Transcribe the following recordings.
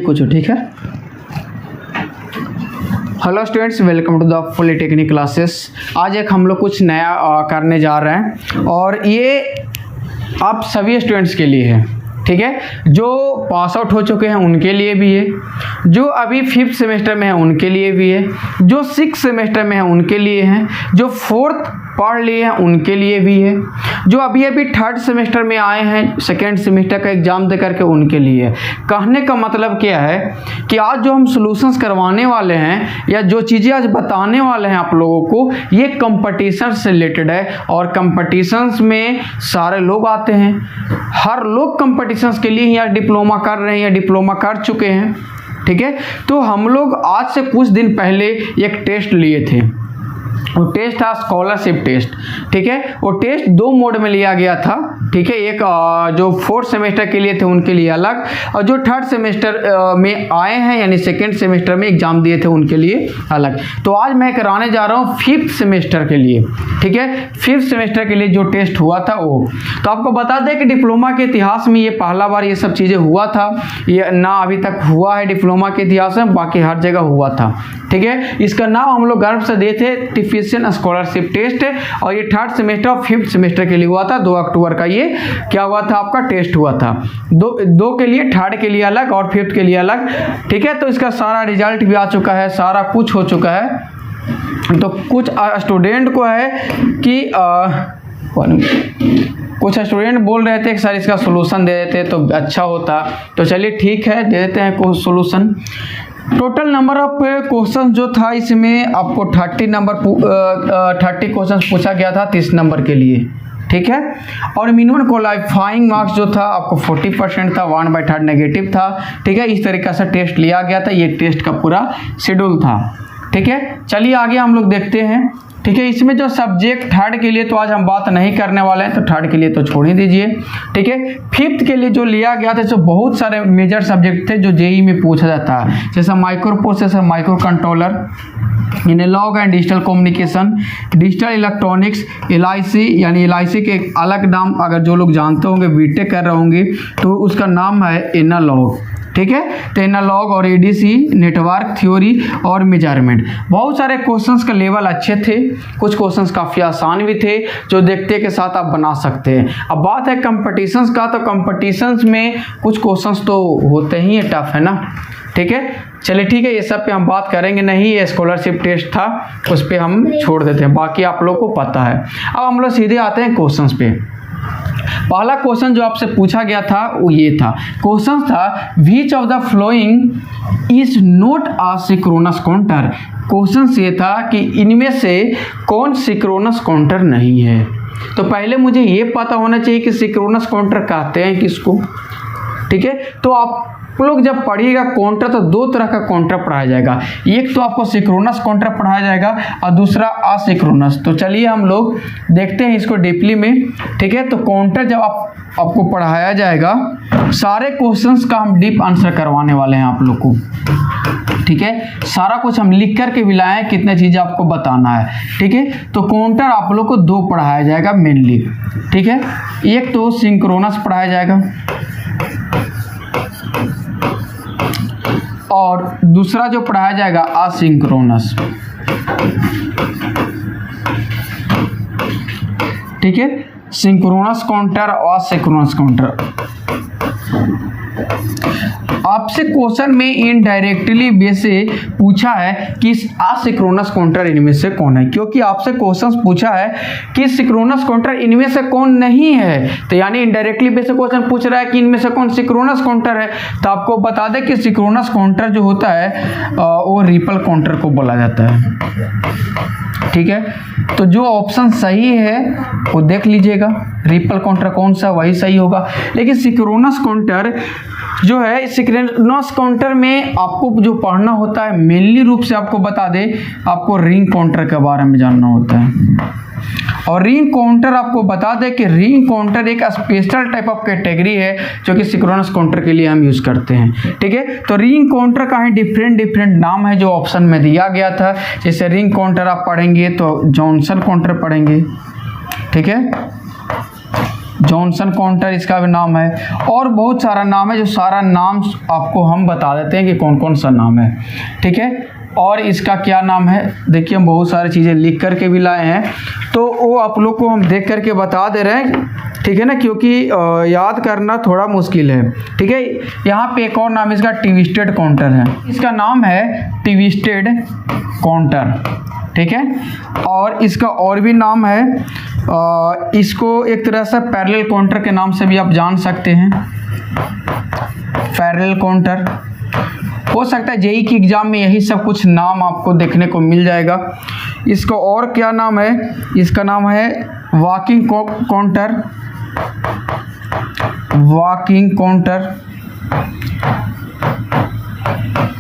कुछ ठीक है। Hello students, welcome to the polytechnic classes. आज एक हम लोग कुछ नया करने जा रहे हैं और ये आप सभी स्टूडेंट्स के लिए है, ठीक है। जो पास आउट हो चुके हैं उनके लिए भी है, जो अभी 5th सेमेस्टर में है उनके लिए भी है, जो 6th सेमेस्टर में है उनके लिए है, जो 4th पढ़ लिए हैं उनके लिए भी है, जो अभी 3rd सेमेस्टर में आए हैं 2nd सेमेस्टर का एग्जाम दे करके उनके लिए है। कहने का मतलब क्या है कि आज जो हम सॉल्यूशंस करवाने वाले हैं या जो चीज़ें आज बताने वाले हैं आप लोगों को, ये कंपटीशन से रिलेटेड है। और कंपटीशंस में सारे लोग आते हैं, हर लोग कंपटीशंस के लिए या डिप्लोमा कर रहे हैं या डिप्लोमा कर चुके हैं, ठीक है। तो हम लोग आज से कुछ दिन पहले एक टेस्ट लिए थे, वो टेस्ट था स्कॉलरशिप टेस्ट, ठीक है। वो टेस्ट 2 मोड में लिया गया था, ठीक है। एक जो 4th सेमेस्टर के लिए थे उनके लिए अलग, और जो 3rd सेमेस्टर में आए हैं यानी 2nd सेमेस्टर में एग्जाम दिए थे उनके लिए अलग। तो आज मैं कराने जा रहा हूँ 5th सेमेस्टर के लिए, ठीक है। 5th सेमेस्टर के लिए जो टेस्ट हुआ था वो, तो आपको बता दें कि डिप्लोमा के इतिहास में ये पहला बार ये सब चीज़ें हुआ था। ये ना अभी तक हुआ है डिप्लोमा के इतिहास में, बाकी हर जगह हुआ था, ठीक है। इसका नाम हम लोग गर्व से देते टिफिशियन स्कॉलरशिप टेस्ट है, और ये 3rd सेमेस्टर और 5th सेमेस्टर के लिए हुआ था। 2 अक्टूबर का ये क्या हुआ था, आपका टेस्ट हुआ था। दो के लिए, 3rd के लिए अलग और 5th के लिए अलग, ठीक है। तो इसका सारा रिजल्ट भी आ चुका है, सारा कुछ हो चुका है। तो कुछ स्टूडेंट को है कि कुछ स्टूडेंट बोल रहे थे कि सर इसका सोल्यूशन दे देते तो अच्छा होता। तो चलिए ठीक है, दे देते हैं कुछ solution. Total number of question जो था इसमें आपको 30 क्वेश्चन पूछा गया था 30 नंबर के लिए, ठीक है। और मिनिमम क्वालिफाइंग मार्क्स जो था आपको 40% था, 1/3 नेगेटिव था, ठीक है। इस तरीके से टेस्ट लिया गया था, ये टेस्ट का पूरा शेड्यूल था, ठीक है। चलिए आगे हम लोग देखते हैं, ठीक है। इसमें जो सब्जेक्ट 3rd के लिए तो आज हम बात नहीं करने वाले हैं, तो 3rd के लिए तो छोड़ ही दीजिए, ठीक है। 5th के लिए जो लिया गया था, जो बहुत सारे मेजर सब्जेक्ट थे जो जेई में पूछा जाता है, जैसे micro processor, micro controller, analog and digital communication, digital electronics, LIC, यानी LIC के एक अलग नाम अगर जो लोग जानते होंगे, बीटेक कर रहे होंगे, तो उसका नाम है एनालॉग, ठीक है। तो एनालॉग और ADC, नेटवर्क थ्योरी और मेजरमेंट। बहुत सारे क्वेश्चंस का लेवल अच्छे थे, कुछ क्वेश्चंस काफ़ी आसान भी थे जो देखते के साथ आप बना सकते हैं। अब बात है कंपटीशंस का, तो कंपटीशंस में कुछ क्वेश्चंस तो होते ही है, टफ है ना, ठीक है। चलिए ठीक है, ये सब पे हम बात करेंगे नहीं, ये स्कॉलरशिप टेस्ट था उस पर हम छोड़ देते हैं, बाकी आप लोग को पता है। अब हम लोग सीधे आते हैं क्वेश्चंस पे। पहला क्वेश्चन जो आपसे पूछा गया था वो ये था, क्वेश्चन था which of the following is not a synchronous counter. Question ये था कि इनमें से कौन सिंक्रोनस काउंटर नहीं है। तो पहले मुझे ये पता होना चाहिए कि सिंक्रोनस काउंटर कहते हैं किसको, ठीक है। तो आप लोग जब पढ़िएगा काउंटर, तो 2 तरह का काउंटर पढ़ाया जाएगा, एक तो आपको सिंक्रोनस काउंटर पढ़ाया जाएगा और दूसरा असिंक्रोनस। तो चलिए हम लोग देखते हैं इसको डीपली में, ठीक है। तो काउंटर जब आपको पढ़ाया जाएगा, सारे क्वेश्चंस का हम डीप आंसर करवाने वाले हैं आप लोग को, ठीक है। सारा कुछ हम लिख करके भी लाए हैं, कितने चीज़ें आपको बताना है, ठीक है। तो काउंटर आप लोग को 2 पढ़ाया जाएगा मेनली, ठीक है। एक तो सिंक्रोनस पढ़ाया जाएगा और दूसरा जो पढ़ाया जाएगा असिंक्रोनस, ठीक है। सिंक्रोनस काउंटर और असिंक्रोनस काउंटर। आपसे क्वेश्चन में इनडायरेक्टली बेस से पूछा है कि असिंक्रोनस काउंटर इनमें से कौन है, क्योंकि आपसे क्वेश्चन पूछा है कि सिंक्रोनस काउंटर इनमें से कौन नहीं है, तो यानी इनडायरेक्टली बेस से क्वेश्चन पूछ रहा है कि इनमें से कौन सिंक्रोनस काउंटर है। तो आपको बता दें कि सिंक्रोनस काउंटर जो होता है वो रिपल काउंटर को बोला जाता है, ठीक है। तो जो ऑप्शन सही है वो देख लीजिएगा, रिपल काउंटर कौन सा, वही सही होगा। लेकिन सिंक्रोनस काउंटर जो है, सिंक्रोनस काउंटर में आपको जो पढ़ना होता है मेनली रूप से आपको बता दे, आपको रिंग काउंटर के बारे में जानना होता है। और रिंग काउंटर आपको बता दें कि रिंग काउंटर एक स्पेशल टाइप ऑफ कैटेगरी है जो कि सिंक्रोनस काउंटर के लिए हम यूज़ करते हैं, ठीक है। तो रिंग काउंटर का ही डिफरेंट नाम है जो ऑप्शन में दिया गया था। जैसे रिंग काउंटर आप पढ़ेंगे तो जॉनसन काउंटर पढ़ेंगे, ठीक है। जॉनसन काउंटर इसका भी नाम है, और बहुत सारा नाम है, जो सारा नाम आपको हम बता देते हैं कि कौन कौन सा नाम है, ठीक है। और इसका क्या नाम है, देखिए हम बहुत सारी चीज़ें लिख करके भी लाए हैं, तो वो आप लोग को हम देख करके बता दे रहे हैं, ठीक है ना, क्योंकि याद करना थोड़ा मुश्किल है, ठीक है। यहाँ पे एक और नाम इसका ट्विस्टेड काउंटर है, इसका नाम है ट्विस्टेड काउंटर, ठीक है। और इसका और भी नाम है, इसको एक तरह से पैरेलल काउंटर के नाम से भी आप जान सकते हैं, पैरेलल काउंटर। हो सकता है जेईई की एग्जाम में यही सब कुछ नाम आपको देखने को मिल जाएगा। इसका और क्या नाम है, इसका नाम है वॉकिंग काउंटर, वॉकिंग काउंटर।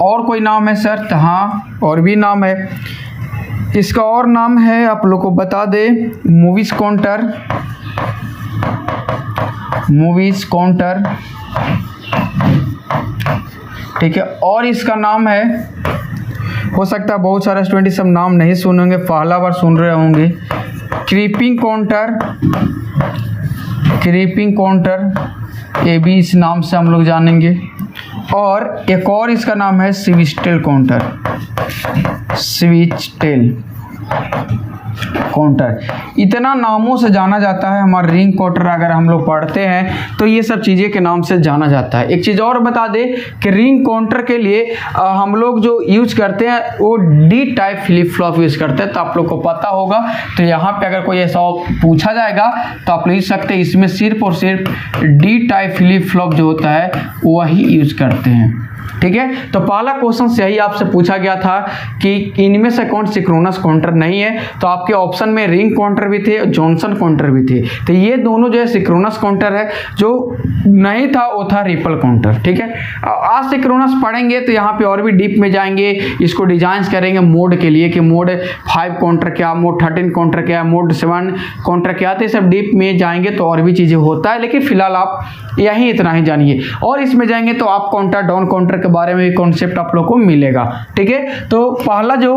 और कोई नाम है सर? तो हाँ, और भी नाम है। इसका और नाम है, आप लोग को बता दे, मूवीज काउंटर, मूवीज काउंटर, ठीक है। और इसका नाम है, हो सकता है बहुत सारे स्टूडेंट सब नाम नहीं सुनेंगे, पहला बार सुन रहे होंगे, क्रीपिंग काउंटर, क्रीपिंग काउंटर, ये भी इस नाम से हम लोग जानेंगे। और एक और इसका नाम है स्विच-टेल काउंटर, स्विच-टेल काउंटर। इतना नामों से जाना जाता है हमारा रिंग काउंटर, अगर हम लोग पढ़ते हैं तो ये सब चीज़ें के नाम से जाना जाता है। एक चीज़ और बता दें कि रिंग काउंटर के लिए हम लोग जो यूज करते हैं वो D type flip flop use करते हैं, तो आप लोग को पता होगा। तो यहाँ पे अगर कोई ऐसा पूछा जाएगा तो आप लिख सकते हैं, इसमें सिर्फ और सिर्फ डी टाइप फ्लिप फ्लॉप जो होता है वही यूज करते हैं, ठीक है। तो पहला क्वेश्चन से यही आपसे पूछा गया था कि इनमें से कौन सिंक्रोनस काउंटर नहीं है, तो आपके ऑप्शन में रिंग काउंटर भी थे, जॉनसन काउंटर भी थे, तो ये दोनों जो है सिंक्रोनस काउंटर है। जो नहीं था वो था रिपल काउंटर, ठीक है। आज सिंक्रोनस पढ़ेंगे तो यहाँ पे और भी डीप में जाएंगे, इसको डिजाइन करेंगे मोड के लिए कि मोड 5 काउंटर क्या, मोड 13 काउंटर क्या, मोड 7 काउंटर क्या, तो सब डीप में जाएंगे तो और भी चीज़ें होता है, लेकिन फिलहाल आप यही इतना ही जानिए। और इसमें जाएंगे तो आप काउंटर डाउन काउंटर के बारे में कॉन्सेप्ट आप लोग को मिलेगा, ठीक है। तो पहला जो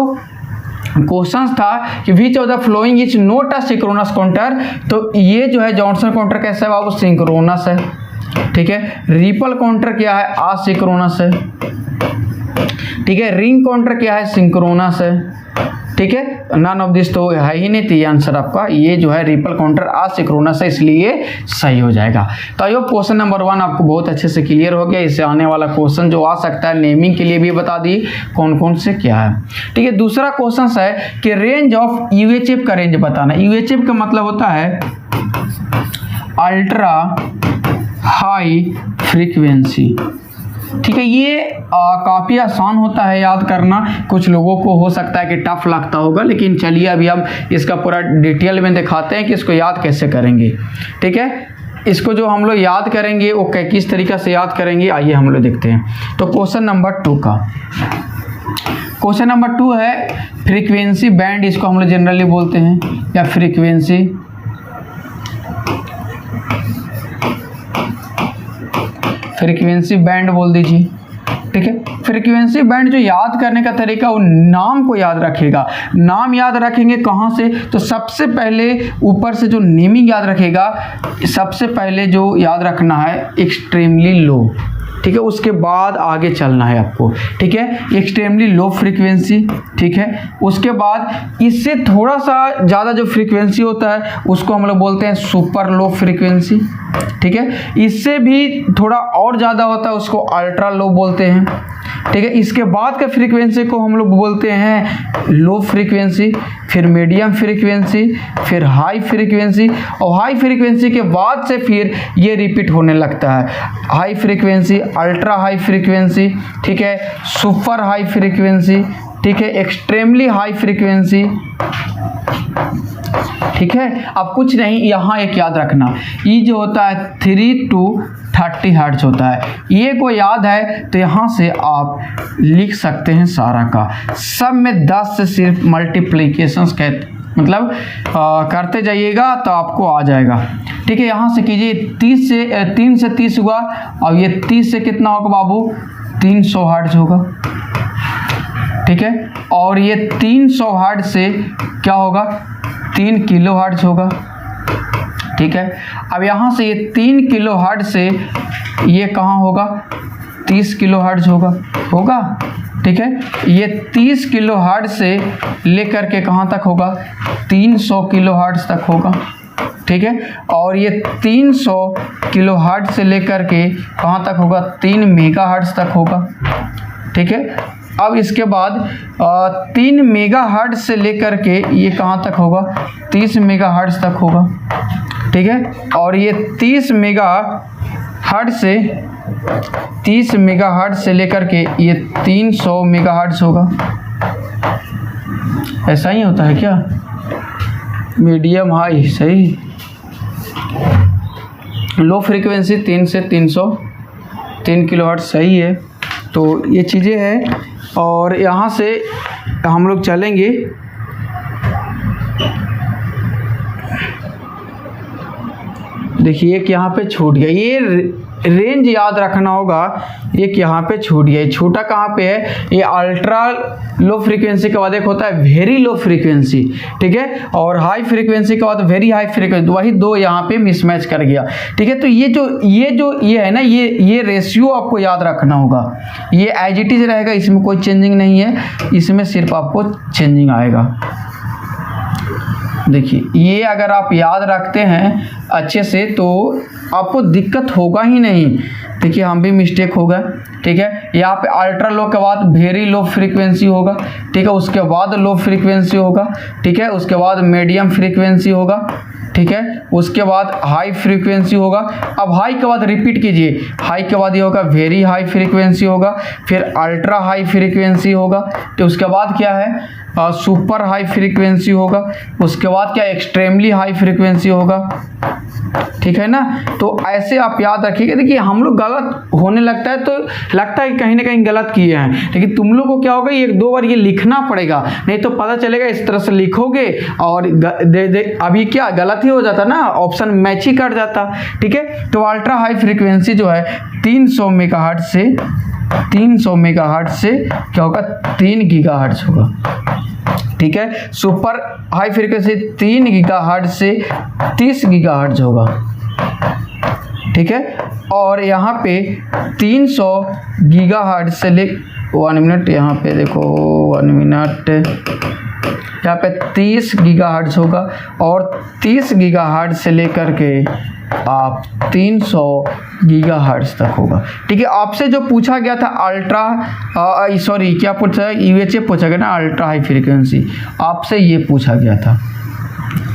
क्वेश्चन था कि which of the following is not a synchronous counter, तो ये जो है जॉनसन काउंटर कैसा है बाबू, सिंक्रोनस है, ठीक है। रिपल काउंटर क्या है, असिंक्रोनस है, ठीक है। रिंग काउंटर क्या है, सिंक्रोनस है, ठीक है। नन ऑफ दिस तो है ही नहीं, तो ये आंसर आपका ये जो है रिपल काउंटर असिंक्रोनस है, इसलिए सही हो जाएगा। तो आई होप क्वेश्चन नंबर 1 आपको बहुत अच्छे से क्लियर हो गया। इससे आने वाला क्वेश्चन जो आ सकता है नेमिंग के लिए भी बता दी कौन कौन से क्या है, ठीक है। दूसरा क्वेश्चन है कि रेंज ऑफ यूएचएफ का रेंज बताना। यूएचएफ का मतलब होता है अल्ट्रा हाई फ्रीक्वेंसी, ठीक है। ये काफ़ी आसान होता है याद करना, कुछ लोगों को हो सकता है कि टफ लगता होगा, लेकिन चलिए अभी हम इसका पूरा डिटेल में दिखाते हैं कि इसको याद कैसे करेंगे, ठीक है। इसको जो हम लोग याद करेंगे वो किस तरीक़ा से याद करेंगे, आइए हम लोग देखते हैं। तो क्वेश्चन नंबर 2 का क्वेश्चन नंबर 2 है फ्रीक्वेंसी बैंड, इसको हम लोग जनरली बोलते हैं, या फ्रीक्वेंसी फ्रीक्वेंसी बैंड बोल दीजिए, ठीक है। फ्रीक्वेंसी बैंड जो याद करने का तरीका, वो नाम को याद रखेगा। नाम याद रखेंगे कहाँ से, तो सबसे पहले ऊपर से जो नेमिंग याद रखेगा, सबसे पहले जो याद रखना है एक्सट्रीमली लो, ठीक है। उसके बाद आगे चलना है आपको, ठीक है। एक्सट्रीमली लो फ्रीक्वेंसी, ठीक है। उसके बाद इससे थोड़ा सा ज़्यादा जो फ्रीक्वेंसी होता है उसको हम लोग बोलते हैं सुपर लो फ्रीक्वेंसी, ठीक है। इससे भी थोड़ा और ज़्यादा होता है उसको अल्ट्रा लो बोलते हैं, ठीक है। इसके बाद के फ्रीक्वेंसी को हम लोग बोलते हैं लो फ्रीक्वेंसी, फिर मीडियम फ्रीक्वेंसी, फिर हाई फ्रीक्वेंसी, और हाई फ्रीक्वेंसी के बाद से फिर ये रिपीट होने लगता है, high frequency, ultra high frequency, ठीक है, सुपर हाई फ्रीक्वेंसी, ठीक है, एक्सट्रीमली हाई फ्रीक्वेंसी, ठीक है। अब कुछ नहीं, यहाँ एक याद रखना, ये जो होता है 3 to 30 हर्ट्ज होता है, ये को याद है तो यहाँ से आप लिख सकते हैं सारा का, सब में 10 से सिर्फ मल्टीप्लिकेशंस मतलब करते जाइएगा तो आपको आ जाएगा, ठीक है। यहाँ से कीजिए 3 से 30 हुआ, अब ये 30 से कितना होगा बाबू, 300 हर्ट्ज होगा, ठीक है। और ये 300 हर्ट्ज से क्या होगा, 3 किलो हर्ट्ज होगा, ठीक है। अब यहाँ से ये 3 किलो हर्ट्ज से ये कहाँ होगा, 30 किलो हर्ट्ज होगा, ठीक है। ये 30 किलो हर्ट्ज से लेकर के कहाँ तक होगा, 300 किलो हर्ट्ज तक होगा, ठीक है। और ये 300 किलो हर्ट्ज से लेकर के कहाँ तक होगा, 3 मेगा हर्ट्ज तक होगा, ठीक है। अब इसके बाद 3 मेगा हर्ट्ज से लेकर के ये कहाँ तक होगा, 30 मेगा हर्ट्ज तक होगा, ठीक है। और ये 30 मेगा हर्ट्ज से लेकर के ये 300 मेगा हर्ट्ज होगा। ऐसा ही होता है क्या, मीडियम हाई सही। लो फ्रीक्वेंसी 3 से 303 किलो हर्ट्ज सही है। तो ये चीज़ें हैं और यहाँ से हम लोग चलेंगे देखिए एक यहाँ पे छूट गया, ये रेंज याद रखना होगा, एक यहाँ पे छूट गया। छूटा कहाँ पे है, ये अल्ट्रा लो फ्रीक्वेंसी के बाद एक होता है वेरी लो फ्रीक्वेंसी, ठीक है। और हाई फ्रीक्वेंसी के बाद वेरी हाई फ्रीक्वेंसी, वही दो यहाँ पे मिसमैच कर गया, ठीक है। तो ये है ना, ये रेशियो आपको याद रखना होगा। ये एज इट इज रहेगा, इसमें कोई चेंजिंग नहीं है, इसमें सिर्फ आपको चेंजिंग आएगा। देखिए ये अगर आप याद रखते हैं अच्छे से तो आपको दिक्कत होगा ही नहीं। देखिए हम भी मिस्टेक होगा, ठीक है। यहाँ पे अल्ट्रा लो के बाद वेरी लो फ्रीक्वेंसी होगा, ठीक है। उसके बाद लो फ्रीक्वेंसी होगा, ठीक है। उसके बाद मीडियम फ्रीक्वेंसी होगा, ठीक है। उसके बाद हाई फ्रीक्वेंसी होगा। अब हाई के बाद रिपीट कीजिए, हाई के बाद ये होगा वेरी हाई फ्रीक्वेंसी होगा, फिर अल्ट्रा हाई फ्रीक्वेंसी होगा, तो उसके बाद क्या है सुपर हाई फ्रीक्वेंसी होगा, उसके बाद क्या एक्सट्रीमली हाई फ्रीक्वेंसी होगा, ठीक है ना। तो ऐसे आप याद रखिएगा। देखिए हम लोग गलत होने लगता है तो लगता है कि कहीं ना कहीं गलत किए हैं, लेकिन तुम लोग को क्या होगा, एक दो बार ये लिखना पड़ेगा, नहीं तो पता चलेगा इस तरह से लिखोगे और अभी क्या गलत ही हो जाता ना, ऑप्शन मैच ही कर जाता, ठीक है। तो अल्ट्रा हाई फ्रीक्वेंसी जो है 300 मेगाहर्ट्ज से क्या होगा, 3 गीगाहर्ट्ज होगा, ठीक है। सुपर हाई फ्रीक्वेंसी 3 गीगाहर्ट्ज से 30 गीगाहर्ट्ज होगा, ठीक है। और यहाँ पे 300 गीगाहर्ट्ज से ले 1 मिनट, यहाँ पे देखो 1 मिनट, यहाँ पे 30 गीगाहर्ट्ज होगा और 30 गीगाहर्ट्ज से लेकर के आप 300 गीगाहर्ट्ज तक होगा, ठीक है। आपसे जो पूछा गया था अल्ट्रा क्या पूछा है, यूएचए पूछा गया ना, अल्ट्रा हाई फ्रीक्वेंसी, आपसे ये पूछा गया था।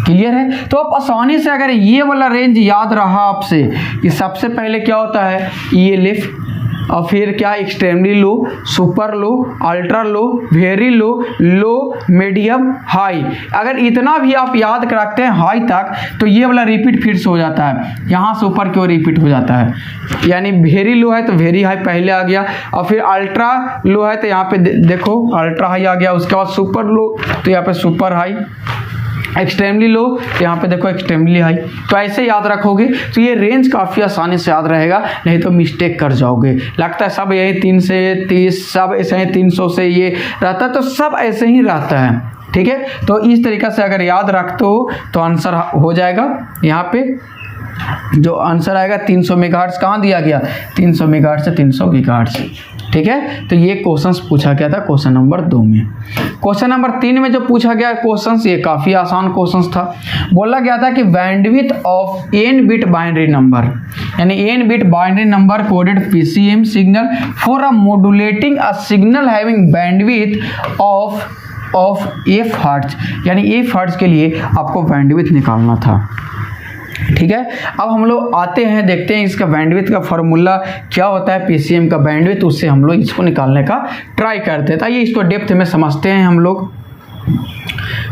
क्लियर है। तो आप आसानी से अगर ये वाला रेंज याद रहा आपसे कि सबसे पहले क्या होता है ये लिफ्ट, और फिर क्या extremely low, super low, ultra low, very low, low, medium, high, अगर इतना भी आप याद रखते हैं हाई तक तो ये वाला रिपीट फिर से हो जाता है। यहाँ से ऊपर क्यों रिपीट हो जाता है, यानी वेरी लो है तो वेरी हाई पहले आ गया, और फिर अल्ट्रा लो है तो यहाँ पे देखो अल्ट्रा हाई आ गया, उसके बाद सुपर लो तो यहाँ पे सुपर हाई, एक्सट्रीमली लो यहाँ पे देखो एक्सट्रीमली हाई। तो ऐसे याद रखोगे तो ये रेंज काफ़ी आसानी से याद रहेगा, नहीं तो मिस्टेक कर जाओगे। लगता है सब यही 3 से 30 सब ऐसे ही 300 से ये रहता है, तो सब ऐसे ही रहता है, ठीक है। तो इस तरीक़ा से अगर याद रखते हो तो आंसर हो जाएगा। यहाँ पे जो आंसर आएगा 300 मेगाहर्ट्ज कहाँ दिया गया, 300 मेगाहर्ट्ज से 300 गीगाहर्ट्ज, ठीक है। तो ये क्वेश्चंस पूछा गया था क्वेश्चन नंबर 2 में। क्वेश्चन नंबर 3 में जो पूछा गया क्वेश्चंस, ये काफ़ी आसान क्वेश्चंस था। बोला गया था कि bandwidth of n bit binary number, यानी n bit binary number coded PCM signal for a modulating a signal having bandwidth of f hertz, यानी f हर्ट्ज के लिए आपको बैंडविड्थ निकालना था, ठीक है। अब हम लोग आते हैं देखते हैं इसका बैंडविड्थ का फॉर्मूला क्या होता है, पीसीएम का बैंडविड्थ, उससे हम लोग इसको निकालने का ट्राई करते हैं। आइए इसको डेप्थ में समझते हैं हम लोग।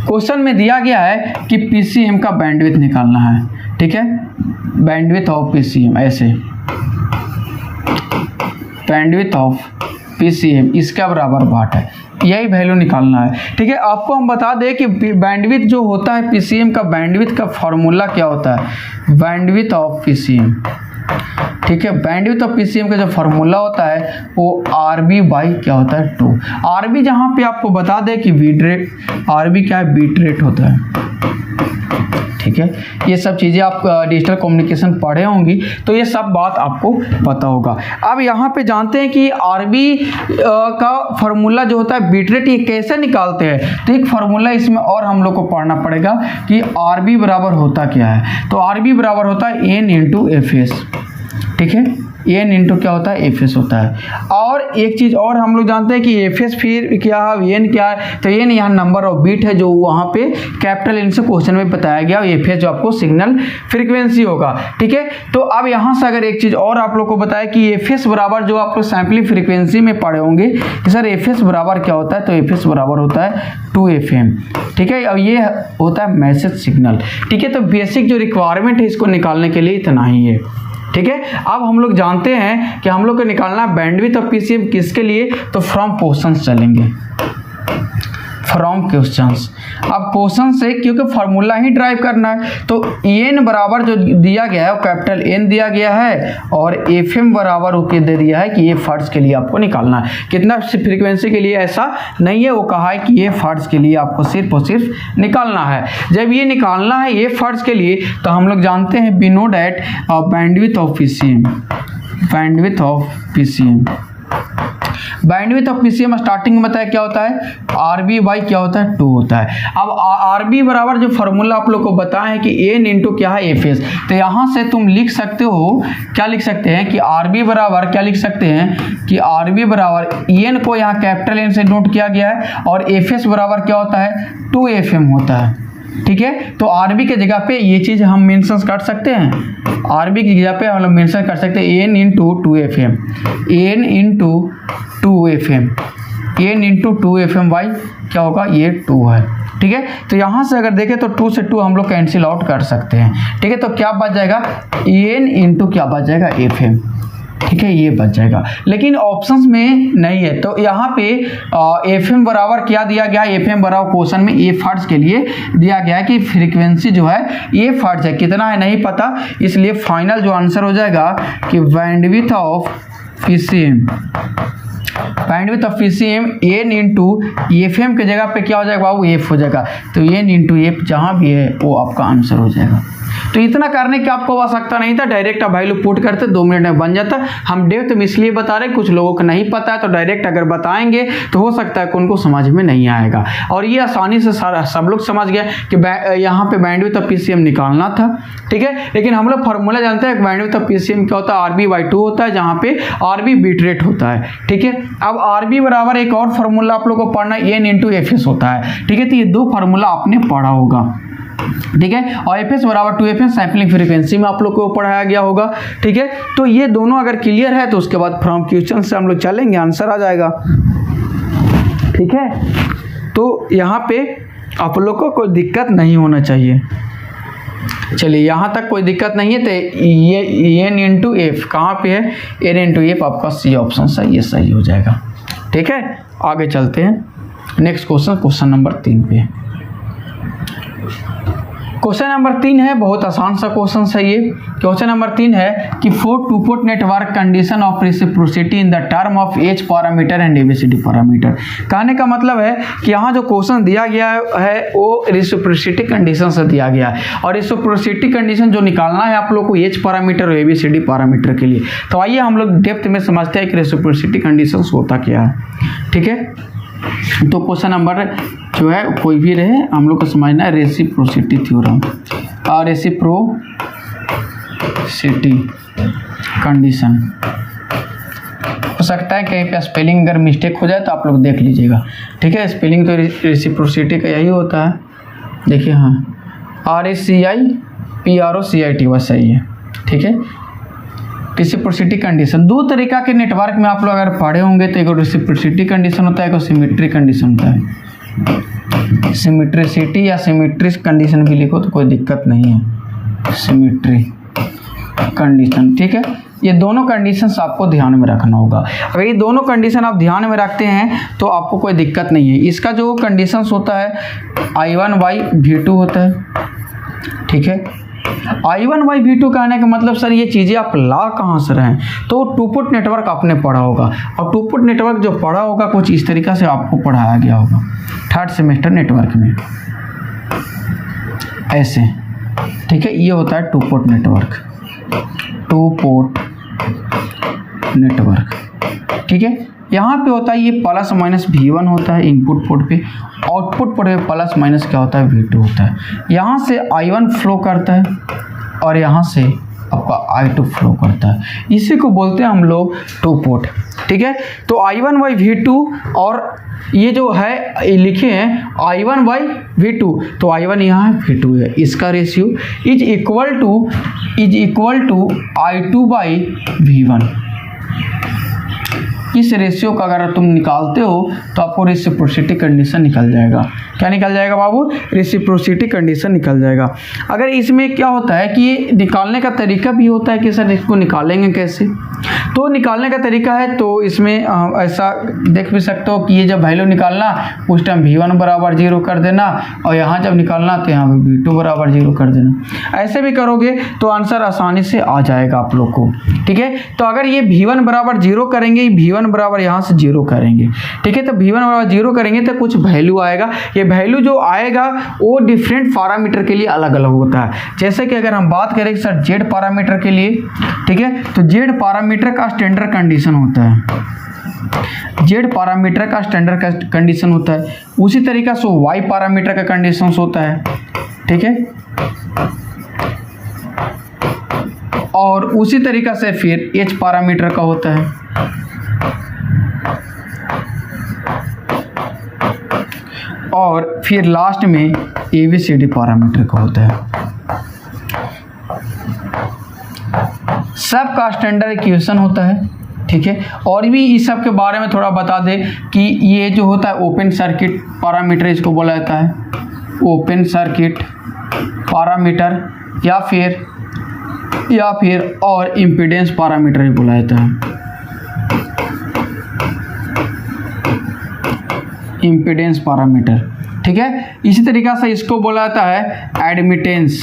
क्वेश्चन में दिया गया है कि पीसीएम का बैंडविड्थ निकालना है, ठीक है। बैंडविड्थ ऑफ पीसीएम, ऐसे बैंडविड्थ ऑफ पीसीएम इसका बराबर वाट है, यही वैल्यू निकालना है, ठीक है। आपको हम बता दें कि बैंडविड्थ जो होता है पीसीएम का, बैंडविड्थ का फॉर्मूला क्या होता है, बैंडविड्थ ऑफ पीसीएम, ठीक है। बैंडविड्थ ऑफ पीसीएम का जो फॉर्मूला होता है वो आरबी बाई क्या होता है 2। आरबी जहाँ पे आपको बता दें कि बीट रेट, आरबी क्या है, बीट रेट होता है, ठीक है, ये सब चीज़ें आप डिजिटल कम्युनिकेशन पढ़े होंगी तो ये सब बात आपको पता होगा। अब यहाँ पे जानते हैं कि आरबी का फार्मूला जो होता है बिट रेट ये कैसे निकालते हैं। तो एक फार्मूला इसमें और हम लोग को पढ़ना पड़ेगा कि आरबी बराबर होता क्या है। तो आरबी बराबर होता है एन इंटू एफ एस, ठीक है, एन इंटू क्या होता है एफ एस होता है। और एक चीज़ और हम लोग जानते हैं कि एफ एस फिर क्या है, एन क्या है, तो एन यहाँ नंबर ऑफ बीट है जो वहाँ पे कैपिटल एन से क्वेश्चन में बताया गया, एफ एस जो आपको सिग्नल फ्रीक्वेंसी होगा, ठीक है। तो अब यहाँ से अगर एक चीज़ और आप लोग को बताया कि एफ एस बराबर जो आप लोग सैम्पलिंग फ्रीक्वेंसी में पढ़े होंगे कि सर एफ एस बराबर क्या होता है, तो एफ एस बराबर होता है 2FM, ठीक है। अब ये होता है मैसेज सिग्नल, ठीक है। तो बेसिक जो रिक्वायरमेंट है इसको निकालने के लिए इतना ही है, ठीक है। अब हम लोग जानते हैं कि हम लोग को निकालना विड्थ ऑफ पीसीएम किसके लिए, तो फ्रॉम क्वेश्चंस चलेंगे, फ्रॉम क्वेश्चंस। अब क्वेश्चन से क्योंकि फार्मूला ही ड्राइव करना है तो एन बराबर जो दिया गया है वो कैपिटल एन दिया गया है और एफ एम बराबर ओके दे दिया है कि ये फर्ट्स के लिए आपको निकालना है। कितना फ्रीक्वेंसी के लिए ऐसा नहीं है, वो कहा है कि ये फर्ट्स के लिए आपको सिर्फ और सिर्फ निकालना है। जब ये निकालना है ये फर्ट्स के लिए तो हम लोग जानते हैं we know that bandwidth of PCM, bandwidth of PCM, bandwidth of PCM starting में बताया क्या होता है, आरबी बाई क्या होता है 2 होता है। अब आरबी बराबर जो फार्मूला आप लोग को बताया है कि एन इंटू क्या है एफ एस, तो यहाँ से तुम लिख सकते हो, क्या लिख सकते हैं कि आरबी बराबर क्या लिख सकते हैं कि आरबी बराबर एन को यहाँ कैपिटल एन से नोट किया गया है और एफ एस बराबर क्या होता है 2FM होता है, ठीक है। तो आरबी के जगह पे ये चीज़ हम मेंशन कर सकते हैं, आरबी की जगह पे हम लोग मेंशन कर सकते हैं N into 2FM, N into 2FM, N into 2FM by क्या होगा ये 2 है, ठीक है। तो यहाँ से अगर देखें तो 2 से 2 हम लोग कैंसिल आउट कर सकते हैं, ठीक है। तो क्या बच जाएगा एन इंटू क्या बच जाएगा FM, ठीक है, ये बच जाएगा। लेकिन ऑप्शंस में नहीं है तो यहाँ पे एफ एम बराबर क्या दिया गया, एफ एम बराबर क्वेश्चन में ए फर्ट्स के लिए दिया गया है कि फ्रीक्वेंसी जो है ए फर्ट्स है, कितना है नहीं पता, इसलिए फाइनल जो आंसर हो जाएगा कि bandwidth of PCM, bandwidth of PCM N into F M के जगह पे क्या हो जाएगा बाबू एफ हो जाएगा, तो एन इंटू एफ जहाँ भी है वो आपका आंसर हो जाएगा। तो इतना करने की आपको आवश्यकता नहीं था, डायरेक्ट आप वैल्यू पुट करते 2 मिनट में बन जाता। हम डेप्थ में इसलिए बता रहे, कुछ लोगों को नहीं पता है तो डायरेक्ट अगर बताएंगे तो हो सकता है कि उनको समझ में नहीं आएगा। और ये आसानी से सब लोग समझ गए कि यहाँ पे बैंडविड्थ ऑफ पीसीएम निकालना था, ठीक है। लेकिन हम लोग फार्मूला जानते हैं बैंडविड्थ ऑफ पीसीएम क्या होता है, आरबी बाई 2 होता है, जहाँ पे आरबी बीट रेट होता है, ठीक है। अब आरबी बराबर एक और फार्मूला आप लोग को पढ़ना एन इंटू एफ एस होता है, ठीक है। तो ये 2 फार्मूला आपने पढ़ा होगा, ठीक है। और एफ एस बराबर 2FM सैम्पलिंग फ्रीक्वेंसी में आप लोग को पढ़ाया गया होगा, ठीक है। तो ये दोनों अगर क्लियर है तो उसके बाद फ्रॉम क्वेश्चन से हम लोग चलेंगे, आंसर आ जाएगा, ठीक है। तो यहाँ पे आप लोग को कोई दिक्कत नहीं होना चाहिए। चलिए यहाँ तक कोई दिक्कत नहीं है। तो ये एन इंटू एफ कहाँ पे है, एन इंटू एफ आपका सी ऑप्शन है, ये सही हो जाएगा, ठीक है। आगे चलते हैं नेक्स्ट क्वेश्चन, क्वेश्चन नंबर 3 पे। क्वेश्चन नंबर 3 है, बहुत आसान सा क्वेश्चन है ये। क्वेश्चन नंबर 3 है कि for two port network condition of reciprocity in the term of H parameter and ABCD parameter. कहने का मतलब है कि यहाँ जो क्वेश्चन दिया गया है वो रेसिप्रोसिटी कंडीशन से दिया गया है और रेसिप्रोसिटी कंडीशन जो निकालना है आप लोग को एच पैरामीटर और एबीसीडी पैरामीटर के लिए। तो आइए हम लोग डेप्थ में समझते हैं कि रेसिप्रोसिटी कंडीशन होता क्या है, ठीक है। तो क्वेश्चन नंबर जो है कोई भी रहे हम लोग को समझना है रेसिप्रोसिटी थ्योरम और रेसिप्रोसिटी कंडीशन। हो सकता है कहीं पे स्पेलिंग अगर मिस्टेक हो जाए तो आप लोग देख लीजिएगा, ठीक है। स्पेलिंग तो रेसिप्रोसिटी का यही होता है, देखिए हाँ RACIPROCIT बस सही है, ठीक है। रेसिप्रोसिटी कंडीशन 2 तरीका के नेटवर्क में आप लोग अगर पढ़े होंगे तो एक रेसिप्रोसिटी कंडीशन होता है, एक सिमेट्री कंडीशन होता है। सिमेट्रिसिटी या सिमेट्रिक कंडीशन भी लिखो तो कोई दिक्कत नहीं है, सिमेट्री कंडीशन, ठीक है। ये दोनों कंडीशंस आपको ध्यान में रखना होगा। अगर ये दोनों कंडीशन आप ध्यान में रखते हैं तो आपको कोई दिक्कत नहीं है। इसका जो कंडीशंस होता है I1/V2 होता है, ठीक है। I1/V2 कहने का मतलब सर ये चीज़ें आप ला कहाँ से रहे हैं, तो टू पुट नेटवर्क आपने पढ़ा होगा और टू पुट नेटवर्क जो पढ़ा होगा कुछ इस तरीक़ा से आपको पढ़ाया गया होगा 3rd सेमेस्टर नेटवर्क में। ऐसे, ठीक है। ये होता है to port network, to port network, ठीक है। यहाँ पे होता है ये प्लस माइनस V1 होता है इनपुट पोर्ट पे, आउटपुट पोर्ट पे प्लस माइनस क्या होता है V2 होता है। यहाँ से I1 फ्लो करता है और यहाँ से आपका I2 फ्लो करता है, इसी को बोलते हैं हम लोग टू पोर्ट, ठीक है। तो I1 बाई V2 और ये जो है लिखे हैं I1 बाई V2, तो I1 यहाँ है V2 है, इसका ratio is equal to I2 by V1। इस रेशियो का अगर तुम निकालते हो तो आपको रेसिप्रोसिटी कंडीशन निकल जाएगा। क्या निकल जाएगा बाबू? रेसिप्रोसिटी कंडीशन निकल जाएगा। अगर इसमें क्या होता है कि ये निकालने का तरीका भी होता है कि सर इसको निकालेंगे कैसे, तो निकालने का तरीका है तो इसमें ऐसा देख भी सकते हो कि ये जब वैल्यू निकालना उस टाइम V1 बराबर 0 कर देना और यहाँ जब निकालना तो यहाँ पे V2 बराबर 0 कर देना। ऐसे भी करोगे तो आंसर आसानी से आ जाएगा आप लोग को, ठीक है। तो अगर ये V1 बराबर 0 करेंगे, V1 बराबर यहाँ से 0 करेंगे, ठीक है। तो V1 बराबर 0 करेंगे तो कुछ वैल्यू आएगा, ये वैल्यू जो आएगा वो डिफरेंट पैरामीटर के लिए अलग अलग होता है। जैसे कि अगर हम बात करें सर Z पैरामीटर के लिए, ठीक है, तो Z पैरामीटर का स्टैंडर्ड कंडीशन होता है, Z पैरामीटर का स्टैंडर्ड कंडीशन होता है। उसी तरीका से Y पैरामीटर का कंडीशन होता है, ठीक है। और उसी तरीका से फिर H पैरामीटर का होता है, और फिर लास्ट में ABCD पैरामीटर का होता है। सब का स्टैंडर्ड इक्वेशन होता है, ठीक है। और भी इस सब के बारे में थोड़ा बता दें कि ये जो होता है ओपन सर्किट पैरामीटर इसको बोला जाता है, ओपन सर्किट पैरामीटर या फिर और इम्पीडेंस पैरामीटर भी बोला जाता है, इम्पीडेंस पैरामीटर, ठीक है। इसी तरीका से इसको बोला जाता है एडमिटेंस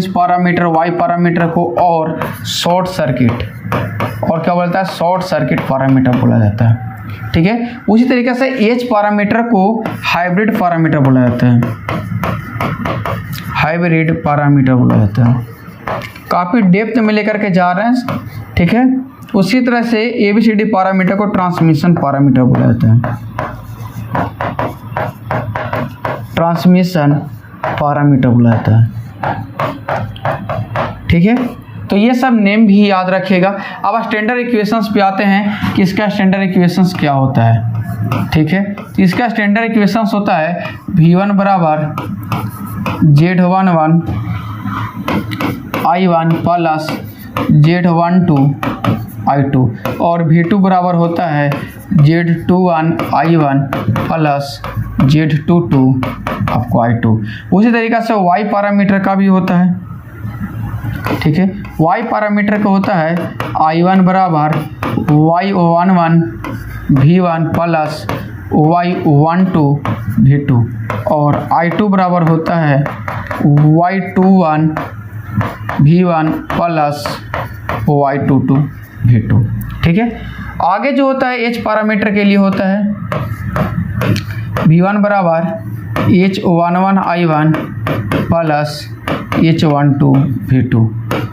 पैरामीटर Y पैरामीटर को, और शॉर्ट सर्किट, और क्या बोलता है शॉर्ट सर्किट पैरामीटर बोला जाता है, ठीक है। उसी तरीके से H पैरामीटर को हाइब्रिड पैरामीटर बोला जाता है, हाइब्रिड पैरामीटर बोला जाता है। काफ़ी डेप्थ में लेकर के जा रहे हैं, ठीक है। उसी तरह से ABCD पैरामीटर को ट्रांसमिशन पैरामीटर बोला जाता है, ट्रांसमिशन पैरामीटर बोला जाता है, ठीक है। तो ये सब नेम भी याद रखिएगा। अब स्टैंडर्ड इक्वेशंस पे आते हैं कि इसका स्टैंडर्ड इक्वेशंस क्या होता है, ठीक है। तो इसका स्टैंडर्ड इक्वेशंस होता है V1 बराबर Z11 I1 plus Z12 I2, और V2 बराबर होता है Z21 I1 प्लस Z22 आपको I2। उसी तरीक़ा से Y पैरामीटर का भी होता है, ठीक है। Y पैरामीटर का होता है I1 बराबर Y11 V1 plus Y12 V2, और I2 बराबर होता है Y21 V1 plus Y22 V2, ठीक है। आगे जो होता है H पैरामीटर के लिए होता है V1 बराबर H11 I1 plus H12 V2,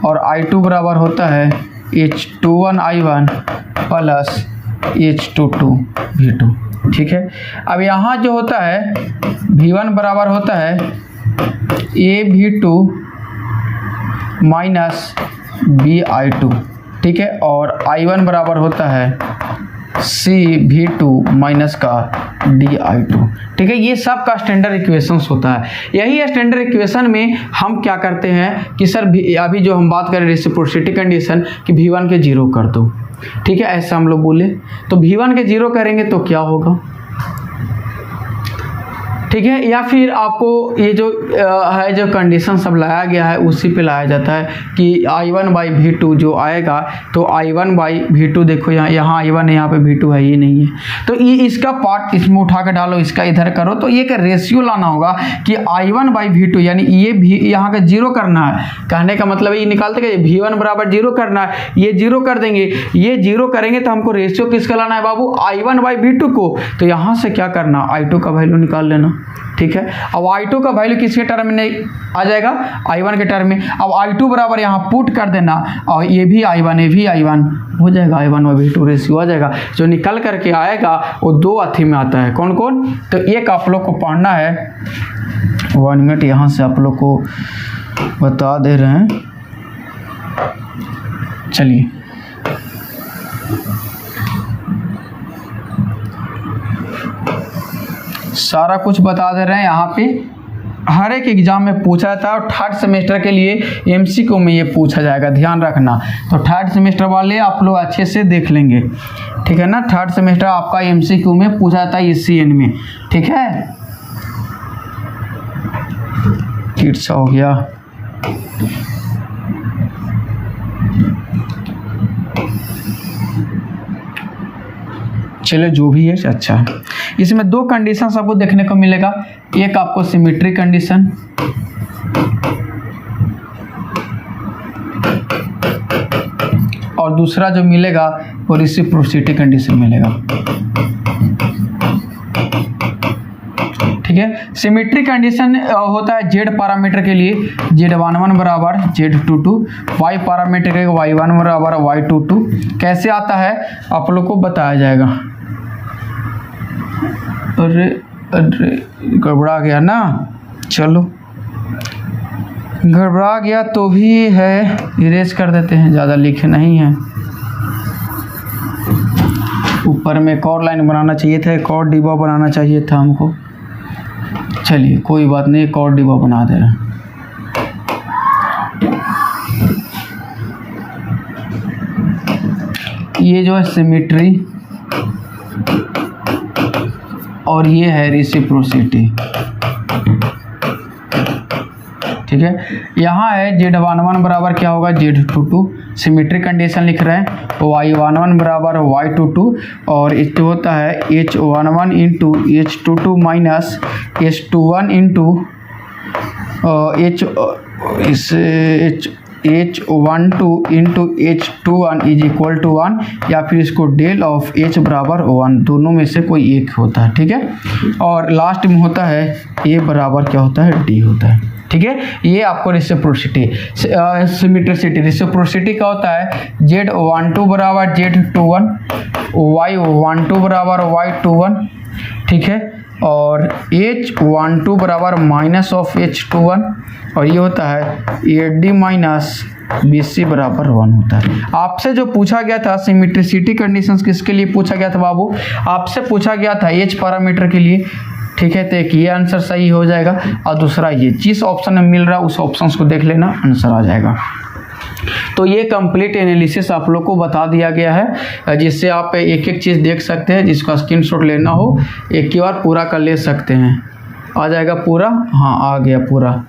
और I2 बराबर होता है H21 I1 plus H22 V2, ठीक है। अब यहाँ जो होता है V1 बराबर होता है AV2 माइनस BI2, ठीक है, और I1 बराबर होता है CV2 माइनस का DI2, ठीक है। ये सब का स्टैंडर्ड इक्वेशंस होता है। यही स्टैंडर्ड इक्वेशन में हम क्या करते हैं कि सर अभी जो हम बात करें रेसिप्रोसिटी कंडीशन कि V1 के 0 कर दो, ठीक है, ऐसा हम लोग बोले तो V1 के 0 करेंगे तो क्या होगा, ठीक है। या फिर आपको ये जो है जो कंडीशन सब लाया गया है उसी पे लाया जाता है कि I1 बाई V2 जो आएगा, तो I1 बाई V2 देखो यहाँ I1 है, यहाँ पे V2 है, ये नहीं है, तो ये इसका पार्ट इसमें उठा के डालो, इसका इधर करो, तो ये का रेशियो लाना होगा कि I1 बाई V2, यानी ये भी यहाँ का 0 करना है। कहने का मतलब ये निकालते कि V1 बराबर 0 करना है, ये 0 कर देंगे, ये 0 करेंगे तो हमको रेशियो किसका लाना है बाबू, I1 बाई V2 को। तो यहाँ से क्या करना, I2 का वैल्यू निकाल लेना, ठीक है। अब I2 का वैल्यू किसके टर्म में नहीं आ जाएगा, I1 के टर्म में। अब I2 बराबर यहाँ पुट कर देना और ये भी I1 ये भी I1 हो जाएगा, I1 और V2 रेशियो आ जाएगा। जो निकल करके आएगा वो दो अथी में आता है, कौन कौन, तो एक आप लोग को पढ़ना है, 1 मिनट यहाँ से आप लोग को बता दे रहे हैं। चलिए सारा कुछ बता दे रहे हैं यहाँ पे। हर एक एग्जाम में पूछा जाता है और थर्ड सेमेस्टर के लिए MCQ में ये पूछा जाएगा, ध्यान रखना। तो थर्ड सेमेस्टर वाले आप लोग अच्छे से देख लेंगे, ठीक है ना। थर्ड सेमेस्टर आपका MCQ में पूछा जाता है SCN में, ठीक है। किट्स हो गया, चलो जो भी है अच्छा। इसमें दो कंडीशंस आपको देखने को मिलेगा, एक आपको सिमेट्री कंडीशन और दूसरा जो मिलेगा वो रेसिप्रोसिटी कंडीशन मिलेगा, ठीक है। सिमेट्री कंडीशन होता है Z पैरामीटर के लिए Z11 बराबर Z22, Y पैरामीटर के Y1 बराबर Y22। कैसे आता है आप लोग को बताया जाएगा। अरे अरे गड़बड़ा गया ना, चलो गड़बड़ा गया तो भी है, इरेज कर देते हैं, ज़्यादा लिखे नहीं है। ऊपर में एक और लाइन बनाना चाहिए था, एक और डिब्बा बनाना चाहिए था हमको। चलिए कोई बात नहीं, एक और डिब्बा बना दे रहे हैं। ये जो है सिमेट्री और ये है रेसिप्रोसिटी, ठीक है। यहाँ है Z11 बराबर क्या होगा Z22, सिमेट्रिक कंडीशन लिख रहे हैं, Y11 बराबर Y22 और इस होता है H11 into H22 minus H21 into H12 into H21 is equal to 1, या फिर इसको डेल ऑफ H बराबर 1, दोनों में से कोई एक होता है, ठीक है। और लास्ट में होता है A बराबर क्या होता है D होता है, ठीक है। ये आपको रेसिप्रोसिटी सिमेट्रिसिटी, रेसिप्रोसिटी का होता है Z12 बराबर Z21, Y12 बराबर Y21, ठीक है। और H12 बराबर माइनस ऑफ H21 और ये होता है AD माइनस BC बराबर 1 होता है। आपसे जो पूछा गया था सिमेट्रिसिटी कंडीशंस किसके लिए पूछा गया था बाबू, आपसे पूछा गया था H पैरामीटर के लिए, ठीक है। तो एक ये आंसर सही हो जाएगा और दूसरा ये जिस ऑप्शन में मिल रहा है उस ऑप्शन को देख लेना, आंसर आ जाएगा। तो ये कंप्लीट एनालिसिस आप लोग को बता दिया गया है, जिससे आप एक एक चीज़ देख सकते हैं। जिसका स्क्रीनशॉट लेना हो एक ही बार पूरा कर ले सकते हैं, आ जाएगा पूरा, हाँ आ गया पूरा।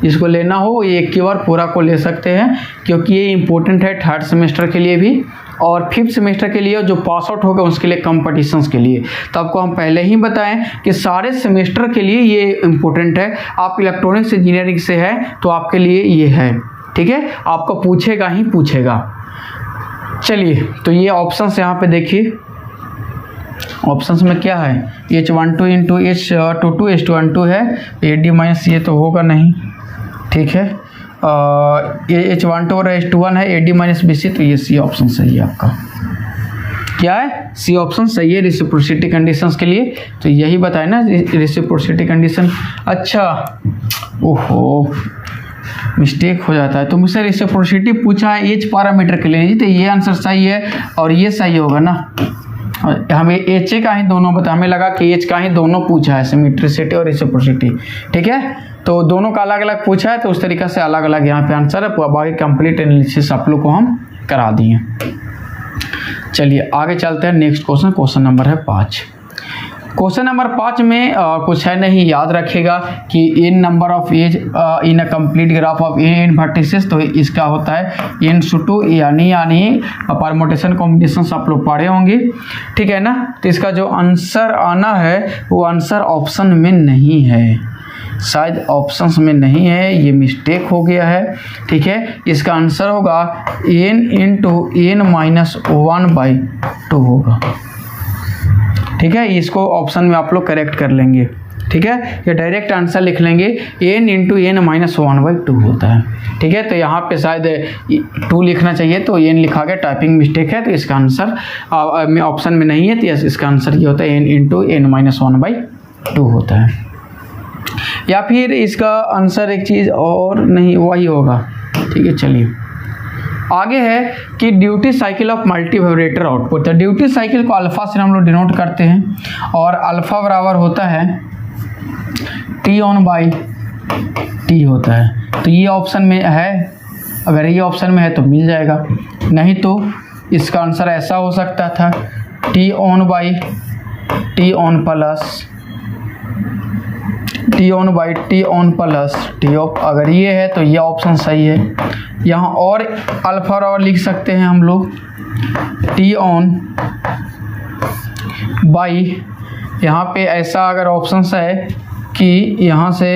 इसको लेना हो ये एक ही बार पूरा को ले सकते हैं, क्योंकि ये इम्पोर्टेंट है थर्ड सेमेस्टर के लिए भी और फिफ्थ सेमेस्टर के लिए, जो पास आउट होगा उसके लिए, कंपटीशंस के लिए। तो आपको हम पहले ही बताएं कि सारे सेमेस्टर के लिए ये इम्पोर्टेंट है। आप इलेक्ट्रॉनिक्स इंजीनियरिंग से है तो आपके लिए ये है, ठीक है। आपको पूछेगा ही पूछेगा। चलिए तो ये ऑप्शंस यहाँ पे देखिए, ऑप्शंस में क्या है, H12 इंटू H22 H12 है, AD माइनस ये तो होगा नहीं, ठीक है। H12 और H21 है, AD माइनस BC, तो ये C ऑप्शन सही है आपका। क्या है, C ऑप्शन सही है रेसिप्रोसिटी कंडीशंस के लिए। तो यही बताए ना रेसिप्रोसिटी कंडीशन। अच्छा ओहो मिस्टेक हो जाता है, तो मुझसे रेसिप्रोसिटी पूछा है H पैरामीटर के लिए जी, तो ये आंसर सही है और ये सही होगा ना। हमें H का ही दोनों बता, हमें लगा कि H का ही दोनों पूछा है, सिमेट्रिसिटी और रेसिप्रोसिटी, ठीक है। तो दोनों का अलग अलग पूछा है, तो उस तरीक़े से अलग अलग यहाँ पे आंसर है। बाकी कंप्लीट एनालिसिस आप लोग को हम करा दिए। चलिए आगे चलते हैं नेक्स्ट क्वेश्चन, क्वेश्चन नंबर है 5। क्वेश्चन नंबर 5 में कुछ है नहीं, याद रखेगा कि in number of edge in a complete graph of n vertices, तो इसका होता है n/2, यानी परमुटेशन कॉम्बिनेशन आप लोग पढ़े होंगे, ठीक है ना। तो इसका जो आंसर आना है वो आंसर ऑप्शन में नहीं है, शायद ऑप्शंस में नहीं है, ये मिस्टेक हो गया है, ठीक है। इसका आंसर होगा n इंटू n-1/2 होगा, ठीक है। इसको ऑप्शन में आप लोग करेक्ट कर लेंगे, ठीक है, ये डायरेक्ट आंसर लिख लेंगे, n इंटू n माइनस 1/2 होता है। ठीक है, तो यहाँ पे शायद 2 लिखना चाहिए तो n लिखा गया, टाइपिंग मिस्टेक है, तो इसका आंसर ऑप्शन में नहीं है, तो इसका आंसर ये होता है n इंटू n माइनस 1/2 होता है। या फिर इसका आंसर एक चीज़ और नहीं वही होगा। ठीक है, चलिए आगे है कि duty cycle of multi vibrator output. तो ड्यूटी साइकिल को अल्फा से हम लोग डिनोट करते हैं और अल्फा बराबर होता है T/T होता है। तो ये ऑप्शन में है, अगर ये ऑप्शन में है तो मिल जाएगा, नहीं तो इसका आंसर ऐसा हो सकता था T/T प्लस T ऑफ। अगर ये है तो ये ऑप्शन सही है। यहाँ और अल्फा और लिख सकते हैं हम लोग T/, यहाँ पे ऐसा अगर ऑप्शन है कि यहाँ से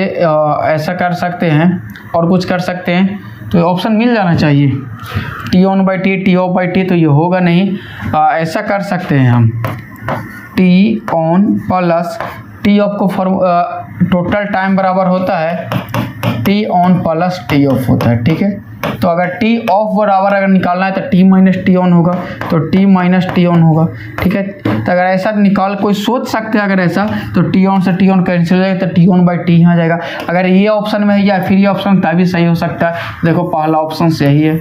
ऐसा कर सकते हैं और कुछ कर सकते हैं, तो ऑप्शन मिल जाना चाहिए T/T T/T, तो ये होगा नहीं। ऐसा कर सकते हैं हम T/on प्लस T ऑफ को टोटल टाइम बराबर होता है T/on प्लस T ऑफ होता है। ठीक है, तो अगर T ऑफ बराबर अगर निकालना है तो T माइनस T ऑन होगा, तो T माइनस T ऑन होगा। ठीक है, तो अगर ऐसा निकाल कोई सोच सकते हैं, अगर ऐसा तो T ऑन से T ऑन कैंसिल हो जाएगा, तो T/T यहाँ जाएगा। अगर ये ऑप्शन में है या फिर ये ऑप्शन तभी सही हो सकता है। देखो पहला ऑप्शन सही है,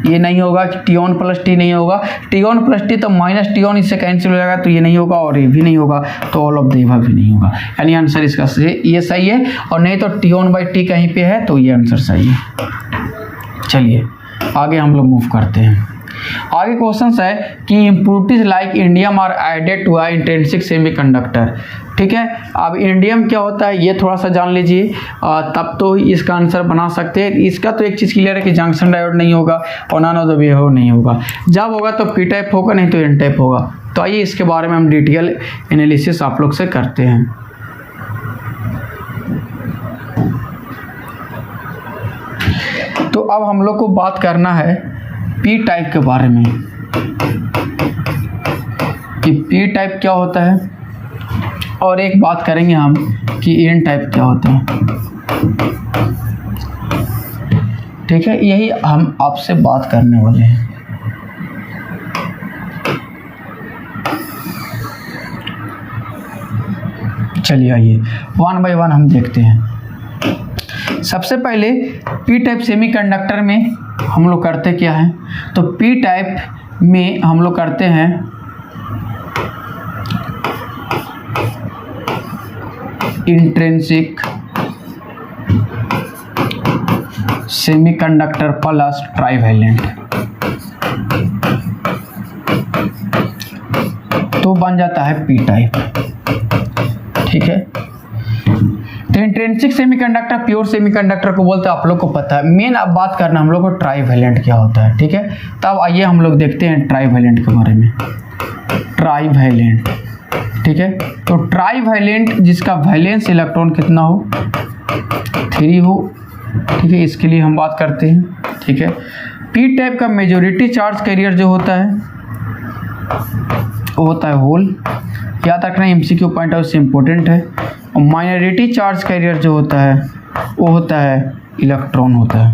ये नहीं होगा कि T/on प्लस T नहीं होगा, T/on प्लस T तो माइनस T/on इससे कैंसिल हो जाएगा, तो ये नहीं होगा और ये भी नहीं होगा, तो ऑल ऑफ द अबव भी नहीं होगा। यानी आंसर इसका ये सही है, और नहीं तो T/T कहीं पे है तो ये आंसर सही है। चलिए आगे हम लोग मूव करते हैं। आगे क्वेश्चन है कि impurities like indium are added to intrinsic semiconductor. ठीक है, अब इंडियम क्या होता है ये थोड़ा सा जान लीजिए, तब तो इसका आंसर बना सकते हैं। इसका तो एक चीज़ क्लियर है कि जंक्शन डायोड नहीं होगा और नॉन ऑफ द अबव नहीं होगा। जब होगा तो पी टाइप होगा, नहीं तो एन टाइप होगा। तो आइए इसके बारे में हम डिटेल एनालिसिस आप लोग से करते हैं। तो अब हम लोग को बात करना है पी टाइप के बारे में कि पी टाइप क्या होता है, और एक बात करेंगे हम कि एन टाइप क्या होता है। ठीक है, यही हम आपसे बात करने वाले हैं। चलिए आइए वन बाय वन हम देखते हैं। सबसे पहले पी टाइप सेमीकंडक्टर में हम लोग करते क्या है, तो पी टाइप में हम लोग करते हैं इंट्रिंसिक सेमीकंडक्टर प्लस ट्राइवैलेंट, तो बन जाता है पी टाइप। ठीक है, तो इंट्रिंसिक सेमीकंडक्टर प्योर सेमीकंडक्टर को बोलते हैं, आप लोग को पता है। मेन अब बात करना हम लोग को ट्राइवैलेंट क्या होता है। ठीक है, तब आइए हम लोग देखते हैं ट्राइवैलेंट के बारे में। ट्राइवैलेंट, ठीक है, तो ट्राइवैलेंट जिसका वैलेंस इलेक्ट्रॉन कितना हो, 3 हो। ठीक है, इसके लिए हम बात करते हैं। ठीक है, पी टाइप का मेजॉरिटी चार्ज कैरियर जो होता है वो होता है होल, याद रखना एमसीक्यू पॉइंट ऑफ से इम्पोर्टेंट है। और माइनॉरिटी चार्ज कैरियर जो होता है वो होता है इलेक्ट्रॉन होता है।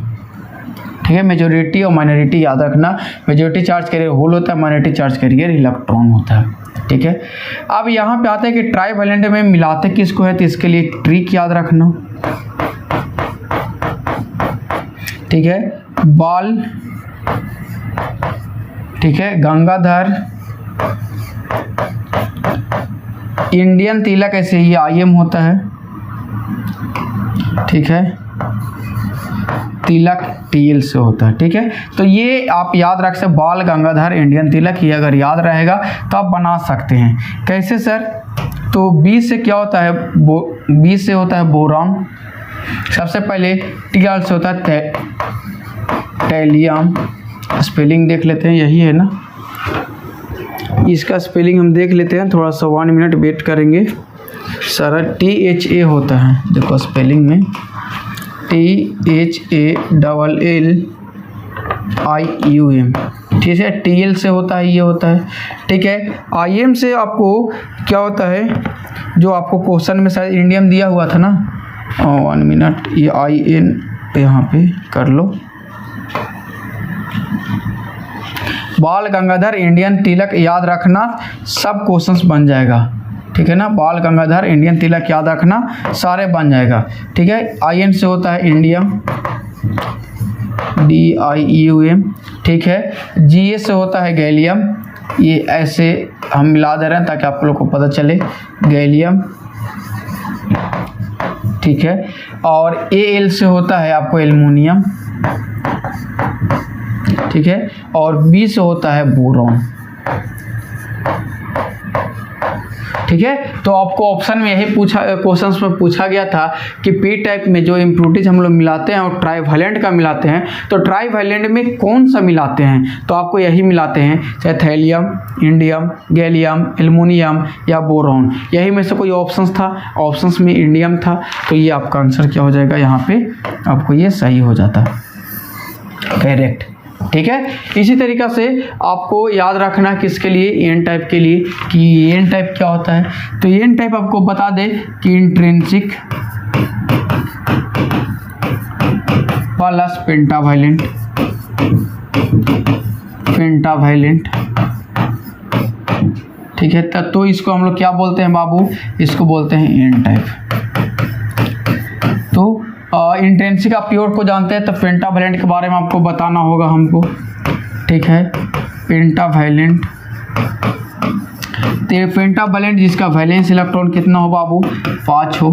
ठीक है, मेजॉरिटी और माइनॉरिटी याद रखना, मेजॉरिटी चार्ज कैरियर होल होता है, माइनॉरिटी चार्ज कैरियर इलेक्ट्रॉन होता है। ठीक है, अब यहाँ पे आता है कि ट्राइवैलेंट में मिलाते किसको है, तो इसके लिए ट्रिक याद रखना। ठीक है, बॉल, ठीक है, गंगाधर, इंडियन तिलक, ऐसे ही IM होता है। ठीक है, तिलक TL से होता है। ठीक है, तो ये आप याद रख सकते, बाल, गंगाधर, इंडियन तिलक, ये अगर याद रहेगा तो आप बना सकते हैं। कैसे सर, तो B से क्या होता है, B से होता है बोरॉन। सबसे पहले TL से होता है टैलियम। स्पेलिंग देख लेते हैं, यही है ना, इसका स्पेलिंग हम देख लेते हैं, थोड़ा सा 1 मिनट वेट करेंगे। सारा THA होता है, देखो स्पेलिंग में THALLIUM। ठीक ठीक है। टीएल से होता है, ये होता है, ठीक है। आईएम से आपको क्या होता है, जो आपको क्वेश्चन में शायद इंडियम दिया हुआ था ना, 1 मिनट, ये IN यहाँ पे कर लो, बाल गंगाधर इंडियन तिलक याद रखना, सब क्वेश्चंस बन जाएगा, ठीक है ना। बाल गंगाधर इंडियन तिलक याद रखना, सारे बन जाएगा, ठीक है। IN से होता है इंडियम, DIUM, ठीक है। GA से होता है गैलियम, ये ऐसे हम मिला दे रहे हैं ताकि आप लोग को पता चले, गैलियम, ठीक है। और AL से होता है आपको एल्युमिनियम, ठीक है। और B से होता है बोरॉन, ठीक है। तो आपको ऑप्शन में यही पूछा, क्वेश्चंस में पूछा गया था कि पी टाइप में जो इम्प्योरिटीज हम लोग मिलाते हैं और ट्राइवैलेंट का मिलाते हैं, तो ट्राइवैलेंट में कौन सा मिलाते हैं, तो आपको यही मिलाते हैं, चाहे थैलियम, इंडियम, गैलियम, एल्युमिनियम या बोरॉन, यही में से कोई ऑप्शंस था, ऑप्शंस में इंडियम था, तो ये आपका आंसर क्या हो जाएगा, यहाँ पे आपको ये सही हो जाता है, करेक्ट, ठीक है। इसी तरीक़ा से आपको याद रखना किसके लिए, एन टाइप के लिए, कि एन टाइप क्या होता है। तो एन टाइप आपको बता दे कि इंट्रिंसिक प्लस पेंटावायलेंट, ठीक है। तो इसको हम लोग क्या बोलते हैं बाबू, इसको बोलते हैं एन टाइप। तो इंट्रिंसिक आप प्योर को जानते हैं, तो पेंटावायलेंट के बारे में आपको बताना होगा हमको, ठीक है। पेंटावायलेंट, तो पेंटावायलेंट जिसका वैलेंस इलेक्ट्रॉन कितना हो बाबू, 5 हो,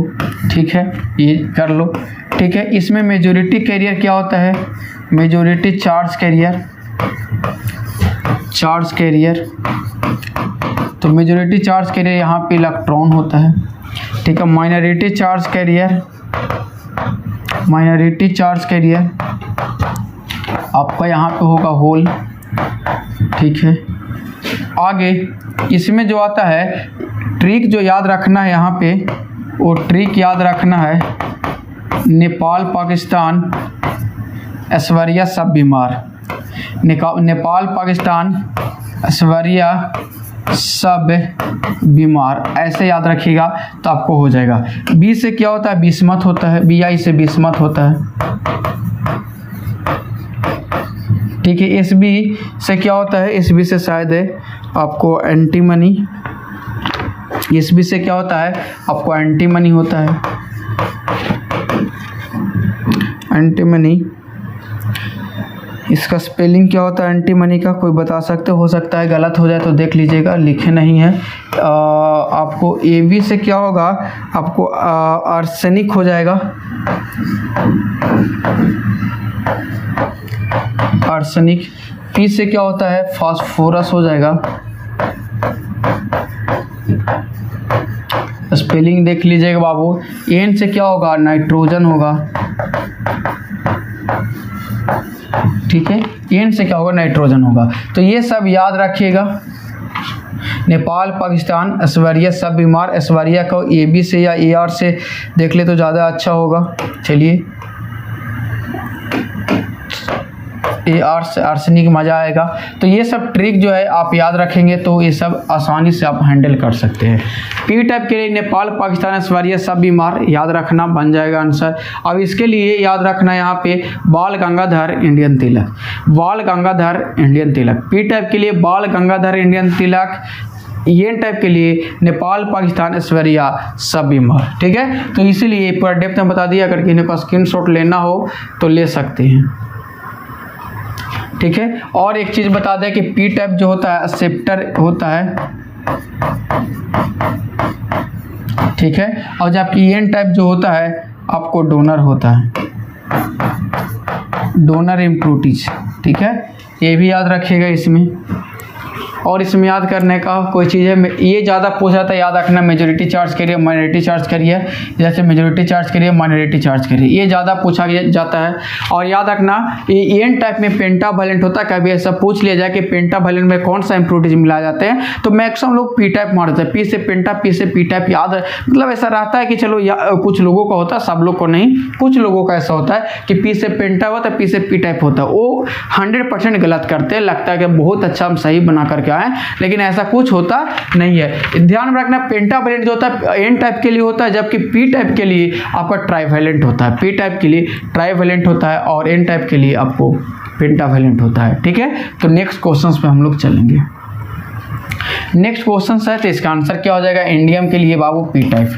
ठीक है, ये कर लो, ठीक है। इसमें मेजॉरिटी कैरियर क्या होता है, मेजॉरिटी चार्ज कैरियर, तो मेजॉरिटी चार्ज कैरियर यहाँ पे इलेक्ट्रॉन होता है, ठीक है। माइनॉरिटी चार्ज कैरियर आपका यहाँ पे होगा होल, ठीक है। आगे इसमें जो आता है ट्रिक जो याद रखना है यहाँ पे, वो ट्रिक याद रखना है, नेपाल पाकिस्तान ऐश्वर्या सब बीमार, नेपाल पाकिस्तान ऐश्वर्या सब बीमार, ऐसे याद रखिएगा तो आपको हो जाएगा। बी से क्या होता है, बिस्मत होता है, BI से बिस्मत होता है, ठीक है। SB से क्या होता है, SB से शायद है आपको एंटीमनी, SB से क्या होता है आपको एंटीमनी होता है, एंटीमनी। इसका स्पेलिंग क्या होता है एंटीमनी का, कोई बता सकते हो सकता है गलत हो जाए तो देख लीजिएगा, लिखे नहीं है। आपको AB से क्या होगा, आपको आर्सेनिक हो जाएगा, आर्सेनिक। P से क्या होता है, फास्फोरस हो जाएगा, स्पेलिंग देख लीजिएगा बाबू। N से क्या होगा, नाइट्रोजन होगा, ठीक है। N से क्या होगा, नाइट्रोजन होगा। तो ये सब याद रखिएगा। नेपाल पाकिस्तान ऐश्वर्या सब बीमार, ऐश्वर्या को AB से या AR से देख ले तो ज़्यादा अच्छा होगा। चलिए AR से आर्सेनिक, मज़ा आएगा। तो ये सब ट्रिक जो है आप याद रखेंगे तो ये सब आसानी से आप हैंडल कर सकते हैं। पी टाइप के लिए नेपाल पाकिस्तान ऐश्वर्या सब बीमार याद रखना, बन जाएगा आंसर। अब इसके लिए याद रखना यहाँ पे बाल गंगाधर इंडियन तिलक, बाल गंगाधर इंडियन तिलक। पी टाइप के लिए बाल गंगाधर इंडियन तिलक, एन टाइप के लिए नेपाल पाकिस्तान ऐश्वर्या सब बीमार, ठीक है। तो इसीलिए पूरा डेप्थ में बता दिया, अगर किसी को स्क्रीनशॉट लेना हो तो ले सकते हैं, ठीक है। और एक चीज़ बता दें कि पी टाइप जो होता है एक्सेप्टर होता है, ठीक है। और जबकि एन टाइप जो होता है आपको डोनर होता है, डोनर इम्प्योरिटीज, ठीक है। ये भी याद रखिएगा इसमें, और इसमें याद करने का कोई चीज़ है, ये ज़्यादा पूछा था, याद रखना मेजॉरिटी चार्ज करिए, माइनॉरिटी चार्ज करिए, जैसे मेजॉरिटी चार्ज करिए, माइनॉरिटी चार्ज करिए, ये ज़्यादा पूछा जाता है। और याद रखना ये एन टाइप में पेंटावैलेंट होता है, कभी ऐसा पूछ लिया जाए कि पेंटावैलेंट में कौन सा इम्प्योरिटीज मिलाए जाते हैं, तो मैक्सिमम लोग पी टाइप मारते हैं, पी से पेंटा, पी से पी टाइप, याद है, मतलब ऐसा रहता है कि चलो कुछ लोगों का होता है, सब लोग को नहीं, कुछ लोगों का ऐसा होता है कि पी से पेंटा होता है, पी से पी टाइप होता है, वो 100% गलत करते हैं, लगता है कि बहुत अच्छा हम सही बना करके आए, लेकिन ऐसा कुछ होता नहीं है। ध्यान में रखना पेंटावैलेंट जो होता है एन टाइप के लिए होता है, जबकि पी टाइप के लिए आपका ट्राइवैलेंट होता है, पी टाइप के लिए ट्राइवैलेंट होता है और एन टाइप के लिए आपको पेंटावैलेंट होता है। ठीक है, तो नेक्स्ट क्वेश्चन पे हम लोग चलेंगे। नेक्स्ट क्वेश्चन है, तो इसका आंसर क्या हो जाएगा इंडियम के लिए बाबू पी टाइप,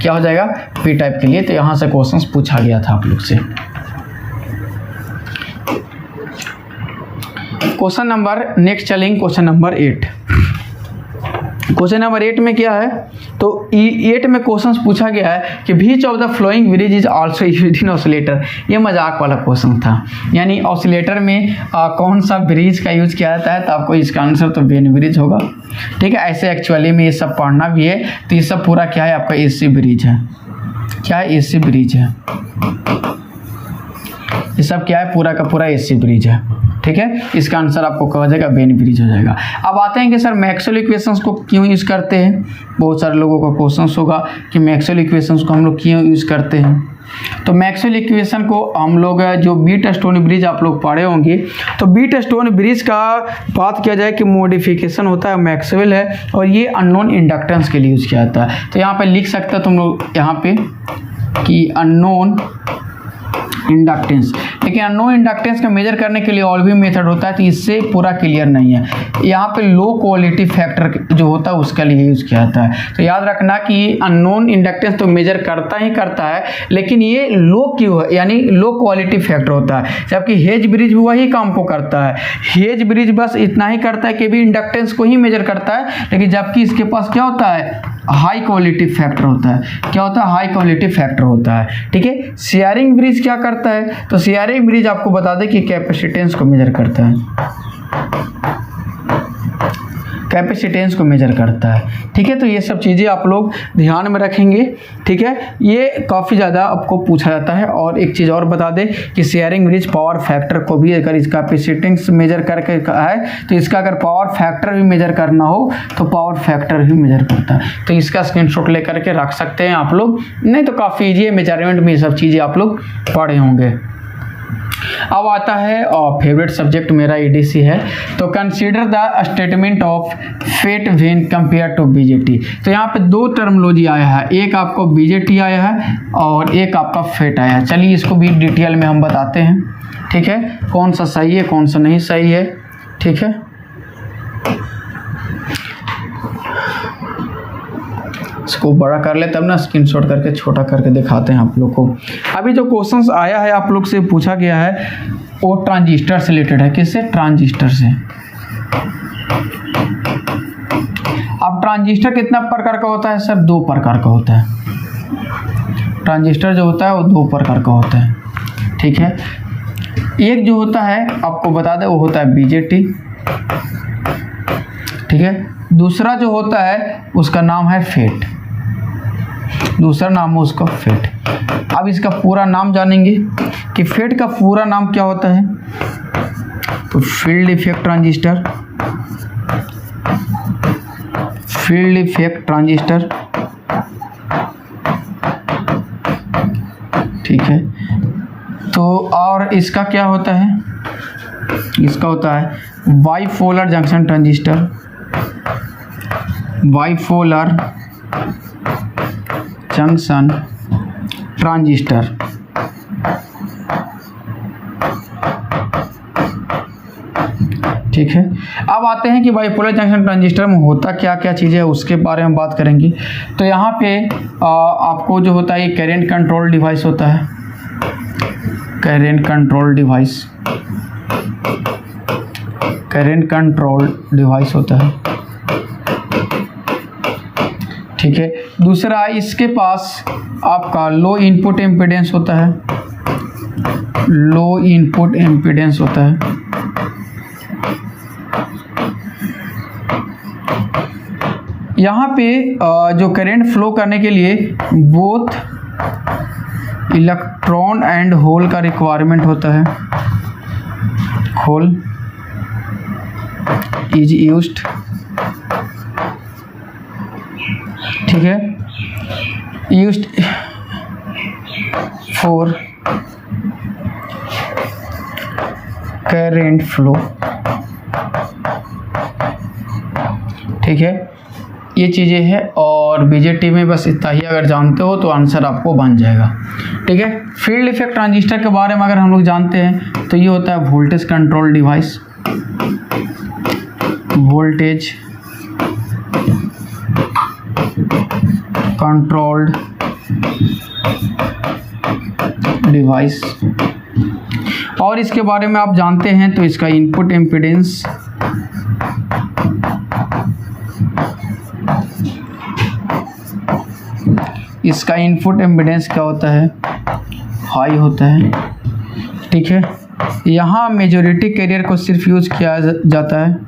क्या हो जाएगा पी टाइप के लिए। तो यहाँ से क्वेश्चन पूछा गया था आप लोग से। क्वेश्चन नंबर नेक्स्ट चलेंगे, क्वेश्चन नंबर 8। क्वेश्चन नंबर 8 में क्या है, तो 8 में क्वेश्चन पूछा गया है कि which of the following bridge is also used in oscillator. ये मजाक वाला क्वेश्चन था, यानी ऑसिलेटर में कौन सा ब्रिज का यूज किया जाता है, तो आपको इसका आंसर तो वेन ब्रिज होगा। ठीक है, ऐसे एक्चुअली में ये सब पढ़ना भी है, तो ये सब पूरा क्या है आपका एसी ब्रिज है, क्या है एसी ब्रिज है, ये सब क्या है पूरा का पूरा एसी ब्रिज है। ठीक है, इसका आंसर आपको कहा जाएगा वेन ब्रिज हो जाएगा। अब आते हैं कि सर मैक्सवेल इक्वेशंस को क्यों यूज़ करते हैं, बहुत सारे लोगों का क्वेश्चन होगा कि मैक्सवेल इक्वेशंस को हम लोग क्यों यूज़ करते हैं। तो मैक्सवेल इक्वेशन को हम लोग जो बीट स्टोन ब्रिज आप लोग पढ़े होंगे, तो बीट स्टोन ब्रिज का बात किया जाए कि मॉडिफिकेशन होता है मैक्सवेल है, और ये अननोन इंडक्टेंस के लिए यूज़ किया जाता है। तो यहाँ पे लिख सकते हो तुम लोग यहाँ पे कि अननोन इंडक्टेंस, लेकिन अननोन इंडक्टेंस का मेजर करने के लिए और भी मेथड होता है, तो इससे पूरा क्लियर नहीं है। यहाँ पे लो क्वालिटी फैक्टर जो होता है उसका लिए यूज़ किया जाता है। तो याद रखना कि अननोन इंडक्टेंस तो मेजर करता ही करता है, लेकिन ये लो क्यों है, यानी लो क्वालिटी फैक्टर होता है, जबकि हेज ब्रिज भी वही काम को करता है। हेज ब्रिज बस इतना ही करता है कि भी इंडक्टेंस को ही मेजर करता है, लेकिन जबकि इसके पास क्या होता है हाई क्वालिटी फैक्टर होता है, क्या होता है हाई क्वालिटी फैक्टर होता है। ठीक है, शेयरिंग ब्रिज क्या करता है, तो शेयरिंग ब्रिज आपको बता दें कि कैपेसिटेंस को मेजर करता है, कैपेसिटेंस को मेजर करता है। ठीक है, तो ये सब चीज़ें आप लोग ध्यान में रखेंगे। ठीक है, ये काफ़ी ज़्यादा आपको पूछा जाता है। और एक चीज़ और बता दें कि शेयरिंग ब्रिज पावर फैक्टर को भी, अगर इसका कैपेसिटेंस मेजर करके है तो इसका अगर पावर फैक्टर भी मेजर करना हो तो पावर फैक्टर भी मेजर करता है। तो इसका स्क्रीनशॉट लेकर के रख सकते हैं आप लोग, नहीं तो काफ़ी ईजी है, मेजरमेंट में ये सब चीज़ें आप लोग पढ़े होंगे। अब आता है फेवरेट सब्जेक्ट मेरा ईडीसी है, तो consider the statement of FET when compare to BJT. तो यहाँ पे दो टर्मोलॉजी आया है, एक आपको बीजेटी आया है और एक आपका फेट आया है। चलिए इसको भी डिटेल में हम बताते हैं। ठीक है, कौन सा सही है कौन सा नहीं सही है। ठीक है, इसको बड़ा कर ले तब ना स्क्रीनशॉट करके छोटा करके दिखाते हैं आप लोग को। अभी जो क्वेश्चंस आया है आप लोग से पूछा गया है वो ट्रांजिस्टर से रिलेटेड है। किससे? ट्रांजिस्टर से। अब ट्रांजिस्टर कितना प्रकार का होता है सर? दो प्रकार का होता है। ट्रांजिस्टर जो होता है वो दो प्रकार का होता है। ठीक है, एक जो होता है आपको बता दें वो होता है बीजेटी। ठीक है, दूसरा जो होता है उसका नाम है फेट, दूसरा नाम है उसका फेट। अब इसका पूरा नाम जानेंगे कि फेट का पूरा नाम क्या होता है। तो field effect transistor, field effect transistor. ठीक है, तो और इसका क्या होता है? इसका होता है bipolar junction transistor, bipolar junction transistor. ठीक है, अब आते हैं कि बाइपोलर जंक्शन ट्रांजिस्टर में होता क्या क्या चीज़ें है उसके बारे में बात करेंगे। तो यहाँ पे आपको जो होता है ये करंट कंट्रोल डिवाइस होता है, current control device, current control device होता है। ठीक है, दूसरा इसके पास आपका लो इनपुट इम्पीडेंस होता है, लो इनपुट इम्पीडेंस होता है। यहाँ पे जो करंट फ्लो करने के लिए बोथ इलेक्ट्रॉन एंड होल का रिक्वायरमेंट होता है। होल इज यूज्ड, ठीक है, यूज्ड फॉर करंट फ्लो, ठीक है, ये चीज़ें हैं। और बीजेटी में बस इतना ही अगर जानते हो तो आंसर आपको बन जाएगा, ठीक है। फील्ड इफेक्ट ट्रांजिस्टर के बारे में अगर हम लोग जानते हैं तो ये होता है voltage control device, voltage controlled device. और इसके बारे में आप जानते हैं तो इसका इनपुट इम्पीडेंस क्या होता है, हाई होता है, ठीक है। यहाँ मेजॉरिटी कैरियर को सिर्फ यूज किया जाता है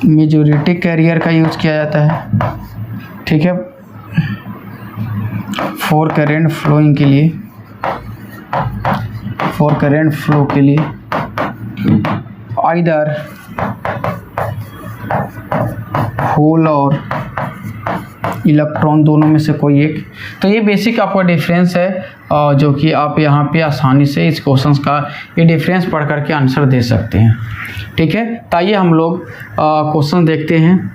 मेजॉरिटी कैरियर का यूज किया जाता है, ठीक है, फॉर करंट फ्लोइंग के लिए, फॉर करंट फ्लो के लिए आइदर होल और इलेक्ट्रॉन दोनों में से कोई एक। तो ये बेसिक आपका डिफरेंस है जो कि आप यहाँ पे आसानी से इस क्वेश्चंस का ये डिफरेंस पढ़ करके आंसर दे सकते हैं, ठीक है। तो आइए हम लोग क्वेश्चन देखते हैं।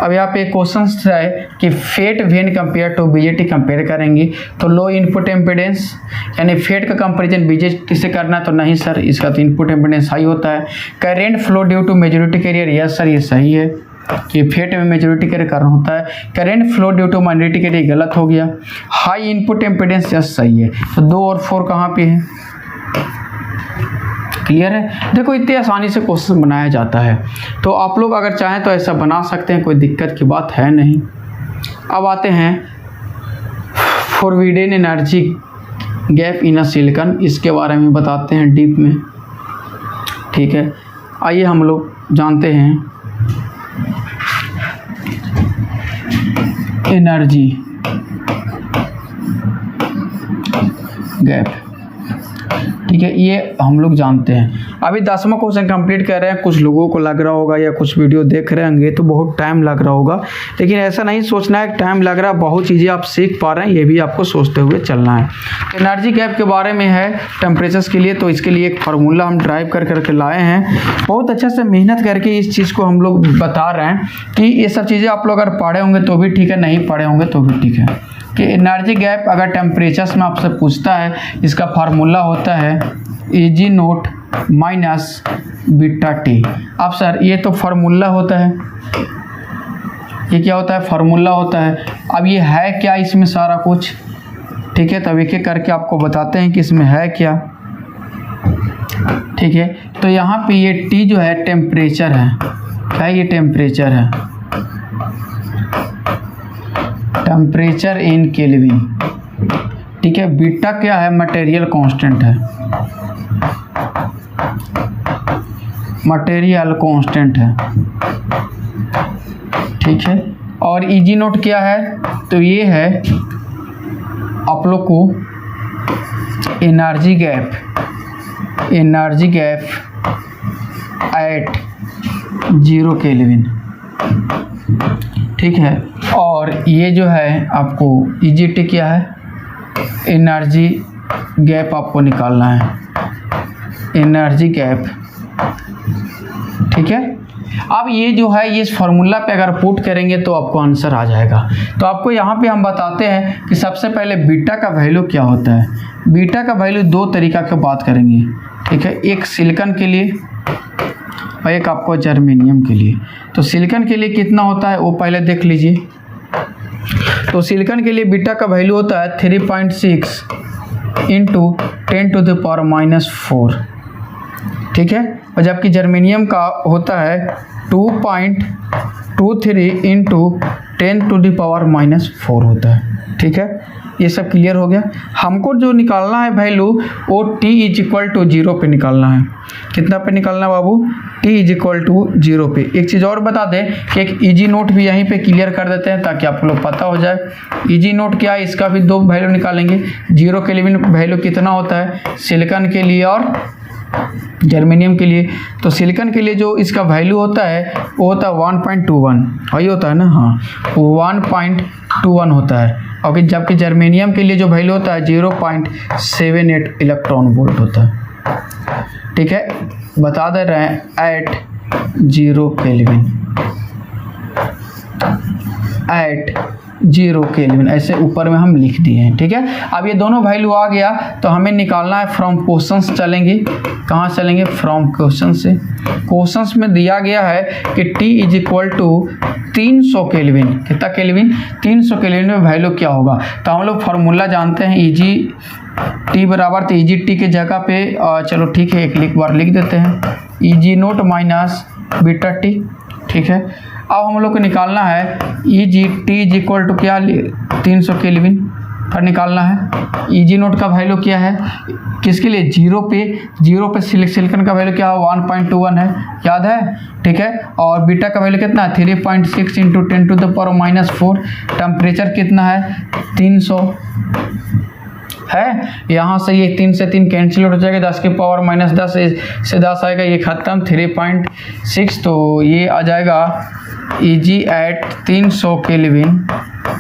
अब यहाँ पे क्वेश्चन है कि FET when compare to BJT compare करेंगे तो लो इनपुट एम्पिडेंस, यानी फेट का कंपेरिजन बीजेटी से करना तो नहीं सर, इसका तो इनपुट एम्पिडेंस हाई होता है। Current flow due to majority carrier, yes sir ये सही है कि फेट में मेजॉरिटी कैरियर कारण होता है। Current flow due to minority carrier गलत हो गया। हाई इनपुट एम्पिडेंस, यस सही है। तो 2 और 4 कहाँ पे है, क्लियर है। देखो इतनी आसानी से क्वेश्चन बनाया जाता है, तो आप लोग अगर चाहें तो ऐसा बना सकते हैं, कोई दिक्कत की बात है नहीं। अब आते हैं forbidden energy gap in a silicon, इसके बारे में बताते हैं डीप में, ठीक है। आइए हम लोग जानते हैं एनर्जी गैप, ठीक है, ये हम लोग जानते हैं। अभी 10वां क्वेश्चन कंप्लीट कर रहे हैं। कुछ लोगों को लग रहा होगा या कुछ वीडियो देख रहे होंगे तो बहुत टाइम लग रहा होगा, लेकिन ऐसा नहीं सोचना है टाइम लग रहा है, बहुत चीज़ें आप सीख पा रहे हैं, ये भी आपको सोचते हुए चलना है। एनर्जी गैप के बारे में है टेम्परेचर्स के लिए, तो इसके लिए एक फार्मूला हम ड्राइव कर करके लाए हैं। बहुत अच्छा से मेहनत करके इस चीज़ को हम लोग बता रहे हैं कि ये सब चीज़ें आप लोग अगर पढ़े होंगे तो भी ठीक है, नहीं पढ़े होंगे तो भी ठीक है। कि एनर्जी गैप अगर टेम्परेचर्स में आपसे पूछता है, इसका फार्मूला होता है Ag note minus beta T. अब सर ये तो फार्मूला होता है, ये क्या होता है, फार्मूला होता है। अब ये है क्या इसमें सारा कुछ, ठीक है, तब एक एक करके आपको बताते हैं कि इसमें है क्या, ठीक है। तो यहाँ पे ये टी जो है टेम्परेचर है, क्या है, ये टेम्परेचर है, टेम्परेचर इन केल्विन, ठीक है। बीटा क्या है, मटेरियल कांस्टेंट है, मटेरियल कांस्टेंट है, ठीक है। और Eg नोट क्या है, तो ये है आप लोग को एनर्जी गैप एट 0 केल्विन, ठीक है। और ये जो है आपको Egt क्या है, एनर्जी गैप आपको निकालना है, एनर्जी गैप, ठीक है। अब ये जो है ये इस फार्मूला पे अगर पुट करेंगे तो आपको आंसर आ जाएगा। तो आपको यहाँ पे हम बताते हैं कि सबसे पहले बीटा का वैल्यू क्या होता है। बीटा का वैल्यू 2 तरीका के बात करेंगे, ठीक है, एक सिलिकॉन के लिए और एक आपको जर्मेनियम के लिए। तो सिलिकॉन के लिए कितना होता है वो पहले देख लीजिए। तो सिलिकॉन के लिए बीटा का वैल्यू होता है 3.6 इंटू 10⁻⁻⁴, ठीक है। और जबकि जर्मेनियम का होता है 2.23 इंटू 10⁻⁻⁴ होता है, ठीक है। ये सब क्लियर हो गया। हमको जो निकालना है वैल्यू वो t इज इक्वल टू 0 पे निकालना है। कितना पे निकालना है बाबू? t इज इक्वल टू 0 पे। एक चीज़ और बता दें कि एक इजी नोट भी यहीं पे क्लियर कर देते हैं ताकि आप लोग पता हो जाए। इजी नोट क्या है, इसका भी दो वैल्यू निकालेंगे। 0 केल्विन वैल्यू कितना होता है सिलिकॉन के लिए और जर्मेनियम के लिए। तो सिलिकॉन के लिए जो इसका वैल्यू होता है वो होता है 1.21, वही होता है ना, हाँ 1.21 होता है। और जबकि जर्मेनियम के लिए जो वैल्यू होता है 0.78 इलेक्ट्रॉन वोल्ट होता है। ठीक है, बता दे रहे हैं एट 0 केल्विन, एट 0 केल्विन ऐसे ऊपर में हम लिख दिए हैं। ठीक है, अब ये दोनों वैल्यू आ गया तो हमें निकालना है फ्रॉम क्वेश्चंस। चलेंगे कहाँ चलेंगे? फ्रॉम क्वेश्चन से। क्वेश्चंस में दिया गया है कि t is equal to 300 kelvin. कितना केल्विन? 300 केल्विन में वैल्यू क्या होगा? तो हम लोग फार्मूला जानते हैं, ईजी टी बराबर, तो ईजी टी के जगह पे चलो ठीक है एक बार लिख देते हैं, EG naught minus beta T. ठीक है, अब हम लोग को निकालना है E G T is equal to क्या? 300 केल्विन पर निकालना है। ई जी नोट का वैल्यू क्या है किसके लिए? 0 पे। 0 पे सिलिकॉन का वैल्यू क्या है? 1.21 है, याद है? ठीक है, और बीटा का वैल्यू कितना है? 3.6 इंटू 10⁻⁻4। टेम्परेचर कितना है? 300 है। यहाँ से ये 3 से 3 कैंसिल हो जाएगा, 10⁻−10 से 10 आएगा, ये खत्म 3.6। तो ये आ जाएगा ईजी एट 300 केल्विन।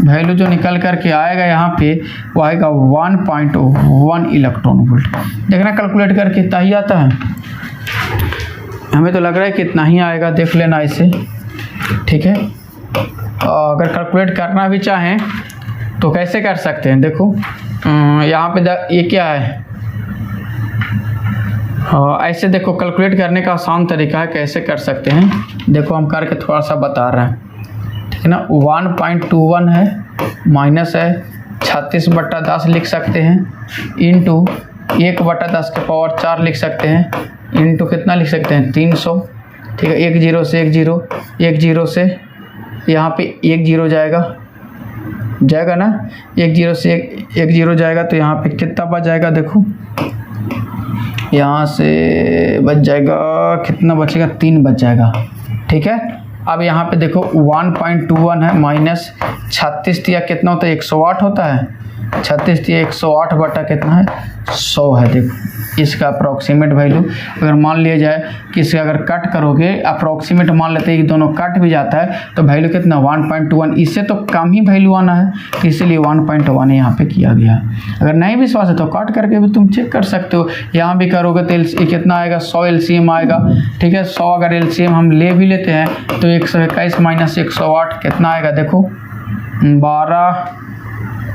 वैल्यू जो निकल करके आएगा यहाँ पे वो आएगा 1.1 इलेक्ट्रॉन वोल्ट। देखना कैलकुलेट करके कितना ही आता है, हमें तो लग रहा है कितना ही आएगा, देख लेना इसे। ठीक है, अगर कैलकुलेट करना भी चाहें तो कैसे कर सकते हैं? देखो यहाँ पे ये क्या है, ऐसे देखो कैलकुलेट करने का आसान तरीका है, कैसे कर सकते हैं देखो, हम करके थोड़ा सा बता रहे हैं। ठीक है ना, 1.21 है, माइनस है 36/10 लिख सकते हैं, इंटू 1/10⁴ लिख सकते हैं, इंटू कितना लिख सकते हैं? 300। ठीक है, 1 0 से 1 0, 1 0 से यहाँ पे 1 0 जाएगा ना, 1 0 से 1 0 जाएगा, तो यहाँ पे कितना बच जाएगा? देखो यहाँ से बच जाएगा, कितना बचेगा? 3 बच जाएगा। ठीक है, अब यहाँ पे देखो 1.21 है, माइनस 36 दिया कितना होता है? 108 होता है। 36 दिया 108 बटा कितना है? 100 है। देखो इसका अप्रॉक्सीमेट वैल्यू अगर मान लिया जाए कि इसका अगर कट करोगे, अप्रॉक्सीमेट मान लेते हैं कि दोनों कट भी जाता है, तो वैल्यू कितना? 1.21। इससे तो कम ही वैल्यू आना है, इसीलिए 1.1 यहाँ पे किया गया है। अगर नहीं विश्वास है तो काट करके भी तुम चेक कर सकते हो। यहाँ भी करोगे तो कितना आएगा? 100 LCM आएगा। ठीक है, 100 अगर LCM हम ले भी लेते हैं तो 121 माइनस 108 कितना आएगा? देखो 12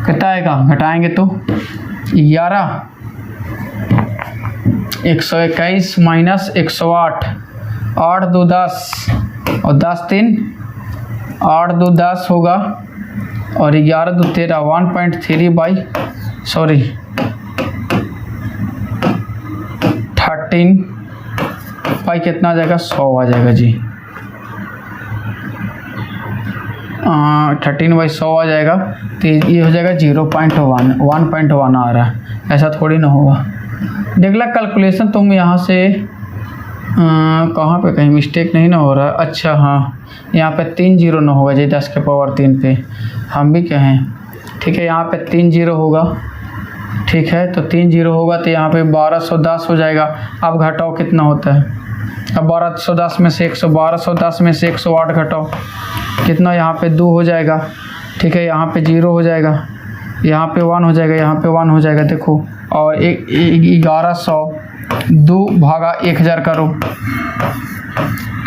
कितना आएगा? घटाएंगे तो 11, 121 माइनस 108, 8 2 10 और 10 3, 8 2 10 होगा, और 11 2 13, 1.3 बाई 13 बाई कितना आ जाएगा? 100 आ जाएगा जी। 13 बाई 100 आ जाएगा, तो ये हो जाएगा 0.1, 1.1 आ रहा है, ऐसा थोड़ी ना होगा। देख ला कैलकुलेशन तुम यहाँ से कहाँ पे कहीं मिस्टेक नहीं ना हो रहा? अच्छा हाँ, यहाँ पे 3 0 ना होगा जी, 10⁻3 पे हम भी कहें। ठीक है, यहाँ पे 3 0 होगा। ठीक है, तो 3 0 होगा तो यहाँ पे 1210 हो जाएगा। अब घटाओ कितना होता है? अब 1210 में से 1210 में से 108 घटाओ, कितना? यहाँ पे 2 हो जाएगा। ठीक है, यहाँ पे 0 हो जाएगा, यहाँ पे 1 हो जाएगा, यहाँ पे 1 हो जाएगा। देखो, और 1100 2 भागा 1000 करो,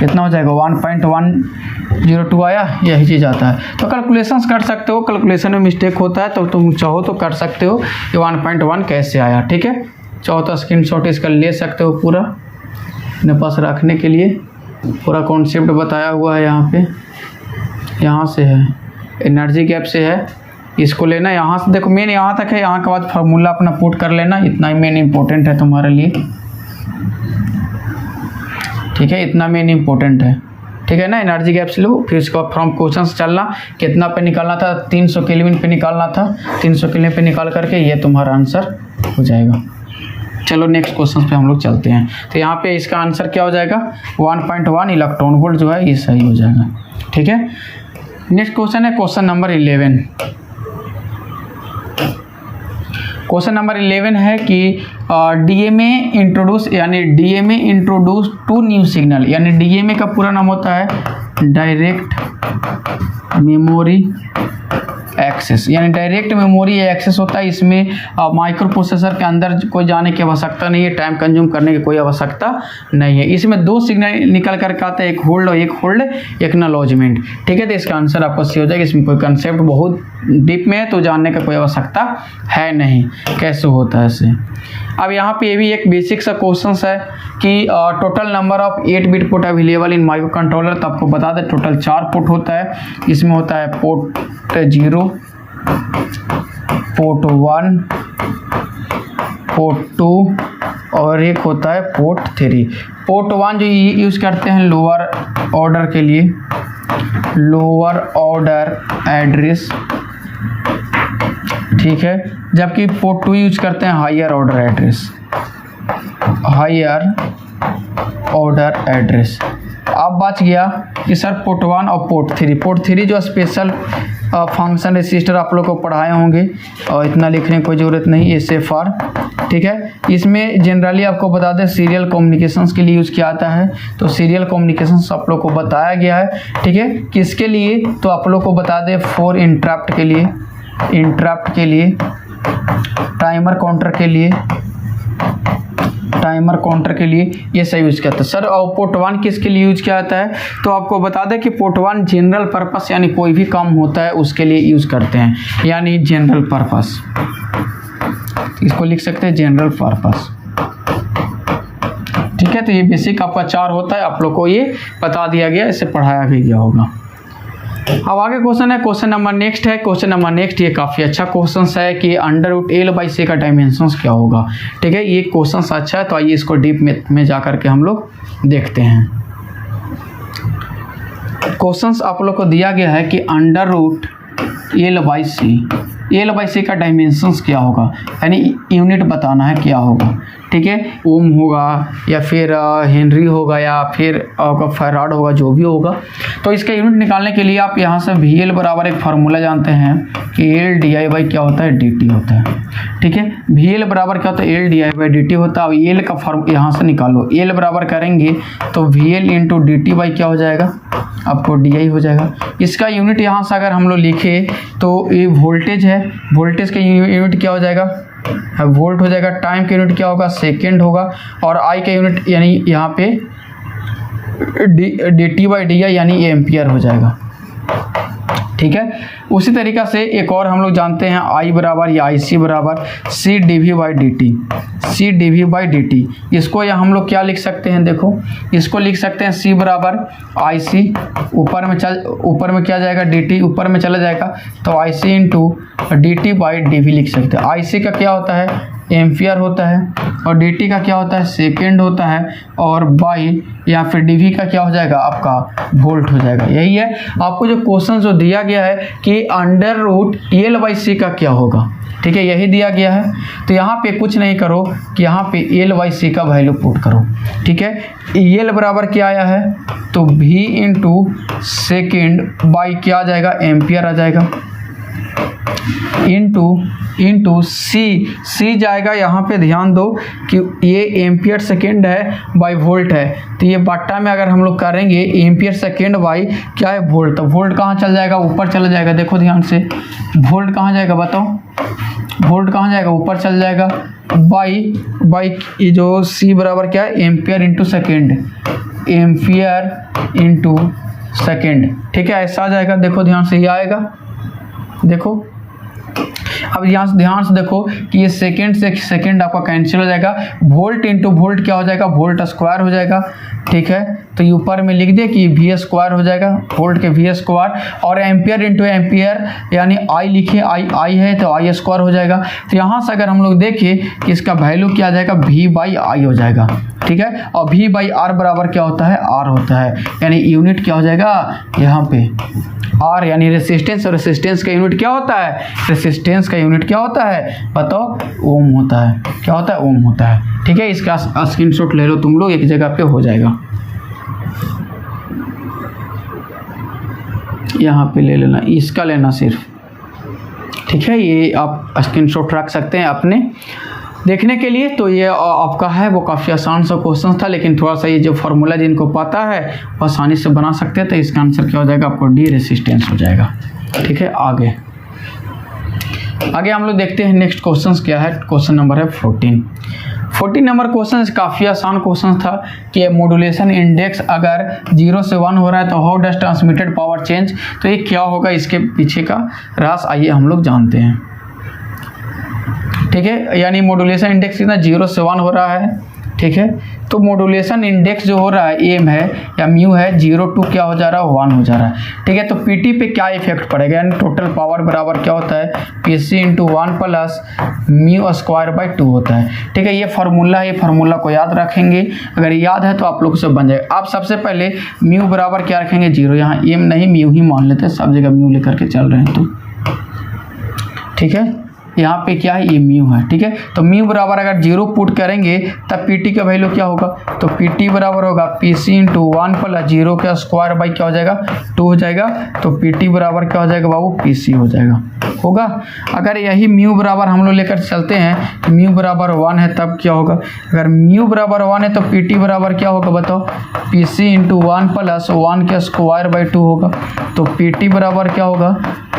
कितना हो जाएगा? 1.102 आया, यही चीज़ आता है। तो कैलकुलेशंस कर सकते हो, कैलकुलेशन में मिस्टेक होता है तो तुम चाहो तो कर सकते हो कि 1.1 कैसे आया। ठीक है, चाहो तो स्क्रीनशॉट इसका ले सकते हो, पूरा अपने पास रखने के लिए पूरा कॉन्सेप्ट बताया हुआ है यहाँ पे। यहाँ से है, एनर्जी गैप से है, इसको लेना। यहाँ से देखो मेन यहाँ तक है, यहाँ के बाद फार्मूला अपना पुट कर लेना, इतना ही मेन इंपॉर्टेंट है तुम्हारे लिए। ठीक है, इतना मेन इंपॉर्टेंट है। ठीक है ना, एनर्जी गैप से लो, फिर उसके बाद फ्रॉम क्वेश्चन चलना, कितना पे निकालना था, 300 केल्विन पे निकालना था, 300 केल्विन पे निकाल करके ये तुम्हारा आंसर हो जाएगा। चलो नेक्स्ट क्वेश्चन पे हम लोग चलते हैं। तो यहाँ पे इसका आंसर क्या हो जाएगा, 1.1 इलेक्ट्रॉन वोल्ट जो है ये सही हो जाएगा। ठीक है, नेक्स्ट क्वेश्चन है क्वेश्चन नंबर 11। क्वेश्चन नंबर 11 है कि डीएमए इंट्रोड्यूस, यानी DMA introduce two new signal, यानी डीएमए का पूरा नाम होता है डायरेक्ट मेमोरी एक्सेस, यानी डायरेक्ट मेमोरी एक्सेस होता है। इसमें माइक्रो प्रोसेसर के अंदर कोई जाने की आवश्यकता नहीं है, टाइम कंज्यूम करने की कोई आवश्यकता नहीं है। इसमें 2 सिग्नल निकल करके आता है, एक होल्ड और एक एक्नॉलेजमेंट। ठीक है, तो इसका आंसर आपको सही हो जाएगा। इसमें कोई कंसेप्ट बहुत डीप में है तो जानने का कोई आवश्यकता है नहीं कैसे होता है इसे। अब यहाँ पे ये भी एक बेसिक सा क्वेश्चन है कि total number of 8 bit port available in micro controller. तो आपको बता दें टोटल 4 पोर्ट होता है। इसमें होता है पोर्ट 0, पोर्ट 1, पोर्ट 2 और एक होता है पोर्ट 3। पोर्ट 1 जो यूज़ करते हैं लोअर ऑर्डर के लिए, लोअर ऑर्डर एड्रेस, ठीक है, जबकि पोर्ट 2 यूज करते हैं higher order address, higher order address. अब बच गया कि सर पोर्ट 1 और पोर्ट 3। पोर्ट 3 जो स्पेशल फंक्शन रजिस्टर आप लोग को पढ़ाए होंगे और इतना लिखने की कोई ज़रूरत नहीं, SFR। ठीक है, इसमें जनरली आपको बता दें सीरियल कम्युनिकेशंस के लिए यूज़ किया जाता है। तो सीरियल कम्युनिकेशंस आप लोग को बताया गया है। ठीक है, किसके लिए, तो आप लोग को बता दें फॉर इंटरप्ट के लिए, इंटरप्ट के लिए, टाइमर काउंटर के लिए, टाइमर काउंटर के लिए ये सब यूज़ किया जाता है। सर और पोर्ट 1 किसके लिए यूज़ किया जाता है, तो आपको बता दें कि पोर्ट 1 जनरल पर्पस, यानी कोई भी काम होता है उसके लिए यूज़ करते हैं, यानी जनरल पर्पस, इसको लिख सकते हैं जनरल पर्पस। ठीक है, तो ये बेसिक आपका 4 होता है, आप लोग को ये बता दिया गया, इसे पढ़ाया भी गया होगा। अब आगे क्वेश्चन है, क्वेश्चन नंबर नेक्स्ट है। क्वेश्चन नंबर नेक्स्ट ये काफ़ी अच्छा क्वेश्चन है कि √L/C का डायमेंशंस क्या होगा। ठीक है, ये क्वेश्चन अच्छा है, तो आइए इसको डीप में जा करके हम लोग देखते हैं। क्वेश्चंस आप लोग को दिया गया है कि √L/C का डायमेंशंस क्या होगा, यानी यूनिट बताना है क्या होगा। ठीक है, ओम होगा या फिर हेनरी होगा या फिर आपका फैराड होगा, जो भी होगा। तो इसका यूनिट निकालने के लिए आप यहाँ से VL बराबर एक फार्मूला जानते हैं कि L/DI क्या होता है, dt होता है। ठीक है, VL बराबर क्या होता है, L/DI/dt होता है। अब L का फॉर्म यहाँ से निकालो, L बराबर करेंगे तो VL × dt क्या हो जाएगा, आपको DI हो जाएगा। इसका यूनिट यहाँ से अगर हम लोग लिखे तो ये वोल्टेज है, वोल्टेज का यूनिट क्या हो जाएगा, वोल्ट हो जाएगा। टाइम का यूनिट क्या होगा, सेकेंड होगा। और आई का यूनिट यानी यहाँ पे dt/di यानी एम्पियर हो जाएगा। ठीक है, उसी तरीक़ा से एक और हम लोग जानते हैं I बराबर या IC बराबर C/dV/dt, C/dV/dt। इसको या हम लोग क्या लिख सकते हैं, देखो इसको लिख सकते हैं C बराबर IC, ऊपर में क्या जाएगा, dt ऊपर में चला जाएगा, तो IC × dt/dv लिख सकते हैं। IC का क्या होता है, एम्पियर होता है, और dt का क्या होता है, सेकेंड होता है, और बाई या फिर dv का क्या हो जाएगा, आपका वोल्ट हो जाएगा। यही है आपको जो क्वेश्चन जो दिया गया है कि √L/C का क्या होगा। ठीक है, यही दिया गया है। तो यहाँ पे कुछ नहीं करो कि यहाँ पे L/C का वैल्यू पुट करो। ठीक है, L बराबर क्या आया है, तो V × सेकेंड बाई क्या आ जाएगा, एम्पियर आ जाएगा, इंटू C जाएगा। यहाँ पे ध्यान दो कि ये एम्पियर सेकेंड है बाई वोल्ट है, तो ये बट्टा में अगर हम लोग करेंगे एम्पियर सेकेंड बाई क्या है, वोल्ट। तो वोल्ट कहाँ चल जाएगा, ऊपर चला जाएगा। देखो ध्यान से, वोल्ट कहाँ जाएगा, बताओ वोल्ट कहाँ जाएगा, ऊपर चल जाएगा। बाई ये जो C बराबर क्या है, ampere into second, ampere into second. ठीक है, ऐसा आ जाएगा। देखो ध्यान से ये आएगा, देखो अब यहाँ से ध्यान से देखो कि ये सेकेंड से सेकेंड आपका कैंसिल हो जाएगा, वोल्ट इंटू वोल्ट क्या हो जाएगा, वोल्ट स्क्वायर हो जाएगा। ठीक है, तो ये ऊपर में लिख दिया कि वी स्क्वायर हो जाएगा, वोल्ट के वी स्क्वायर, और एम्पियर इंटू एम्पियर यानी आई लिखे, आई है तो आई स्क्वायर हो जाएगा। तो यहाँ से अगर हम लोग देखें कि इसका वैल्यू क्या आ जाएगा, वी बाई आई हो जाएगा। ठीक है, और वी बाई आर बराबर क्या होता है, आर होता है, यानी यूनिट क्या हो जाएगा यहाँ पे आर, यानी रेसिस्टेंस, और रेसिस्टेंस का यूनिट क्या होता है, रेसिस्टेंस का यूनिट क्या होता है बताओ, ओम होता है। क्या होता है, ओम होता है। ठीक है, इसका स्क्रीनशॉट ले लो तुम लोग, एक जगह पे हो जाएगा, यहाँ पे ले लेना, इसका लेना सिर्फ। ठीक है, ये आप स्क्रीनशॉट रख सकते हैं अपने देखने के लिए। तो ये आपका है वो काफ़ी आसान सा क्वेश्चन था, लेकिन थोड़ा सा ये जो फार्मूला जिनको पता है वो आसानी से बना सकते हैं। तो इसका आंसर क्या हो जाएगा आपको, डी रेसिस्टेंस हो जाएगा। ठीक है, आगे हम लोग देखते हैं नेक्स्ट क्वेश्चन क्या है। क्वेश्चन नंबर है 14 नंबर क्वेश्चन काफ़ी आसान क्वेश्चन था कि मॉड्यूलेशन इंडेक्स अगर 0 से 1 हो रहा है तो how does transmitted power change. तो ये क्या होगा, इसके पीछे का राज आइए हम लोग जानते हैं। ठीक है, यानी मॉड्यूलेशन इंडेक्स कितना 0 से 1 हो रहा है। ठीक है, तो मॉड्यूलेशन इंडेक्स जो हो रहा है एम है या म्यू है, 0 टू क्या हो जा रहा है, 1 हो जा रहा है। ठीक है, तो पीटी पे क्या इफेक्ट पड़ेगा, यानी टोटल पावर बराबर क्या होता है, PC into 1 plus mu square by 2 होता है। ठीक है, ये फार्मूला है, ये फार्मूला को याद रखेंगे, अगर याद है तो आप लोग से बन जाएगा। आप सबसे पहले म्यू बराबर क्या रखेंगे, 0, यहाँ एम नहीं म्यू ही मान लेते हैं, सब जगह म्यू लेकर के चल रहे हैं। तो ठीक है, यहाँ पे क्या है, ये म्यू है। ठीक है, तो म्यू बराबर अगर 0 पुट करेंगे तब पीटी का वैल्यू क्या होगा, तो पीटी बराबर होगा पीसी इंटू 1 प्लस 0 का स्क्वायर बाई क्या हो जाएगा, 2 हो जाएगा। तो पीटी बराबर क्या हो जाएगा बाबू, पीसी हो जाएगा, होगा। अगर यही म्यू बराबर हम लोग लेकर चलते हैं कि म्यू बराबर 1 है तब क्या होगा, अगर म्यू बराबर 1 है तो पीटी बराबर क्या होगा बताओ, पीसी इंटू 1 प्लस 1 का स्क्वायर बाई 2 होगा। तो पीटी बराबर क्या होगा,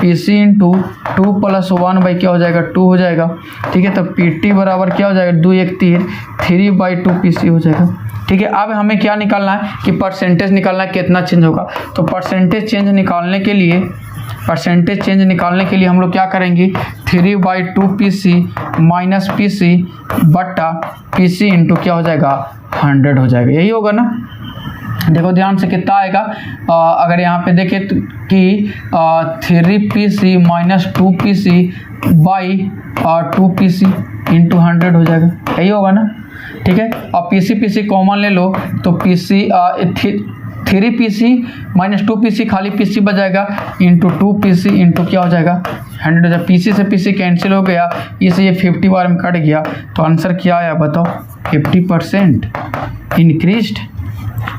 पीसी इंटू 2 प्लस 1 बाई क्या हो जाएगा, 2 हो जाएगा। ठीक है, तो पीटी बराबर क्या हो जाएगा, 2 1 3, 3 बाई 2 पीसी हो जाएगा। ठीक है, अब हमें क्या निकालना है कि परसेंटेज निकालना है, कितना चेंज होगा। तो परसेंटेज चेंज निकालने के लिए हम लोग क्या करेंगे, 3 बाई 2 पीसी माइनस पीसी बट्टा पीसी इंटू क्या हो जाएगा, 100 हो जाएगा। यही होगा ना, देखो ध्यान से कितना आएगा। अगर यहाँ पे देखें तो कि 3 PC minus 2 PC by 2 PC into 100 हो जाएगा, यही होगा ना। ठीक है, और पीसी कॉमन ले लो तो पीसी 3 पीसी माइनस 2 पीसी खाली पीसी बजाएगा इंटू 2 पीसी इंटू क्या हो जाएगा, 100 हो जाएगा। पीसी से पीसी कैंसिल हो गया, इसे ये 50 बार में कट गया। तो आंसर क्या आया बताओ, 50% इंक्रीज्ड।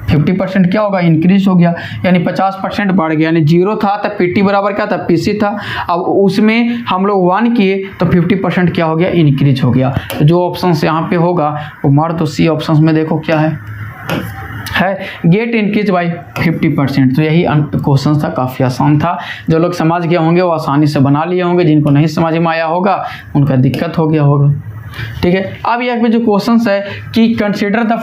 50% क्या होगा, इंक्रीज हो गया, यानी 50% बढ़ गया। यानी 0 था तब पीटी बराबर क्या था, पीसी था। अब उसमें हम लोग 1 किए तो 50% क्या हो गया, इंक्रीज हो गया। तो जो ऑप्शन यहाँ पे होगा वो मार दो, सी ऑप्शन में देखो क्या है गेट इंक्रीज बाई 50%। तो यही क्वेश्चन था, काफ़ी आसान था। जो लोग समझ गए होंगे वो आसानी से बना लिए होंगे, जिनको नहीं समझ में आया होगा उनका दिक्कत हो गया होगा। ठीक है, अब यहाँ पे जो क्वेश्चंस है कि consider the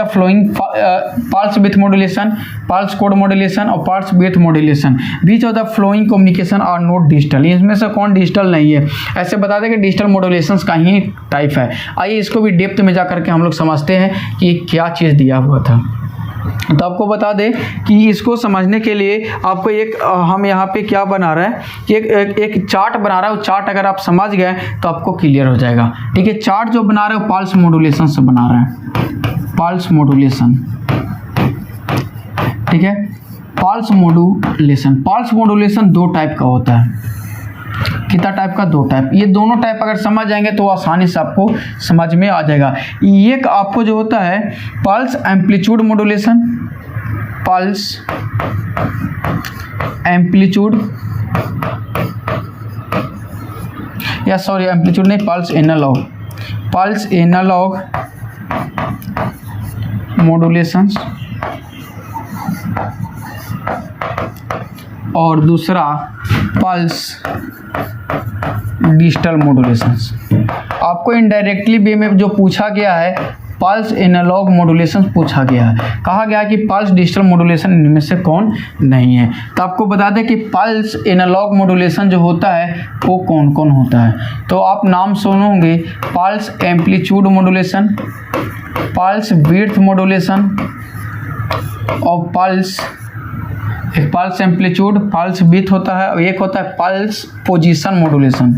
following pulse with modulation, pulse code modulation और pulse with modulation, which of the following communication are not digital. इसमें से कौन डिजिटल नहीं है, ऐसे बता दें कि डिजिटल मॉड्यूलेशन का ही टाइप है। आइए इसको भी डेप्थ में जा करके हम लोग समझते हैं कि क्या चीज़ दिया हुआ था। तो आपको बता दें कि इसको समझने के लिए आपको हम यहाँ पे क्या बना रहे हैं कि एक चार्ट बना रहा है। वो चार्ट अगर आप समझ गए तो आपको क्लियर हो जाएगा। ठीक है, चार्ट जो बना रहे हो पल्स मॉड्यूलेशन से बना रहे हैं, पल्स मॉड्यूलेशन। ठीक है, पल्स मॉड्यूलेशन 2 टाइप का होता है। कितना टाइप का, 2 टाइप। ये दोनों टाइप अगर समझ जाएंगे तो आसानी से आपको समझ में आ जाएगा। ये आपको जो होता है pulse amplitude modulation, pulse amplitude या सॉरी एम्पलीट्यूड नहीं, पल्स एनालॉग मॉड्यूलेशंस, और दूसरा पल्स डिजिटल मॉड्यूलेशंस। आपको इनडायरेक्टली वे में जो पूछा गया है पल्स एनालॉग मॉड्यूलेशन पूछा गया है। कहा गया कि पल्स डिजिटल मॉड्यूलेशन इनमें से कौन नहीं है। तो आपको बता दें कि पल्स एनालॉग मॉड्यूलेशन जो होता है वो कौन कौन होता है। तो आप नाम सुनोगे, pulse amplitude modulation, pulse width modulation और एक पल्स एम्पलीट्यूड, पल्स विड्थ होता है और एक होता है pulse position modulation,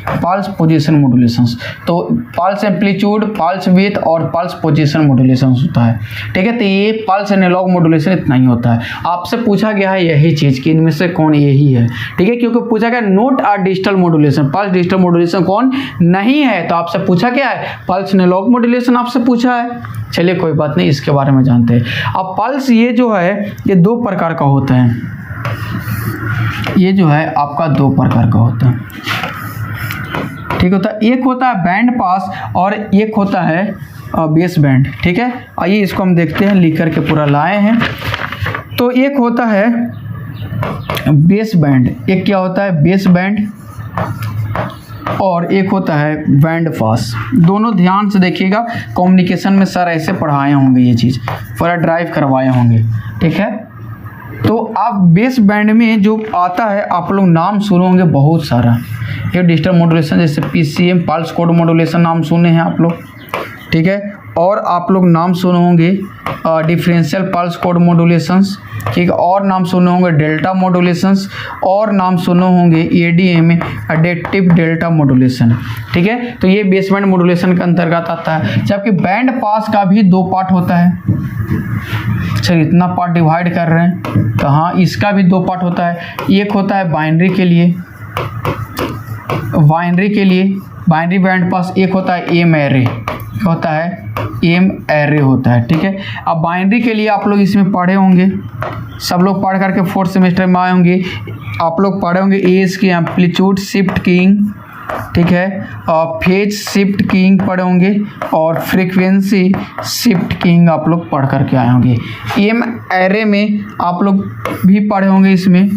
pulse position modulation. तो पल्स एम्पलीट्यूड, पल्स विड्थ और पल्स पोजीशन मॉड्यूलेशन होता है। ठीक है, तो ये पल्स एनालॉग मॉड्यूलेशन इतना ही होता है। आपसे पूछा गया है यही चीज़ कि इनमें से कौन यही है। ठीक है, क्योंकि पूछा गया not a digital modulation, pulse digital modulation कौन नहीं है, तो आपसे पूछा क्या है, पल्स एनालॉग मॉड्यूलेशन आपसे पूछा है। चलिए कोई बात नहीं, इसके बारे में जानते हैं। अब पल्स ये जो है ये दो प्रकार का होता है, ये जो है आपका दो प्रकार का होता है। ठीक होता है, एक होता है बैंड पास और एक होता है बेस बैंड। ठीक है, आइए इसको हम देखते हैं, लिख करके पूरा लाए हैं। तो एक होता है बेस बैंड, एक क्या होता है बेस बैंड और एक होता है बैंड पास। दोनों ध्यान से देखिएगा, कम्युनिकेशन में सर ऐसे पढ़ाए होंगे, ये चीज़ पूरा ड्राइव करवाए होंगे। ठीक है, तो आप बेस बैंड में जो आता है आप लोग नाम सुने होंगे बहुत सारा, ये डिजिटल मॉड्यूलेशन जैसे PCM पल्स कोड मॉड्यूलेशन नाम सुने हैं आप लोग। ठीक है, और आप लोग नाम सुने होंगे डिफरेंशियल पल्स कोड मॉड्यूलेशंस। ठीक है, और नाम सुने होंगे डेल्टा मॉड्यूलेशंस, और नाम सुने होंगे ADM एडेप्टिव डेल्टा मॉड्यूलेशन। ठीक है, तो ये बेस बैंड मॉड्यूलेशन के अंतर्गत आता है। जबकि बैंड पास का भी दो पार्ट होता है। चलिए इतना पार्ट डिवाइड कर रहे हैं, तो हाँ इसका भी दो पार्ट होता है। एक होता है बाइनरी के लिए, बाइनरी बैंड पास, एक होता है एम एरे, होता है एम एरे होता है। ठीक है, अब बाइनरी के लिए आप लोग इसमें पढ़े होंगे, सब लोग पढ़ करके 4th सेमेस्टर में आए होंगे। आप लोग पढ़े होंगे एज की एम्पलीट्यूड शिफ्ट कीइंग, ठीक है, और फेज शिफ्ट कीइंग पढ़े होंगे और फ्रीक्वेंसी शिफ्ट कीइंग आप लोग पढ़ करके आए होंगे। एम एरे में आप लोग भी पढ़े होंगे इसमें।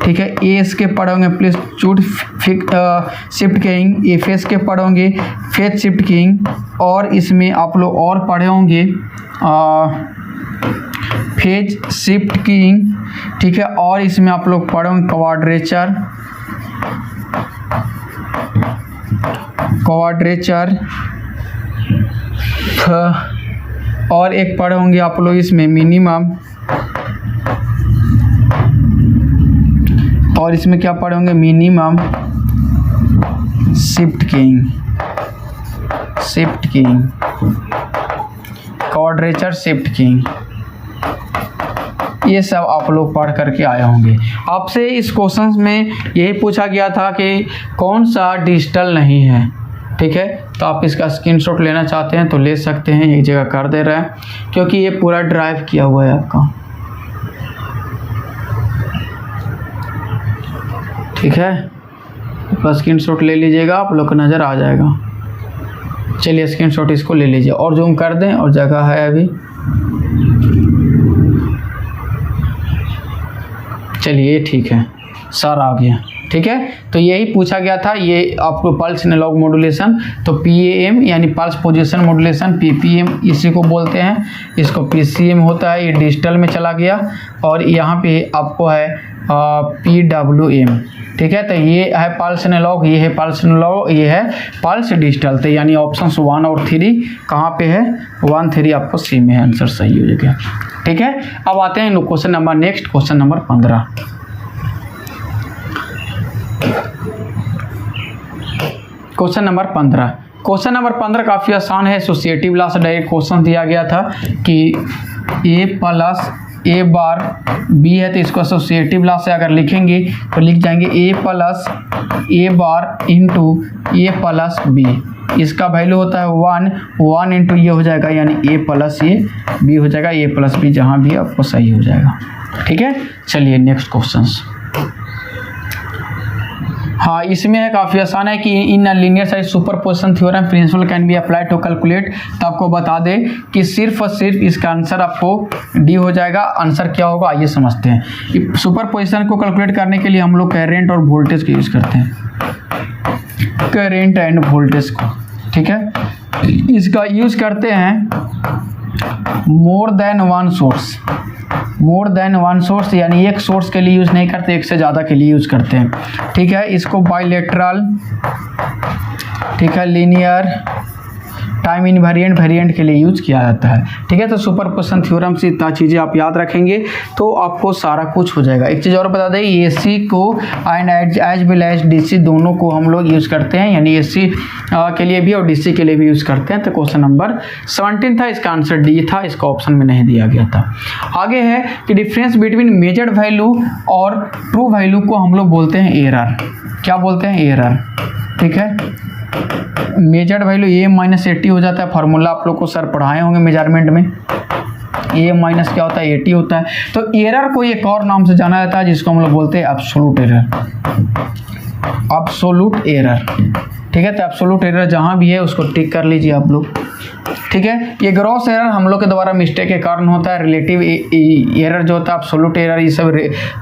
ठीक है, एस के पढ़े होंगे एम्पलीट्यूड शिफ्ट कीइंग, एफएस के पढ़े होंगे फेज शिफ्ट कीइंग, और इसमें आप लोग और पढ़े होंगे फेज शिफ्ट कीइंग। ठीक है, और इसमें आप लोग पढ़े होंगे क्वाड्रेचर, और एक पढ़े होंगे आप लोग इसमें मिनिमम, और इसमें क्या पढ़े होंगे minimum shift keying, quadrature shift keying, ये सब आप लोग पढ़ करके आए होंगे। आपसे इस क्वेश्चन में यही पूछा गया था कि कौन सा डिजिटल नहीं है। ठीक है, तो आप इसका स्क्रीनशॉट लेना चाहते हैं तो ले सकते हैं, एक जगह कर दे रहा है क्योंकि ये पूरा ड्राइव किया हुआ है आपका। ठीक है, अपना स्क्रीनशॉट ले लीजिएगा, आप लोग को नज़र आ जाएगा। चलिए स्क्रीनशॉट इसको ले लीजिए और जूम कर दें, और जगह है अभी। चलिए ठीक है, सर आ गया। ठीक है, तो यही पूछा गया था, ये आपको पल्स एनालॉग मॉड्यूलेशन, तो PAM यानी पल्स पोजीशन मॉड्यूलेशन, PPM इसी को बोलते हैं, इसको PCM होता है, ये डिजिटल में चला गया, और यहाँ पे आपको है PWM। ठीक है, तो ये है पल्स एनालॉग, ये है पल्स एनालॉग, ये है पल्स डिजिटल। तो यानी ऑप्शन 1 और 3 कहाँ पे है, 1 3 आपको सी में आंसर सही हो जाएगा। ठीक है, अब आते हैं question number next, question number 15। Question number 15 काफ़ी आसान है, एसोसिएटिव लॉ से डायरेक्ट क्वेश्चन दिया गया था कि A plus A bar B है, तो इसको एसोसिएटिव लॉ से अगर लिखेंगे तो लिख जाएंगे A plus A bar into A plus B। इसका वैल्यू होता है 1 इंटू ये हो जाएगा, यानी A प्लस ये B हो जाएगा, A प्लस B जहाँ भी आपको सही हो जाएगा। ठीक है, चलिए नेक्स्ट क्वेश्चन। हाँ, इसमें है काफ़ी आसान है कि in linear size superposition theorem principle can be applied to calculate. तो आपको बता दें कि सिर्फ और सिर्फ इसका आंसर आपको डी हो जाएगा। आंसर क्या होगा आइए समझते हैं। सुपरपोजिशन को कैलकुलेट करने के लिए हम लोग करंट और वोल्टेज को यूज़ करते हैं, करंट एंड वोल्टेज को। ठीक है। इसका यूज़ करते हैं more than one source, more than one source यानी एक सोर्स के लिए यूज़ नहीं करते, एक से ज़्यादा के लिए यूज़ करते हैं, ठीक है। इसको बाइलेटरल, ठीक है, लीनियर, टाइम इनवेरिएंट, वेरिएंट के लिए यूज किया जाता है, ठीक है। तो सुपरपोजिशन थ्योरम से इतना चीज़ें आप याद रखेंगे तो आपको सारा कुछ हो जाएगा। एक चीज़ और बता दें, एसी को and as well as DC दोनों को हम लोग यूज़ करते हैं, यानी एसी के लिए भी और डीसी के लिए भी यूज़ करते हैं। तो क्वेश्चन नंबर 17 था, इसका आंसर डी था, इसका ऑप्शन में नहीं दिया गया था। आगे है कि डिफरेंस बिटवीन मेजर्ड वैल्यू और ट्रू वैल्यू को हम लोग बोलते हैं एरर। क्या बोलते हैं? एरर, ठीक है। मेजर्ड वैल्यू ए माइनस 80 हो जाता है, फार्मूला आप लोग को सर पढ़ाए होंगे मेजरमेंट में। ए माइनस क्या होता है? 80 होता है। तो एरर को एक और नाम से जाना जाता है जिसको हम लोग बोलते हैं एब्सोल्यूट एरर, एब्सोल्यूट एरर, ठीक है। तो एब्सोल्यूट एरर जहाँ भी है उसको टिक कर लीजिए आप लोग, ठीक है। ये ग्रॉस एरर हम लोग के द्वारा मिस्टेक के कारण होता है। रिलेटिव एरर जो होता है, एब्सोल्यूट एरर, ये सब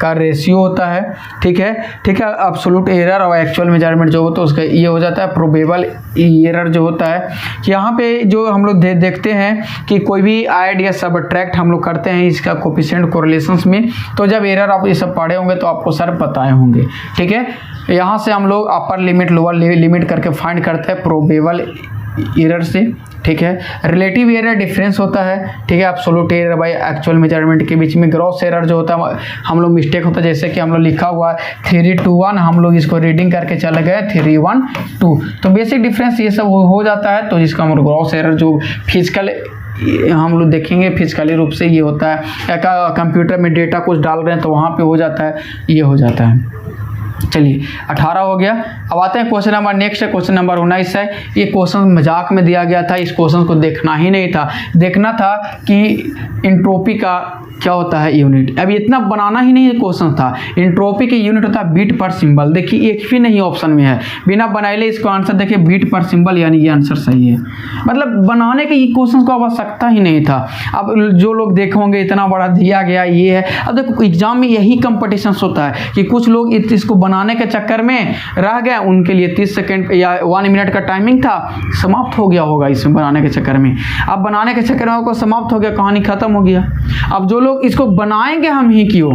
का रेशियो होता है, ठीक है, ठीक है। एब्सोल्यूट एरर और एक्चुअल मेजरमेंट जो होता है उसका ये हो जाता है। प्रोबेबल एरर जो होता है, यहाँ पे जो हम लोग देखते हैं कि कोई भी ऐड या सबट्रैक्ट हम लोग करते हैं इसका कोफिशिएंट कोरिलेशंस में, तो जब एरर आप ये सब पढ़े होंगे तो आपको सर बताए होंगे, ठीक है। यहाँ से हम लोग अपर लिमिट लोअर लिमिट करके फाइंड करते हैं प्रोबेबल एरर से, ठीक है। रिलेटिव एरर डिफरेंस होता है, ठीक है, absolute error by actual measurement के बीच में। ग्रॉस एरर जो होता है हम लोग मिस्टेक होता है, जैसे कि हम लोग लिखा हुआ है 3 2 1, हम लोग इसको रीडिंग करके चले गए 3 1 2, तो बेसिक डिफरेंस ये सब हो जाता है। तो जिसका हम लोग ग्रॉस एरर जो फिजिकल हम लोग देखेंगे फिजिकली रूप से ये होता है, कंप्यूटर में डेटा कुछ डाल रहे हैं तो वहाँ पे हो जाता है, ये हो जाता है। चलिए 18 हो गया। अब आते हैं क्वेश्चन नंबर नेक्स्ट है, क्वेश्चन नंबर 19 है। ये क्वेश्चन मजाक में दिया गया था, इस क्वेश्चन को देखना ही नहीं था, देखना था कि एंट्रोपी का क्या होता है यूनिट। अब इतना बनाना ही नहीं क्वेश्चन था। एंट्रोपी की यूनिट होता है बीट पर सिंबल, देखिए एक भी नहीं ऑप्शन में है, बिना बनाए ले इसको आंसर देखिए बीट पर सिंबल, यानी ये आंसर सही है। मतलब बनाने के क्वेश्चन को आवश्यकता ही नहीं था। अब जो लोग देखोगे इतना बड़ा दिया गया ये है। अब देखो एग्जाम में यही कंपटीशन होता है कि कुछ लोग इसको बनाने के चक्कर में रह गए, उनके लिए 30 सेकेंड या 1 मिनट का टाइमिंग था, समाप्त हो गया होगा इसमें बनाने के चक्कर में। अब बनाने के चक्कर में आपको समाप्त हो गया, कहानी खत्म हो गया। अब जो लोग इसको बनाएंगे हम ही क्यों,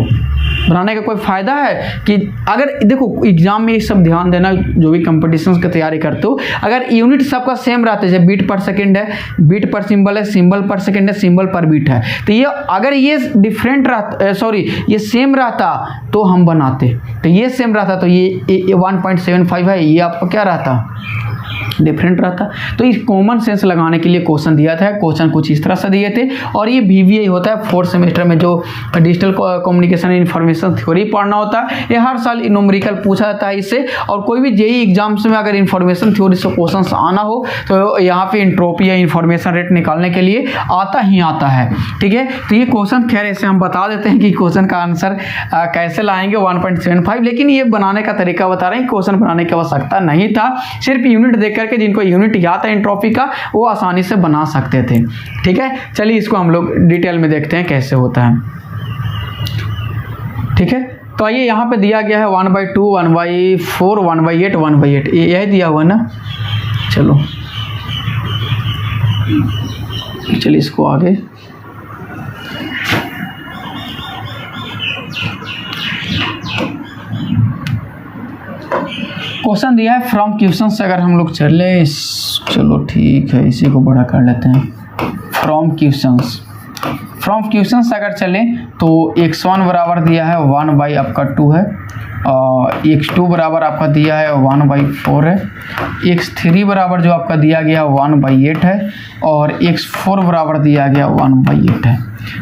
बनाने का कोई फायदा है कि अगर देखो एग्जाम में ये सब ध्यान देना, जो भी कंपटीशन की तैयारी करते हो, अगर यूनिट सबका सेम रहता है, जैसे बीट पर सेकंड है, बीट पर सिंबल है, सिंबल पर सेकंड है, सिंबल पर बीट है, तो ये अगर ये डिफरेंट रहता, सॉरी ये सेम रहता तो हम बनाते, तो ये सेम रहता तो ये 1.75 है, ये आपको क्या रहता, डिफरेंट रहता। तो इस कॉमन सेंस लगाने के लिए क्वेश्चन दिया था। क्वेश्चन कुछ इस तरह से दिए थे, और ये VVI होता है 4th सेमेस्टर में जो डिजिटल कम्युनिकेशन इंफॉर्मेशन थ्योरी पढ़ना होता है, ये हर साल न्यूमेरिकल पूछा जाता है इससे। और कोई भी जेईई एग्जाम्स में अगर इंफॉर्मेशन थ्योरी से क्वेश्चन आना हो तो यहाँ पे एंट्रोपी या इंफॉर्मेशन रेट निकालने के लिए आता ही आता है, ठीक है। तो ये क्वेश्चन खैर ऐसे हम बता देते हैं कि क्वेश्चन का आंसर कैसे लाएंगे 1.75, लेकिन ये बनाने का तरीका बता रहे हैं। क्वेश्चन बनाने की आवश्यकता नहीं था, सिर्फ यूनिट देख करके जिनको यूनिट याद है एंट्रोपी का वो आसानी से बना सकते थे, ठीक है। चलिए इसको हम लोग डिटेल में देखते हैं कैसे होता है, ठीक है। तो आइए यहाँ पे दिया गया है 1/2, 1/4, 1/8, 1/8, यही दिया हुआ ना। चलो चलिए इसको आगे क्वेश्चन दिया है फ्रॉम क्वेश्चन से अगर हम लोग चले, चलो ठीक है इसी को बड़ा कर लेते हैं। फ्रॉम क्वेश्चन से अगर चले तो x1 बराबर दिया है 1 आपका 2 है, x2 बराबर आपका दिया है 1/4 है, x3 बराबर जो आपका दिया गया 1/8 है, और x4 बराबर दिया गया 1/8 है,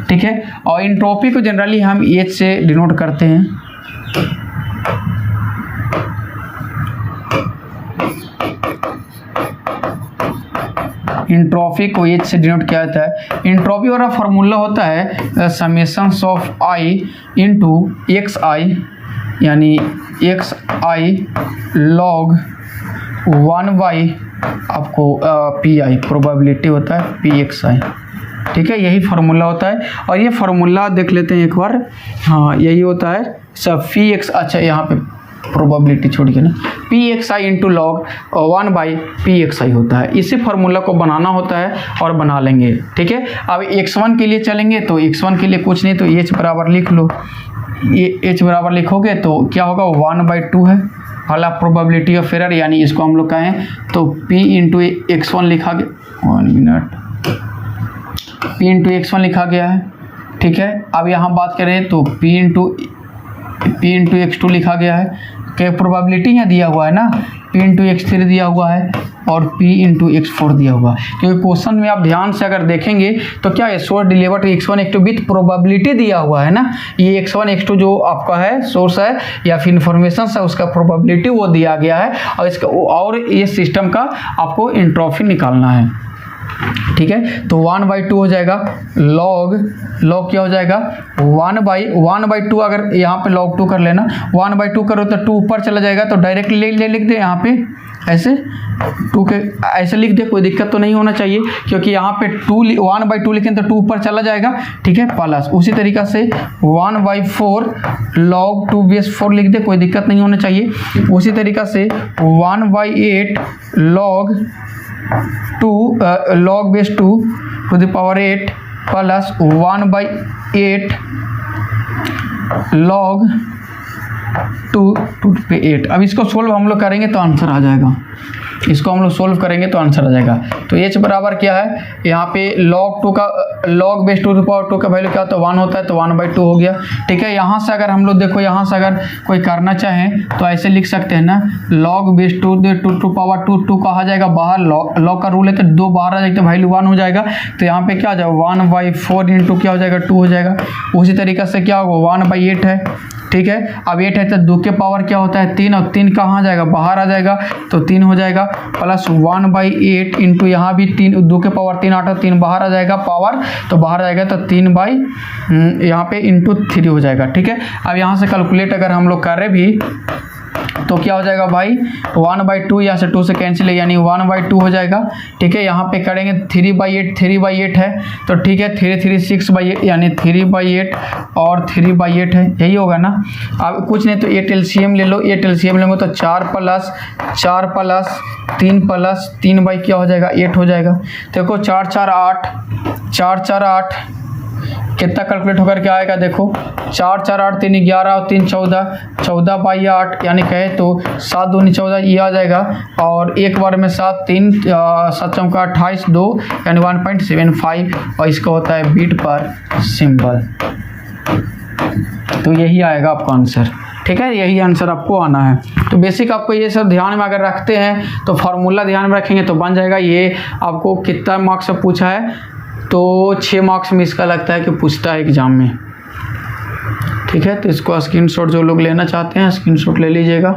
ठीक है। और एंट्रोपी को जनरली हम H से डिनोट करते हैं, एंट्रोपी को H से डिनोट किया जाता है। एंट्रोपी वाला फार्मूला होता है summations of I into XI, यानी XI log 1 आपको PI प्रोबेबिलिटी होता है PXI, ठीक है। यही फार्मूला होता है, और ये फार्मूला देख लेते हैं एक बार। हाँ यही होता है सब PX, अच्छा यहाँ पे प्रोबेबिलिटी छोड़ के ना, पी एक्स आई इंटू लॉग 1/pxi होता है। इसी फार्मूला को बनाना होता है और बना लेंगे, ठीक है। अब x1 के लिए चलेंगे तो x1 के लिए कुछ नहीं तो h बराबर लिख लो, ये h बराबर लिखोगे तो क्या होगा 1/2 है वाला प्रोबेबिलिटी ऑफ एरर, यानी इसको हम लोग कहें तो p इंटू x1 लिखा गया, 1 मिनट, p इंटू x1 लिखा गया है, ठीक है। अब यहाँ बात करें तो p इंटू x2 लिखा गया है, क्या प्रोबेबिलिटी यहाँ दिया हुआ है ना, p इंटू x3 दिया हुआ है और p इंटू x4 दिया हुआ है, क्योंकि क्वेश्चन में आप ध्यान से अगर देखेंगे तो क्या है, source delivered x1 x2 with probability दिया हुआ है ना, ये x1 x2 जो आपका है सोर्स है या फिर इन्फॉर्मेशन है उसका प्रोबेबिलिटी वो दिया गया है, और इसका और ये सिस्टम का आपको एंट्रोपी निकालना है, ठीक है। तो 1/2 हो जाएगा, लॉग क्या हो जाएगा 1/2, अगर यहाँ पे log 2 कर लेना, 1/2 करो तो 2 ऊपर चला जाएगा तो डायरेक्टली लिख दे यहाँ पे ऐसे 2 के ऐसे लिख दे, कोई दिक्कत तो नहीं होना चाहिए, क्योंकि यहाँ पे 1/2 लिखें तो 2 ऊपर चला जाएगा, ठीक है। प्लस उसी तरीका से 1/4 log 2/4 लिख दे, कोई दिक्कत नहीं होना चाहिए। उसी तरीका से 1/8 log 2 to the power 8 plus 1/8 log 2 पे 8। अब इसको सोल्व हम लोग करेंगे तो आंसर आ जाएगा, इसको हम लोग सोल्व करेंगे तो आंसर आ जाएगा। तो h बराबर क्या है, यहाँ पे log 2 का log बेस 2 पावर 2 का वैल्यू क्या होता है 1 होता है, तो 1/2 हो गया, ठीक है। यहाँ से अगर हम लोग देखो, यहाँ से अगर कोई करना चाहें तो ऐसे लिख सकते हैं ना, log बेस 2 पावर 2 कहा जाएगा बाहर, log का रूल है तो 2 बाहर आ जाएगा तो वैल्यू 1 हो जाएगा, तो यहाँ पे क्या हो जाएगा 1/4 इंटू क्या हो जाएगा 2 हो जाएगा। उसी तरीके से क्या होगा 1/8 है, ठीक है। अब 8 है तो 2 के पावर क्या होता है 3, और 3 कहाँ जाएगा बाहर आ जाएगा तो 3 हो जाएगा, प्लस 1/8 इंटू यहाँ भी 3, 2 के पावर 3 8 और 3 बाहर आ जाएगा पावर, तो बाहर आ जाएगा तो 3 यहाँ पे इंटू 3 हो जाएगा, ठीक है। अब यहाँ से कैलकुलेट अगर हम लोग कर रहे भी तो क्या हो जाएगा भाई 1/2, यहाँ से 2 से कैंसिल है यानी 1/2 हो जाएगा, ठीक है। यहाँ पे करेंगे 3/8 है तो ठीक है, 3 6/8 यानी 3/8 और 3/8 है, यही होगा ना। अब कुछ नहीं तो 8 LCM ले लो, 8 LCM लेंगे तो 4 प्लस 3 प्लस 3 बाई क्या हो जाएगा 8 हो जाएगा। देखो 4 4 8 कितना कैलकुलेट होकर क्या आएगा, देखो 4 4 8 3 11 और 3 14/8 यानी कहे तो 7 दूनी 14 ये आ जाएगा, और एक बार में 7 3 7 चौका 28 2 यानी 1.75, और इसका होता है बीट पर सिंबल। तो यही आएगा आपका आंसर, ठीक है, यही आंसर आपको आना है। तो बेसिक आपको ये सब ध्यान में अगर रखते हैं तो फार्मूला ध्यान में रखेंगे तो बन जाएगा। ये आपको कितना मार्क्स से पूछा है तो 6 मार्क्स में इसका लगता है कि पूछता है एग्जाम में, ठीक है। तो इसको स्क्रीनशॉट जो लोग लेना चाहते हैं स्क्रीनशॉट ले लीजिएगा,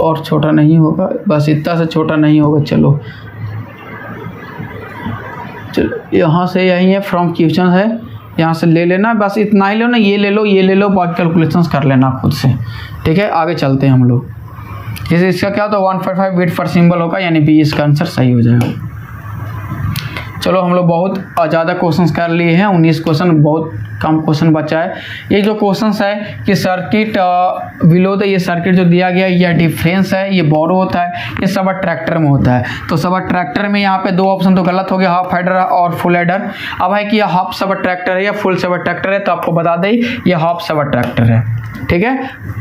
और छोटा नहीं होगा, बस इतना से छोटा नहीं होगा। चलो यहाँ से यही है फ्रॉम क्वेश्चन है, यहाँ से ले लेना, बस इतना ही लो ना, ये ले लो बाकी कैलकुलेशंस कर लेना खुद से, ठीक है। आगे चलते हैं हम लोग, जैसे इसका क्या होता है 1.5 बीट पर सिंबल होगा यानी बी इसका आंसर सही हो जाएगा। चलो हम लोग बहुत ज़्यादा क्वेश्चंस कर लिए हैं, 19 क्वेश्चन, बहुत कम क्वेश्चन बचा है। ये जो क्वेश्चंस है कि सर्किट बिलो द, ये सर्किट जो दिया गया है यह डिफरेंस है, ये बोरो होता है, ये सब ट्रैक्टर में होता है। तो सब ट्रैक्टर में यहाँ पे 2 ऑप्शन तो गलत हो गया, हाफ हेडर और फुल हेडर। अब है कि यह हाफ सब ट्रैक्टर है या फुल सब ट्रैक्टर है, तो आपको बता दें ये हाफ सब ट्रैक्टर है, ठीक है।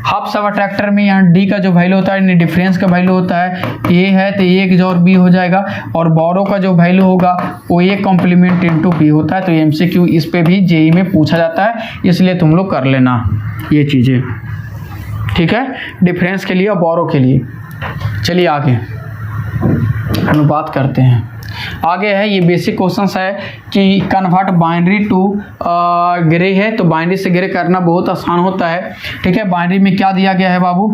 हाफ सब ट्रैक्टर में यहाँ डी का जो वैल्यू होता है, डिफरेंस का वैल्यू होता है ए है तो ए और बी हो जाएगा, और बोरो का जो वैल्यू होगा वो ए कॉम्प्लीमेंट इंटू बी होता है। तो एमसीक्यू इस पे भी जेई में पूछा जाता है, इसलिए तुम लोग कर लेना ये चीज़ें, ठीक है, डिफरेंस के लिए और बोरो के लिए। चलिए आगे हम बात करते हैं। आगे है ये बेसिक क्वेश्चंस है कि कन्वर्ट बाइनरी टू ग्रे है, तो बाइनरी से ग्रे करना बहुत आसान होता है, ठीक है। बाइनरी में क्या दिया गया है बाबू,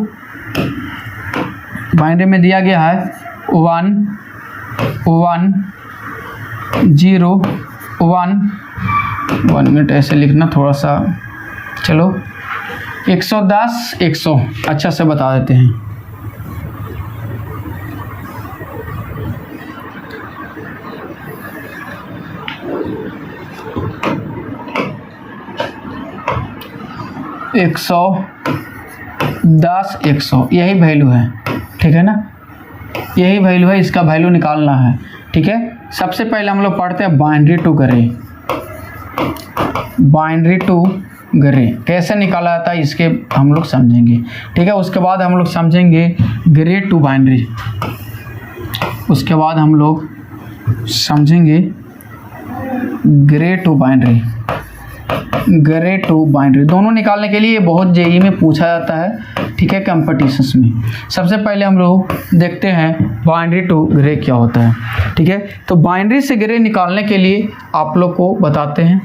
बाइनरी में दिया गया है 1 1 0 1 मिनट ऐसे लिखना थोड़ा सा, चलो 110 100 अच्छा से बता देते हैं। 110 100 यही वैल्यू है, ठीक है ना, यही वैल्यू है, इसका वैल्यू निकालना है, ठीक है। सबसे पहले हम लोग पढ़ते हैं binary to gray. Binary to gray कैसे निकाला जाता है इसके हम लोग समझेंगे, ठीक है। उसके बाद हम लोग समझेंगे ग्रे टू बाइनरी, उसके बाद हम लोग समझेंगे gray to binary. Gray to binary दोनों निकालने के लिए बहुत जेईई में पूछा जाता है, ठीक है, कंपटीशंस में। सबसे पहले हम लोग देखते हैं बाइनरी टू ग्रे क्या होता है, ठीक है। तो बाइनरी से ग्रे निकालने के लिए आप लोग को बताते हैं,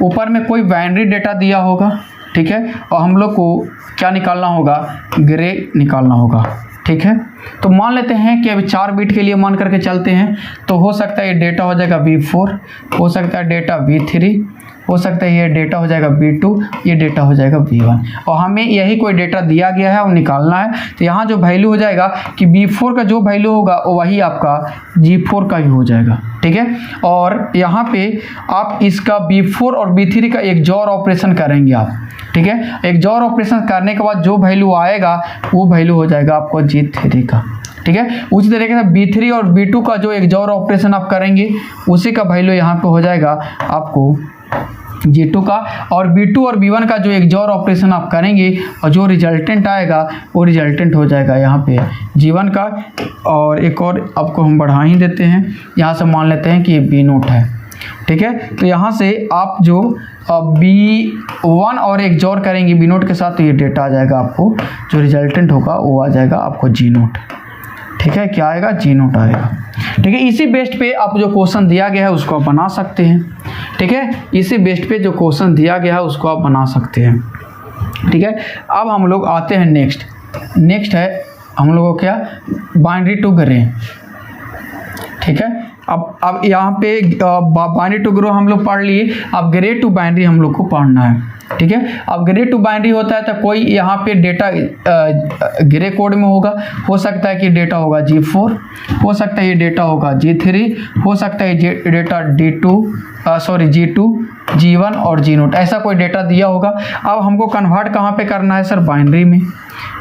ऊपर में कोई बाइनरी डेटा दिया होगा, ठीक है, और हम लोग को क्या निकालना होगा, ग्रे निकालना होगा, ठीक है। तो मान लेते हैं कि अभी 4 बिट के लिए मान करके चलते हैं, तो हो सकता है ये डेटा हो जाएगा V4, हो सकता है डेटा V3, हो सकता है ये डेटा हो जाएगा V2, ये डेटा हो जाएगा V1, और हमें यही कोई डेटा दिया गया है और निकालना है। तो यहाँ जो वैल्यू हो जाएगा कि V4 का जो वैल्यू होगा वो वही आपका G4 का भी हो जाएगा, ठीक है। और यहाँ पे आप इसका V4 और V3 का एक जोड़ ऑपरेशन करेंगे आप, ठीक है। एक जोड़ ऑपरेशन करने के बाद जो वैल्यू आएगा वो वैल्यू हो जाएगा आपको G3 का, ठीक है। उसी तरीके से B3 और B2 का जो एक जोड़ ऑपरेशन आप करेंगे उसी का वैल्यू यहाँ पे हो जाएगा आपको G2 का, और B2 और B1 का जो एक जोड़ ऑपरेशन आप करेंगे और जो रिजल्टेंट आएगा वो रिजल्टेंट हो जाएगा यहाँ पे G1 का। और एक और आपको हम बढ़ा ही देते हैं, यहाँ से मान लेते हैं कि ये B0 है, ठीक है। तो यहाँ से आप जो B1 और एक जोड़ करेंगे B0 के साथ, तो ये डेटा आ जाएगा आपको, जो रिजल्टेंट होगा वो आ जाएगा आपको G0, ठीक है। क्या आएगा, G0 आएगा, ठीक है। इसी बेस्ड पे आप जो क्वेश्चन दिया गया है उसको आप बना सकते हैं, ठीक है। इसी बेस्ड पे जो क्वेश्चन दिया गया है उसको आप बना सकते हैं, ठीक है। अब हम लोग आते हैं नेक्स्ट है हम लोगों को क्या, बाइनरी टू ग्रे, ठीक है। अब यहाँ पे बाइनरी टू ग्रे हम लोग पढ़ लिए, अब ग्रे टू बाइनरी हम लोग को पढ़ना है, ठीक है। अब ग्रे टू बाइनरी होता है तो कोई यहाँ पे डेटा ग्रे कोड में होगा, हो सकता है कि डेटा होगा G4, हो सकता है ये डेटा होगा G3, हो सकता है ये डेटा G2, G1 और G0, ऐसा कोई डेटा दिया होगा। अब हमको कन्वर्ट कहाँ पे करना है सर, बाइनरी में,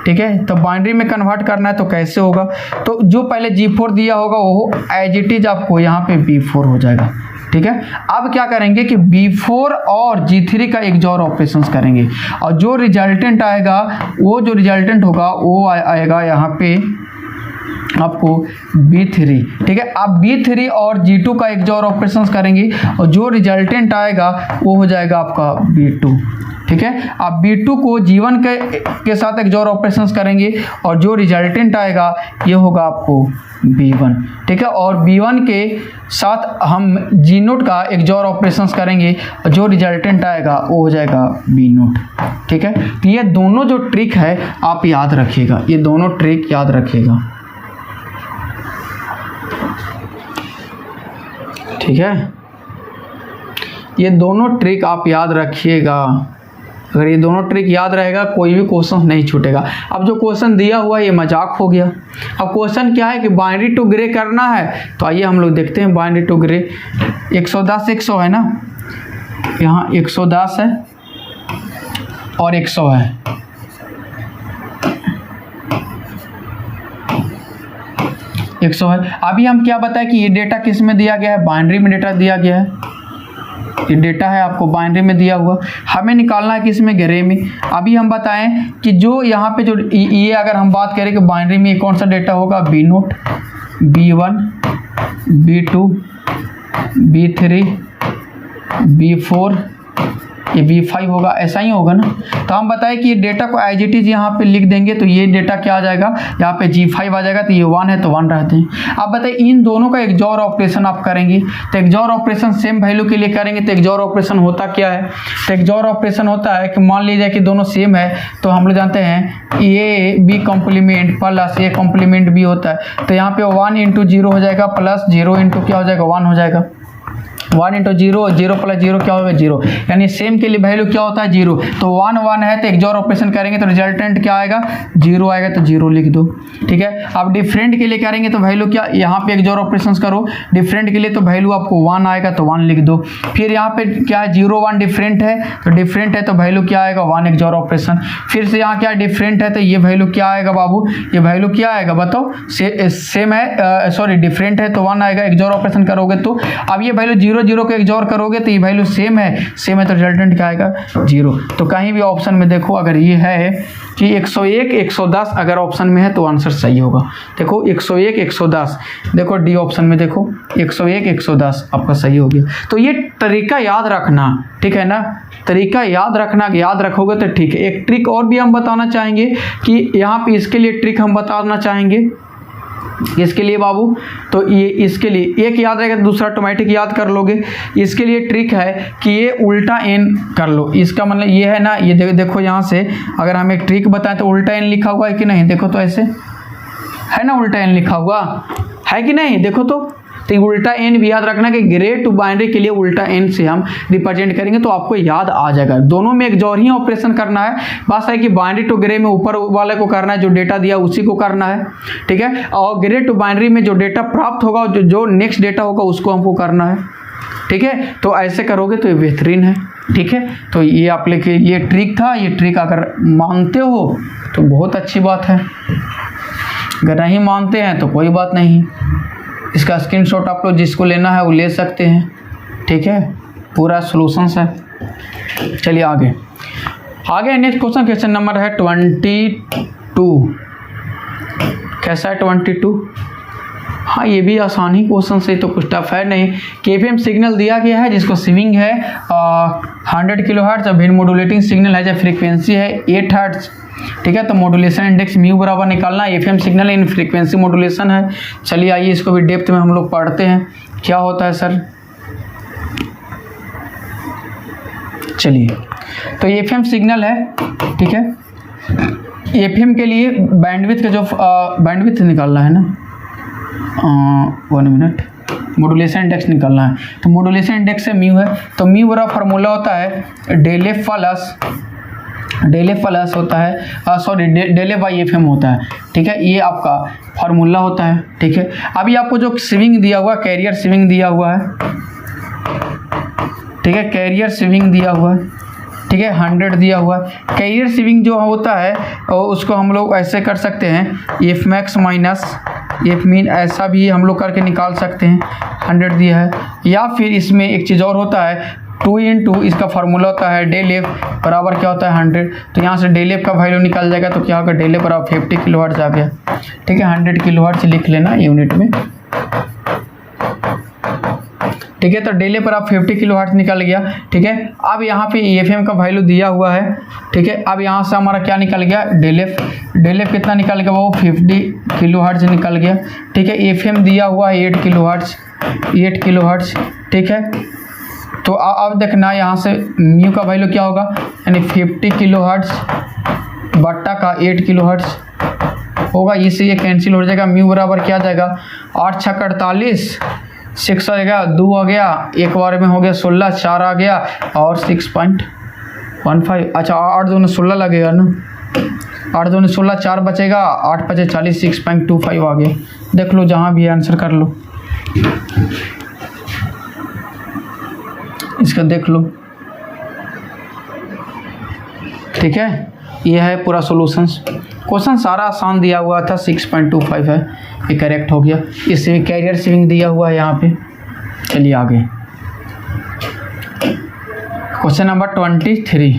ठीक है। तो बाइनरी में कन्वर्ट करना है तो कैसे होगा, तो जो पहले G4 दिया होगा वो एज इट इज आपको यहाँ पे B4 हो जाएगा, ठीक है। अब क्या करेंगे कि B4 और G3 का एक जोड़ ऑपरेशंस करेंगे, और जो रिजल्टेंट आएगा वो जो रिजल्टेंट होगा वो आएगा यहाँ पे आपको B3, ठीक है। आप B3 और G2 का एक जोड़ ऑपरेशंस करेंगे और जो रिजल्टेंट आएगा वो हो जाएगा आपका B2, ठीक है। आप B2 को G1 के साथ एक जोड़ ऑपरेशंस करेंगे और जो रिजल्टेंट आएगा ये होगा आपको B1, ठीक है। और B1 के साथ हम G0 का एक जोड़ ऑपरेशंस करेंगे और जो रिजल्टेंट आएगा वो हो जाएगा B0, ठीक है। तो ये दोनों जो ट्रिक है आप याद रखिएगा, ये दोनों ट्रिक याद रखिएगा, ठीक है। ये दोनों ट्रिक आप याद रखिएगा, अगर ये दोनों ट्रिक याद रहेगा कोई भी क्वेश्चन नहीं छूटेगा। अब जो क्वेश्चन दिया हुआ है ये मजाक हो गया, अब क्वेश्चन क्या है कि बाइनरी टू ग्रे करना है, तो आइए हम लोग देखते हैं बाइनरी टू ग्रे। 110 100 है ना, यहाँ 110 है और 100 है, अभी हम क्या बताएं कि ये डेटा किस में दिया गया है, बाइनरी में डेटा दिया गया है, ये डेटा है आपको बाइनरी में दिया हुआ, हमें निकालना है किस में, ग्रे में। अभी हम बताएं कि जो यहाँ पे जो ये अगर हम बात करें कि बाइनरी में कौन सा डेटा होगा, B0, B1, B2, B3, B4, ये B5 होगा, ऐसा ही होगा ना। तो हम बताएं कि ये डेटा को एज इट इज यहाँ पे लिख देंगे, तो ये डेटा क्या आ जाएगा, यहाँ पे G5 आ जाएगा, तो ये 1 है तो 1 रहते हैं। अब बताइए इन दोनों का एक जोड़ ऑपरेशन आप करेंगे, तो एक जोड़ ऑपरेशन सेम वैल्यू के लिए करेंगे, तो एक जोड़ ऑपरेशन होता क्या है, तो एक जोड़ ऑपरेशन होता है कि मान लीजिए कि दोनों सेम है, तो हम लोग जानते हैं ये B complement plus A complement B होता है, तो यहाँ पे 1 × 0 हो जाएगा प्लस 0 × क्या हो जाएगा, 1 हो जाएगा, 1 into zero, zero plus zero क्या होगा 0, यानी सेम के लिए वैल्यू क्या होता है 0। तो 1 1 है तो एक जोर ऑपरेशन करेंगे तो रिजल्टेंट क्या आएगा 0 आएगा, तो 0 लिख दो। ठीक है, अब डिफरेंट के लिए करेंगे तो वैल्यू क्या, यहाँ पे एक जोर ऑपरेशन करो डिफरेंट के लिए तो वैल्यू आपको 1 आएगा तो 1 लिख दो। फिर यहाँ पे क्या है 0 1 डिफरेंट है, तो डिफरेंट है तो वैल्यू क्या आएगा 1 एक जोर ऑपरेशन। फिर से यहाँ क्या डिफरेंट है तो ये वैल्यू क्या आएगा बाबू, ये वैल्यू क्या आएगा बताओ, सेम है सॉरी डिफरेंट है तो 1 आएगा, एक जोर ऑपरेशन करोगे तो। अब ये वैल्यू 0 0 को एक जोर करोगे तो ये वैल्यू सेम है तो रिजल्टेंट क्या आएगा 0। तो कहीं भी ऑप्शन में देखो अगर ये है कि 101 110 अगर ऑप्शन में है तो आंसर सही होगा। देखो 101 110, देखो डी ऑप्शन में देखो 101 110 आपका सही हो गया। तो ये तरीका याद रखना, ठीक है ना, तरीका याद रखना, याद रखोगे तो ठीक है। एक ट्रिक और भी हम बताना चाहेंगे कि यहाँ पे इसके लिए ट्रिक हम बताना चाहेंगे इसके लिए बाबू, तो ये इसके लिए एक याद रहेगा दूसरा ऑटोमेटिक याद कर लोगे। इसके लिए ट्रिक है कि ये उल्टा एन कर लो, इसका मतलब ये है ना, ये देखो यहाँ से अगर हम एक ट्रिक बताएं तो उल्टा एन लिखा हुआ है कि नहीं, देखो तो ऐसे है ना, उल्टा एन लिखा हुआ है कि नहीं, देखो तो उल्टा एन भी याद रखना कि ग्रे टू बाइनरी के लिए उल्टा एन से हम रिप्रेजेंट करेंगे तो आपको याद आ जाएगा। दोनों में एक जोर ही ऑपरेशन करना है, बस है कि बाइनरी टू ग्रे में ऊपर वाले को करना है, जो डेटा दिया उसी को करना है। ठीक है, और ग्रे टू बाइनरी में जो डेटा प्राप्त होगा, जो नेक्स्ट डेटा होगा उसको हमको करना है। ठीक है, तो ऐसे करोगे तो ये बेहतरीन है। ठीक है, तो ये आप लेके ये ट्रिक था, ये ट्रिक अगर मानते हो तो बहुत अच्छी बात है, अगर नहीं मानते हैं तो कोई बात नहीं। इसका स्क्रीनशॉट आप लोग जिसको लेना है वो ले सकते हैं। ठीक है, पूरा सॉल्यूशंस है। चलिए आगे नेक्स्ट क्वेश्चन नंबर है 22। कैसा है 22? हाँ, ये भी आसान ही क्वेश्चन से, तो कुछ टफ है नहीं। केपीएम सिग्नल दिया गया है जिसको स्विंग है 100 किलोहर्ट्ज, और भिन्न मॉड्यूलेटिंग सिग्नल है, जब फ्रीक्वेंसी है 8 हर्ट्ज। ठीक है, तो मॉड्यूलेशन इंडेक्स म्यू बराबर निकालना। FM signal in frequency modulation है। चलिए आइए इसको भी डेप्थ में हम लोग पढ़ते हैं क्या होता है सर। चलिए, तो एफएम सिग्नल है, ठीक है, एफएम के लिए बैंडविड्थ का जो बैंडविड्थ निकालना है ना, 1 मिनट, मॉड्यूलेशन इंडेक्स निकालना है। तो मॉड्यूलेशन इंडेक्स से म्यू है, तो म्यू बराबर फार्मूला होता है डेल एफ प्लस होता है sorry del F by F M होता है। ठीक है, ये आपका फार्मूला होता है। ठीक है, अभी आपको जो स्विंग दिया हुआ, कैरियर स्विंग दिया हुआ है, ठीक है, कैरियर स्विंग दिया हुआ है, ठीक है, 100 दिया हुआ है। कैरियर स्विंग जो होता है उसको हम लोग ऐसे कर सकते हैं, F max minus F mean, ऐसा भी हम लोग करके निकाल सकते हैं। 100 दिया है, या फिर इसमें एक चीज़ और होता है 2 × इसका फार्मूला होता है डेल एफ बराबर क्या होता है 100। तो यहाँ से डेल एफ का वैल्यू निकल जाएगा, तो क्या होगा डेल एफ बराबर 50 किलोहर्ट्ज आ गया। ठीक है, 100 किलोहर्ट्ज लिख लेना यूनिट में। ठीक है, तो डेल एफ बराबर 50 किलोहर्ट्ज निकल गया। ठीक है, अब यहाँ पे एफएम का वैल्यू दिया हुआ है। ठीक है, अब यहाँ से हमारा क्या निकल गया डेल एफ कितना निकल गया, वो 50 किलोहर्ट्ज निकल गया। ठीक है, एफएम दिया हुआ है 8 किलोहर्ट्ज। ठीक है, तो अब देखना यहाँ से म्यू का वैल्यू क्या होगा, यानी 50 किलोहर्ट्ज बट्टा का 8 किलोहर्ट्ज होगा। इससे ये कैंसिल हो जाएगा। म्यू बराबर क्या आ जाएगा 8 × 48, 6 आ गया, 2 आ गया, एक बार में हो गया 16, 4 आ गया और 6.15। अच्छा 8 दूनी 16 लगेगा ना, 8 दूनी 16, 4 बचेगा, 8 × 40, 6.25 आ गया। देख लो, जहाँ भी आंसर कर लो, इसका देख लो। ठीक है, ये है पूरा सॉल्यूशंस। क्वेश्चन सारा आसान दिया हुआ था, 6.25 है, ये करेक्ट हो गया। इससे कैरियर स्विंग दिया हुआ है यहाँ पे। चलिए आगे क्वेश्चन नंबर 23।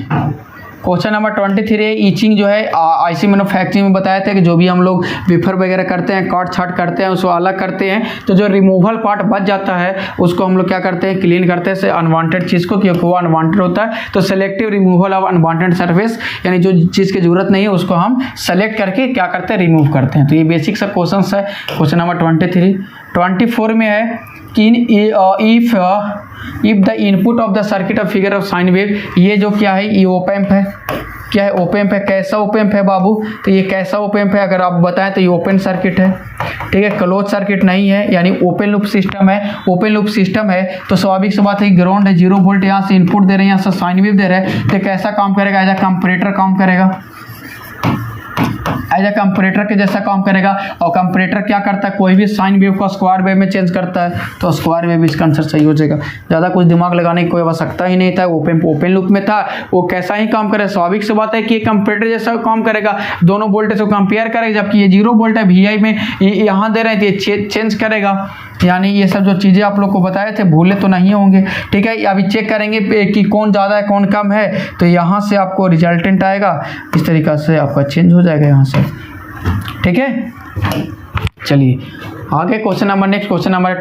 क्वेश्चन नंबर 23 है ईचिंग जो है आईसी मैन्युफैक्चरिंग में बताया था कि जो भी हम लोग वेफर वगैरह करते हैं, काट छाट करते हैं, उसको अलग करते हैं, तो जो रिमूवल पार्ट बच जाता है उसको हम लोग क्या करते हैं, क्लीन करते हैं अनवांटेड चीज़ को, क्योंकि वो अनवांटेड होता है। तो selective removal of unwanted surface, यानी जो चीज़ की जरूरत नहीं है उसको हम सेलेक्ट करके क्या करते हैं, रिमूव करते हैं। तो ये बेसिक सा क्वेश्चन है। Question number 23। 24 में है कि if the input of the circuit of figure of sine wave, ये जो क्या है, ये ओप एम्प है, क्या है, ओपन है। कैसा ओपन है बाबू, तो ये कैसा ओपन है अगर आप बताएं तो ये ओपन सर्किट है, ठीक है, क्लोज सर्किट नहीं है, यानी ओपन लूप सिस्टम है। ओपन लूप सिस्टम है तो स्वाभाविक सी बात है, ग्राउंड है, 0 वोल्ट यहाँ से इनपुट दे रहे हैं, यहाँ से साइन वेव दे रहे हैं, तो कैसा काम करेगा, एज अ कंपैरेटर काम करेगा, एज ए कंपैरेटर के जैसा काम करेगा। और कंपैरेटर क्या करता है, कोई भी साइन वेव को स्क्वायर वेव में चेंज करता है, तो स्क्वायर वेव इसका आंसर सही हो जाएगा। ज़्यादा कुछ दिमाग लगाने की कोई आवश्यकता ही नहीं था। ओपन लूप में था, वो कैसा ही काम करे, स्वाभाविक सी बात है कि कंपैरेटर जैसा काम करेगा, दोनों वोल्टेज को कंपेयर करेगा। जबकि ये 0 वोल्ट है, VI में यहाँ दे रहे थे, ये चेंज करेगा। यानी ये सब जो चीज़ें आप लोग को बताए थे भूले तो नहीं होंगे, ठीक है। अभी चेक करेंगे कि कौन ज़्यादा है कौन कम है, तो यहाँ से आपको रिजल्टेंट आएगा, इस तरीक़ा से आपका चेंज हो जाएगा यहाँ से, ठीक है। चलिए आगे question number, next question number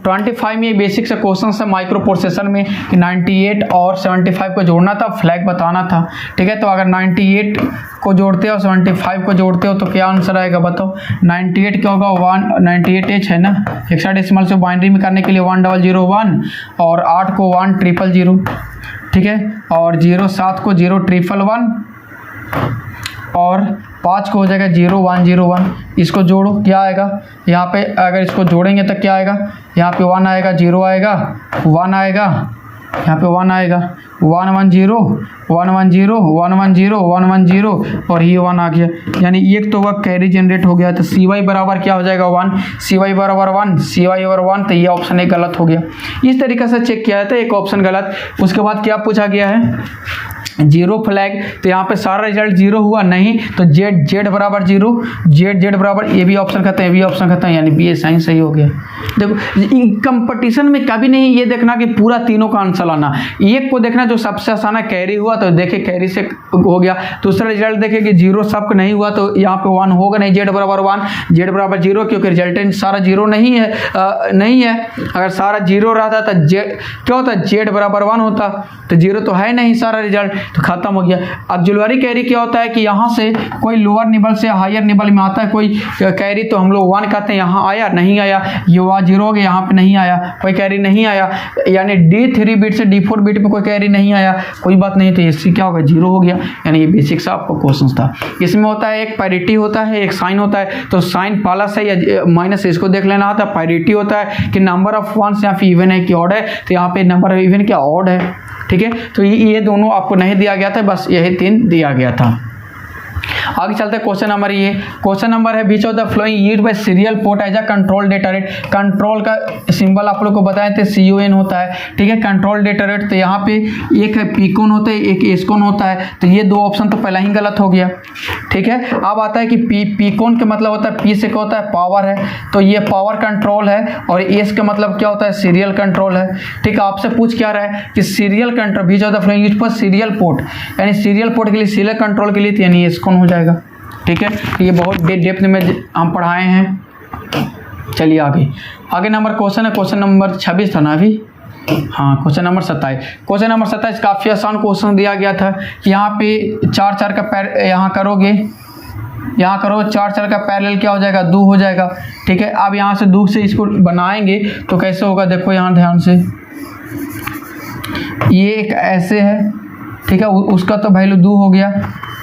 25 में बेसिक से क्वेश्चन है माइक्रो प्रोसेसर में कि 98 और 75 को जोड़ना था, फ्लैग बताना था, ठीक है। तो अगर 98 को जोड़ते हो 75 को जोड़ते हो तो क्या आंसर आएगा बताओ। 98 क्या होगा, 198H है ना, हेक्साडेसिमल से बाइनरी में करने के लिए 1001 और 8 को 1000, ठीक है, और 07 को 0111 और 5 को हो जाएगा 0101। इसको जोड़ो क्या आएगा, यहाँ पे अगर इसको जोड़ेंगे तो क्या आएगा, यहाँ पे 1 आएगा, 0 आएगा, 1 आएगा, यहाँ पे 1 आएगा, 110 110 110 110 और ये 1 आ गया। यानी एक तो वह कैरी जनरेट हो गया, तो CY बराबर क्या हो जाएगा 1, CY बराबर 1, CY ओवर 1, तो ये ऑप्शन एक गलत हो गया। इस तरीके से चेक किया था, एक ऑप्शन गलत। उसके बाद क्या पूछा गया है, 0 फ्लैग, तो यहाँ पे सारा रिजल्ट 0 हुआ नहीं, तो Z बराबर 0, Z बराबर, ये भी ऑप्शन खत्म, ये भी ऑप्शन खत्म, यानी BA साइन सही हो गया। देखो कंपटीशन में कभी नहीं ये देखना कि पूरा तीनों का आंसर लाना, एक को देखना जो सबसे आसान है, कैरी हुआ तो देखे कैरी से हो गया। दूसरा रिजल्ट देखे कि 0 सबका नहीं हुआ तो यहाँ पे 1 होगा नहीं, Z बराबर 1, Z बराबर 0, क्योंकि रिजल्टेंट सारा 0 नहीं है, नहीं है। अगर सारा 0 रहता तो क्या होता, Z बराबर 1 होता, तो 0 तो है नहीं सारा रिजल्ट, तो खत्म हो गया। अब जुलवारी कैरी क्या होता है कि यहाँ से कोई लोअर निबल से हायर निबल में आता है कोई कैरी, तो हम लोग 1 कहते हैं, यहाँ आया नहीं आया, ये 0 हो गया, यहाँ पे नहीं आया, कोई कैरी नहीं आया, यानी D3 बिट से D4 बिट में कोई कैरी नहीं आया, कोई बात नहीं, तो इससे क्या होगा 0 हो गया। यानी ये बेसिक सा आपका क्वेश्चन था। इसमें होता है एक पैरिटी होता है, एक साइन होता है, तो साइन प्लस है या माइनस इसको देख लेना होता है। पैरिटी होता है कि नंबर ऑफ वंस यहाँ पे इवन है कि ऑड है, तो यहाँ पे नंबर ऑफ इवन क्या ऑड है, ठीक है। तो ये दोनों आपको नहीं दिया गया था, बस यही 3 दिया गया था। आगे चलते हैं क्वेश्चन नंबर, ये क्वेश्चन नंबर है which of the following used by serial port as a control data rate. Control का सिंबल आप लोग को बताए थे CON होता है, ठीक है, कंट्रोल डेटा रेट। तो यहाँ पे एक है पीकोन होता है, एक एस्कोन होता है, तो ये 2 ऑप्शन तो पहला ही गलत हो गया, ठीक है। अब आता है कि पीकोन का मतलब होता है, पी से क्या होता है, पावर है, तो ये पावर कंट्रोल है, और एस का मतलब क्या होता है, सीरियल कंट्रोल है, ठीक है। आपसे पूछ क्या रहा है कि serial control beach of the following used for serial port, यानी सीरियल पोर्ट के लिए, सीरियल कंट्रोल के लिए, तो यानी एस्कोन हो जाएगा, ठीक है। ये बहुत डेप्थ में हम पढ़ाए हैं। चलिए आगे नंबर क्वेश्चन है, क्वेश्चन नंबर 26 था ना अभी, हाँ, क्वेश्चन नंबर 27। क्वेश्चन नंबर 27 काफ़ी आसान क्वेश्चन दिया गया था कि यहाँ पे 4 का पैर यहाँ करोगे, यहाँ करो 4 का पैरेलल क्या हो जाएगा, 2 हो जाएगा, ठीक है। अब यहाँ से 2 से इसको बनाएंगे तो कैसे होगा, देखो यहाँ ध्यान से, ये एक ऐसे है, ठीक है, उसका तो वैल्यू 2 हो गया,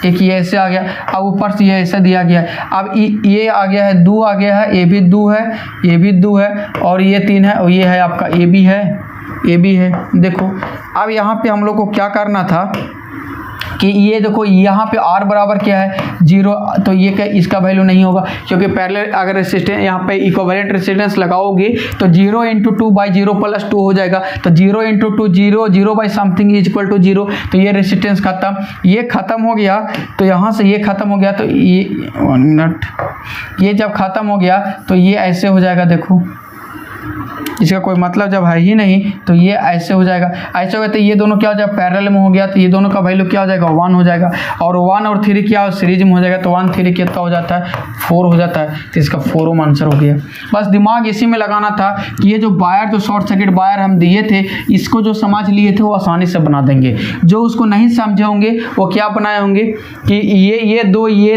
एक ये ऐसे आ गया, अब ऊपर से ये ऐसा दिया गया है, अब ये आ गया है 2 आ गया है, ये भी 2 है, ये भी 2 है, और ये 3 है, और ये है आपका ये भी है, ये भी है। देखो अब यहाँ पे हम लोग को क्या करना था कि ये देखो यहाँ पे R बराबर क्या है 0, तो ये क्या, इसका वैल्यू नहीं होगा, क्योंकि पैरेलल अगर रेसिस्टेंस यहाँ पे इक्विवेलेंट रेसिस्टेंस लगाओगे तो 0 × 2 / 0 + 2 हो जाएगा, तो 0 × 2 0 0 / समथिंग इज इक्वल टू 0, तो ये रेसिस्टेंस खत्म, ये खत्म हो गया, तो यहाँ से ये खत्म हो गया, तो ये 1 मिनट, ये जब खत्म हो गया तो ये ऐसे हो जाएगा, देखो इसका कोई मतलब जब है ही नहीं, तो ये ऐसे हो जाएगा, ऐसे हो गया, तो ये दोनों क्या हो जाएगा, पैरेलल में हो गया, तो ये दोनों का वैल्यू क्या हो जाएगा, 1 हो जाएगा, और 1 और 3 क्या सीरीज में हो जाएगा, तो 1 3 कितना हो जाता है, 4 हो जाता है, तो इसका 4 आंसर हो गया। बस दिमाग इसी में लगाना था कि ये जो वायर, जो शॉर्ट सर्किट वायर हम दिए थे, इसको जो समझ लिए थे वो आसानी से बना देंगे, जो उसको नहीं समझे होंगे वो क्या बनाए होंगे कि ये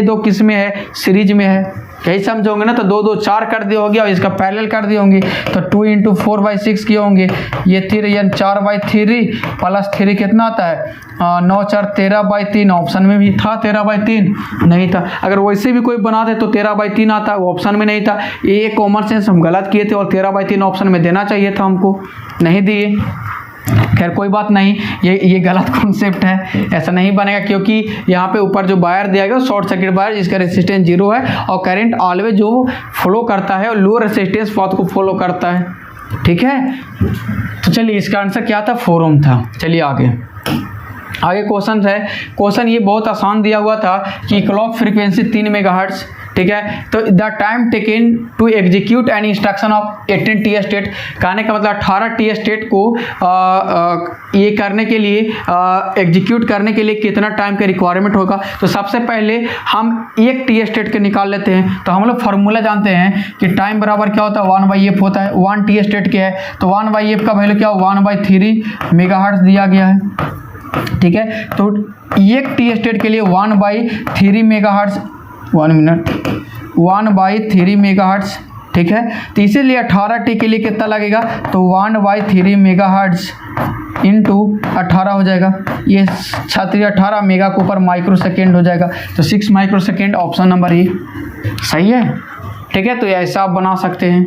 दो किस में है, सीरीज में है, यही समझोगे ना, तो 2 2 4 कर दिए होंगे और इसका पैरेलल कर दिए होंगे, तो 2 × 4/6 किए होंगे, ये 3 यानी 4/3 प्लस 3 कितना आता है 9 4 13/3। ऑप्शन में भी था 13/3, नहीं था। अगर वैसे भी कोई बना दे तो 13/3 आता है, वो ऑप्शन में नहीं था। ये कॉमन सेंस हम गलत किए थे और 13/3 ऑप्शन में देना चाहिए था हमको, नहीं दिए। खैर कोई बात नहीं, ये गलत कॉन्सेप्ट है, ऐसा नहीं बनेगा, क्योंकि यहाँ पे ऊपर जो वायर दिया गया शॉर्ट सर्किट वायर जिसका रेजिस्टेंस 0 है और करंट ऑलवेज जो फ्लो करता है और लो रेजिस्टेंस पाथ को फॉलो करता है, ठीक है। तो चलिए इसका आंसर क्या था, 4 ओम था। चलिए आगे क्वेश्चन है। क्वेश्चन ये बहुत आसान दिया हुआ था कि क्लॉक फ्रीक्वेंसी 3 मेगाहर्ट्ज, ठीक है। तो the time taken to execute an instruction of 18 T state, कहने का मतलब 18 टी स्टेट को ये करने के लिए एग्जीक्यूट करने के लिए कितना टाइम का रिक्वायरमेंट होगा। तो सबसे पहले हम एक टी स्टेट के निकाल लेते हैं। तो हम लोग फार्मूला जानते हैं कि टाइम बराबर क्या होता है 1/f होता है। 1 टी स्टेट क्या है, तो 1/f का वैल्यू क्या हो 1/3 मेगाहर्ट्ज दिया गया है, ठीक है। तो एक टी स्टेट के लिए 1/3 मेगाहर्ट्ज, 1 मिनट 1/3 मेगाहर्ट्ज, ठीक है। तो इसीलिए 18 टी के लिए कितना लगेगा, तो 1/3 मेगाहर्ट्ज इंटू 18 हो जाएगा। ये 18 मेगा के ऊपर माइक्रो सेकेंड हो जाएगा, तो 6 micro second, option number A सही है, ठीक है। तो ये ऐसा आप बना सकते हैं।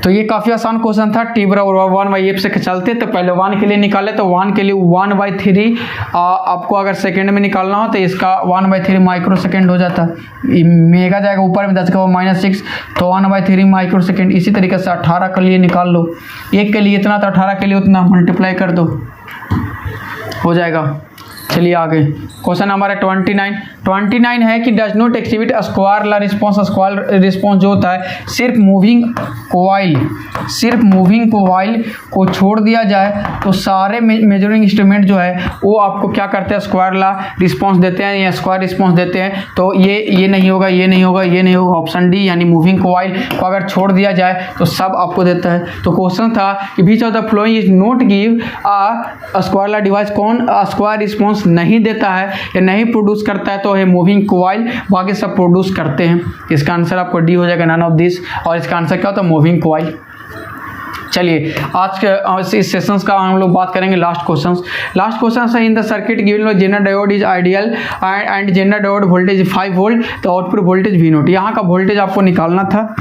तो ये काफ़ी आसान क्वेश्चन था। टी बराबर 1/f से चलते, तो पहले 1 के लिए निकाले, तो 1 के लिए 1/3 आपको अगर सेकेंड में निकालना हो तो इसका 1/3 माइक्रो सेकेंड हो जाता, मेगा जाएगा ऊपर में 10 का -6, तो 1/3 माइक्रो सेकेंड। इसी तरीके से 18 के लिए निकाल लो, एक के लिए इतना तो 18 के लिए उतना मल्टीप्लाई कर दो, हो जाएगा। चलिए आगे क्वेश्चन नंबर है 29 है कि does not exhibit square law response. Square response जो होता है सिर्फ मूविंग कोवाइल को छोड़ दिया जाए तो सारे मेजरिंग इंस्ट्रूमेंट जो है वो आपको क्या करते हैं स्क्वायर ला रिस्पॉन्स देते हैं या स्क्वायर रिस्पॉन्स देते हैं। तो ये नहीं होगा, ये नहीं होगा, ये नहीं होगा, ऑप्शन डी यानी मूविंग कोवाइल को अगर छोड़ दिया जाए तो सब आपको देता है। तो क्वेश्चन था कि which of the following is not give a square law device, कौन स्क्वायर रिस्पॉन्स नहीं देता है या नहीं प्रोड्यूस करता है, तो है मूविंग कोवाइल, बाकी सब प्रोड्यूस करते हैं। इसका आंसर आपको डी हो जाएगा, नन ऑफ दिस। और इसका आंसर क्या होता है मूविंग कोवाइल। चलिए आज के इस सेशंस का हम लोग बात करेंगे लास्ट क्वेश्चन है in the circuit given zener diode is ideal and zener diode voltage 5 volt, तो आउटपुट वोल्टेज V0। यहाँ का वोल्टेज आपको निकालना था,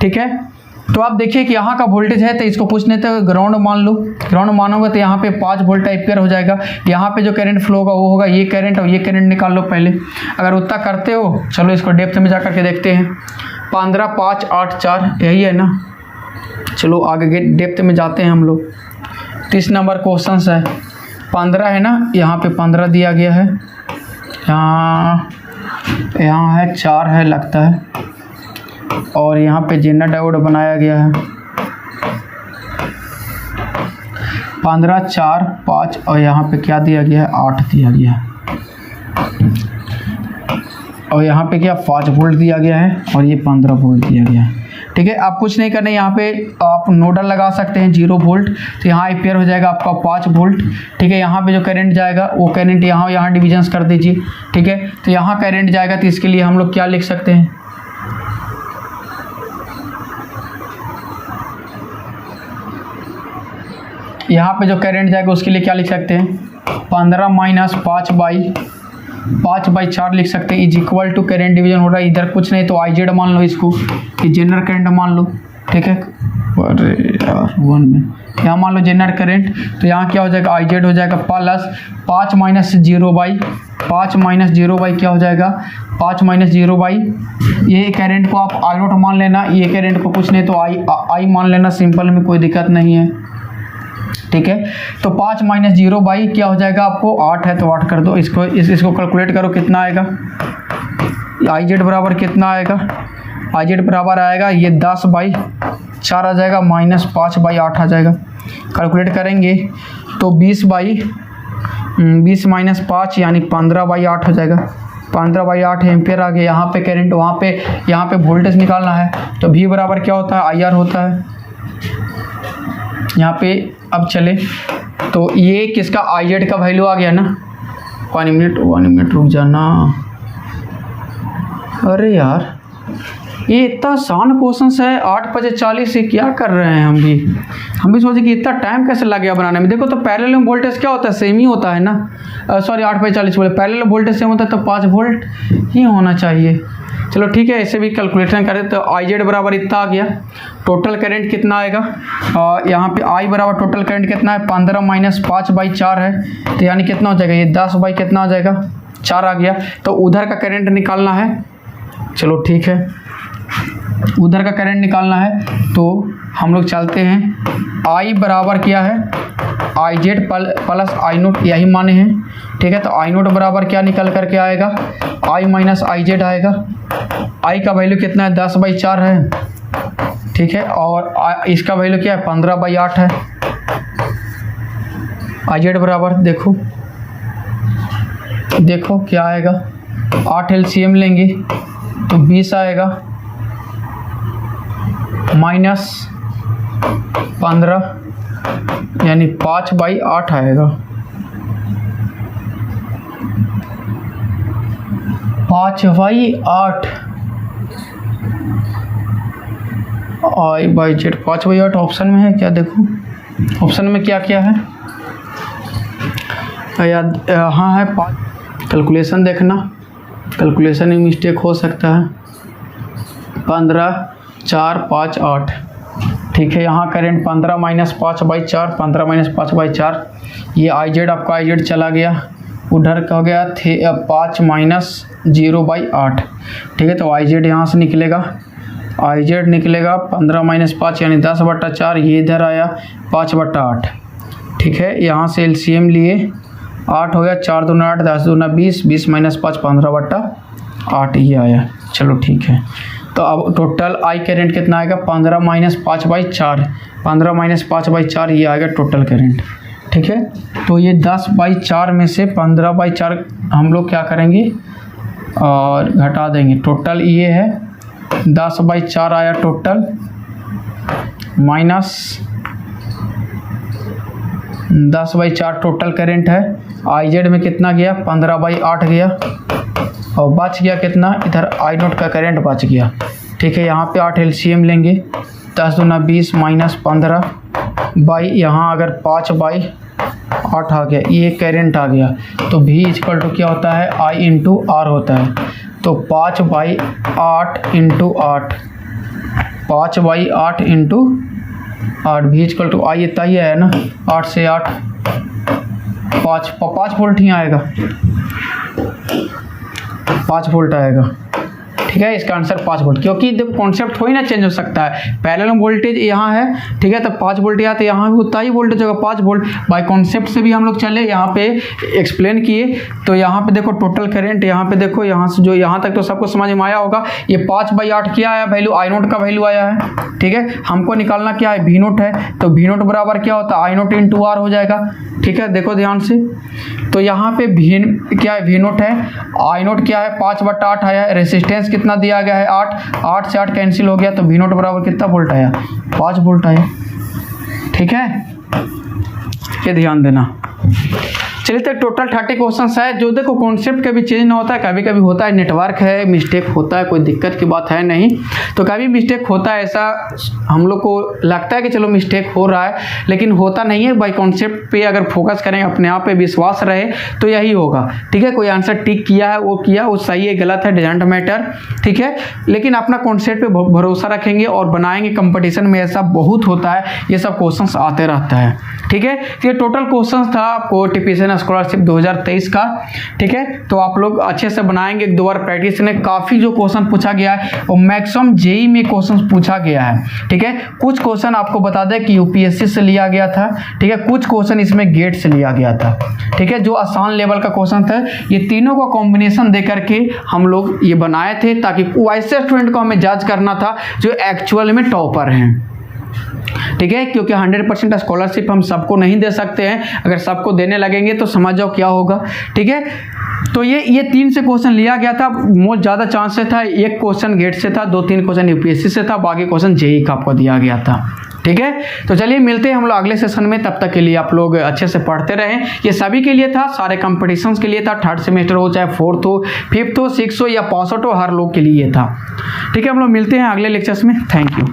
ठीक है। तो आप देखिए कि यहाँ का वोल्टेज है तो इसको कुछ नहीं तो ग्राउंड मान लो, ग्राउंड मानोगे तो यहाँ पे 5 वोल्ट एम्पीयर हो जाएगा। यहाँ पे जो करंट फ्लो होगा वो होगा ये करंट, और ये करंट निकाल लो पहले। अगर उतना करते हो, चलो इसको डेप्थ में जा करके देखते हैं। 15 5 8 4 यही है ना। चलो आगे डेप्थ में जाते हैं हम लोग। 30 नंबर क्वेश्चन है, 15 है ना, यहाँ पे 15 दिया गया है, यहाँ है 4 है लगता है, और यहाँ पे जेनर डायोड बनाया गया है 15 4 5, और यहाँ पे क्या दिया गया है 8 दिया गया है, और यहाँ पे क्या 5 वोल्ट दिया गया है, और ये 15 वोल्ट दिया गया है, ठीक है। आप कुछ नहीं करना, यहाँ पे आप नोडल लगा सकते हैं 0 वोल्ट, तो यहाँ एम्पीयर हो जाएगा आपका 5 वोल्ट, ठीक है। यहाँ पे जो करंट जाएगा वो करंट यहाँ डिविजन्स कर दीजिए, ठीक है। तो यहाँ करंट जाएगा, तो इसके लिए हम लोग क्या लिख सकते हैं, यहाँ पे जो करंट जाएगा उसके लिए क्या लिख सकते हैं 15 माइनस 5/4 लिख सकते हैं, is equal to current division हो रहा है इधर कुछ नहीं तो IZ मान लो, इसको ये जनरल करंट मान लो, ठीक है। अरे यार 1 में यहाँ मान लो जनरल करंट, तो यहाँ क्या हो जाएगा IZ हो जाएगा प्लस 5 माइनस 0 क्या हो जाएगा 5 माइनस 0 ये करंट को आप I0 मान लेना, ये करंट को कुछ नहीं तो I मान लेना, सिंपल में कोई दिक्कत नहीं है, ठीक है। तो 5 माइनस 0 क्या हो जाएगा आपको 8 है तो 8 कर दो, इसको कैलकुलेट करो कितना आएगा, IZ बराबर कितना आएगा, IZ बराबर आएगा ये 10/4 आ जाएगा माइनस 5/8 आ जाएगा। कैलकुलेट करेंगे तो 20 माइनस 5 यानी 15/8 हो जाएगा। 15/8 एम्पियर आ गया। यहाँ पे करंट, यहाँ पे वोल्टेज निकालना है, तो V बराबर क्या होता है IR होता है। यहाँ पे अब चले तो ये किसका IZ का वैल्यू आ गया ना, 1 मिनट रुक जाना, अरे यार ये इतना आसान क्वेश्चन है, 8:40 से क्या कर रहे हैं हम भी सोचे कि इतना टाइम कैसे लग गया बनाने में। देखो तो पैरेलल वोल्टेज क्या होता है, सेम ही होता है ना, सॉरी 8/40 बोले, पैरेलल वोल्टेज सेम होता है तो 5 वोल्ट ही होना चाहिए। चलो ठीक है, ऐसे भी कैलकुलेशन करें तो I/Z बराबर इतना आ गया। टोटल करंट कितना आएगा, यहाँ पे I बराबर टोटल करंट कितना है, 15 - 5/4 है, तो यानी कितना हो जाएगा, ये 10 बाई कितना हो जाएगा, 4 आ गया। तो उधर का करंट निकालना है, चलो ठीक है, उधर का करंट निकालना है तो हम लोग चलते हैं। I बराबर क्या है, I/Z प्लस I0 यही माने हैं, ठीक है। तो I0 बराबर क्या निकल करके आएगा, I - I/Z आएगा। I का वैल्यू कितना है, 10/4 है, ठीक है, और इसका वैल्यू क्या है, 15/8 है। I/Z बराबर देखो क्या आएगा, 8 LCM लेंगे तो 20 आएगा, माइनस 15 यानी 5/8 आएगा, 5/8 I/Z 5/8 ऑप्शन में है क्या, देखो ऑप्शन में क्या क्या है, याद हाँ है 5। कैलकुलेशन देखना, कैलकुलेशन में मिस्टेक हो सकता है। 15 4 5 8, ठीक है। यहाँ करंट 15 - 5/4, 15 - 5/4, ये I/Z आपका I/Z चला गया, उधर का हो गया 5 - 0/8, ठीक है। तो I/Z यहाँ से निकलेगा, I/Z निकलेगा 15 - 5 यानी 10/4, ये इधर आया 5/8, ठीक है। यहाँ से LCM लिए 8 हो गया, 4 दूना 8, 10 दूना 20, 20 - 5 15/8 ये आया, चलो ठीक है। तो अब टोटल I करंट कितना आएगा, 15 - 5/4, 15 - 5/4 ये आएगा टोटल करंट, ठीक है। तो ये 10/4 में से 15/4 हम लोग क्या करेंगे और घटा देंगे, टोटल ये है 10/4 आया टोटल, माइनस 10/4 टोटल करंट है। I/Z में कितना गया, 15/8 गया, और बच गया कितना, इधर I0 का करंट बच गया, ठीक है। यहाँ पे 8 LCM लेंगे, 10 दूना 20 माइनस 15 बाई यहाँ अगर 5/8 आ गया, ये करंट आ गया, तो V इक्वल टू क्या होता है, I × R होता है। तो 5/8 × 8, 5/8 × 8, V इक्वल टू I इतना ही है ना, 8 से 8 5 वोल्ट ही आएगा, 5 वोल्ट आएगा, ठीक है। इसका आंसर 5 वोल्ट, क्योंकि देखो कॉन्सेप्ट थोड़ी ना चेंज हो सकता है, पैरेलल वोल्टेज यहाँ है, ठीक है, तो 5 वोल्ट यहाँ, तो यहाँ भी उतना ही वोल्टेज होगा 5 वोल्ट। बाय कॉन्सेप्ट से भी हम लोग चले, यहाँ पे एक्सप्लेन किए, तो यहाँ पे देखो टोटल करंट, यहाँ पे देखो, यहाँ से जो यहाँ तक तो सबको समझ में आया होगा। ये 5/8 क्या आया वैल्यू, I0 का वैल्यू आया है, ठीक है। हमको निकालना क्या है, V0 है, तो V0 बराबर क्या होता है, I0 × R हो जाएगा, ठीक है। देखो ध्यान से, तो यहाँ पे क्या है, V0 है, I0 क्या है, 5/8 आया है, रेसिस्टेंस कितना दिया गया है 8 से 8 कैंसिल हो गया, तो V0 बराबर कितना वोल्ट आया, 5 वोल्ट आया, ठीक है। ये ध्यान देना। चलिए तो टोटल 30 क्वेश्चन है, जो देखो कॉन्सेप्ट कभी चेंज ना होता है, कभी कभी होता है, नेटवर्क है, मिस्टेक होता है, कोई दिक्कत की बात है नहीं, तो कभी मिस्टेक होता है, ऐसा हम लोग को लगता है कि चलो मिस्टेक हो रहा है, लेकिन होता नहीं है। बाई कॉन्सेप्ट पे अगर फोकस करें, अपने आप पे विश्वास रहे तो यही होगा, ठीक है। कोई आंसर टिक किया है, वो किया, वो सही है गलत है डजंट मैटर, ठीक है, लेकिन अपना कॉन्सेप्ट पे भरोसा रखेंगे और बनाएंगे। कंपटीशन में ऐसा बहुत होता है, ये सब क्वेश्चन आते रहता है, ठीक है। ये टोटल क्वेश्चन था आपको टिपिसन स्कॉलरशिप 2023 का, ठीक है। तो आप लोग अच्छे से बनाएंगे, एक दो बार प्रैक्टिस में काफ़ी जो क्वेश्चन पूछा गया है और मैक्सिमम जेई में क्वेश्चन पूछा गया है, ठीक है। कुछ क्वेश्चन आपको बता दें कि यूपीएससी से लिया गया था, ठीक है, कुछ क्वेश्चन इसमें गेट से लिया गया था, ठीक है, जो आसान लेवल का क्वेश्चन था। ये तीनों का कॉम्बिनेशन दे करके हम लोग ये बनाए थे, ताकि वैसे स्टूडेंट को हमें जज करना था जो एक्चुअल में टॉपर हैं, ठीक है, क्योंकि 100% स्कॉलरशिप हम सबको नहीं दे सकते हैं, अगर सबको देने लगेंगे तो समझ जाओ क्या होगा। ठीक है, तो ये 3 से क्वेश्चन लिया गया था, मोस्ट ज़्यादा चांसेस था, 1 क्वेश्चन गेट से था, 2-3 क्वेश्चन यूपीएससी से था, बाकी क्वेश्चन जेईई का आपको दिया गया था। ठीक है, तो चलिए मिलते हैं हम लोग अगले सेशन में, तब तक के लिए आप लोग अच्छे से पढ़ते रहें। ये सभी के लिए था, सारे कंपटीशंस के लिए था, 3rd सेमेस्टर हो चाहे 4th हो, 5th हो, 6th हो या 65 हो, हर लोग के लिए था। ठीक है, हम लोग मिलते हैं अगले लेक्चर्स में। Thank you.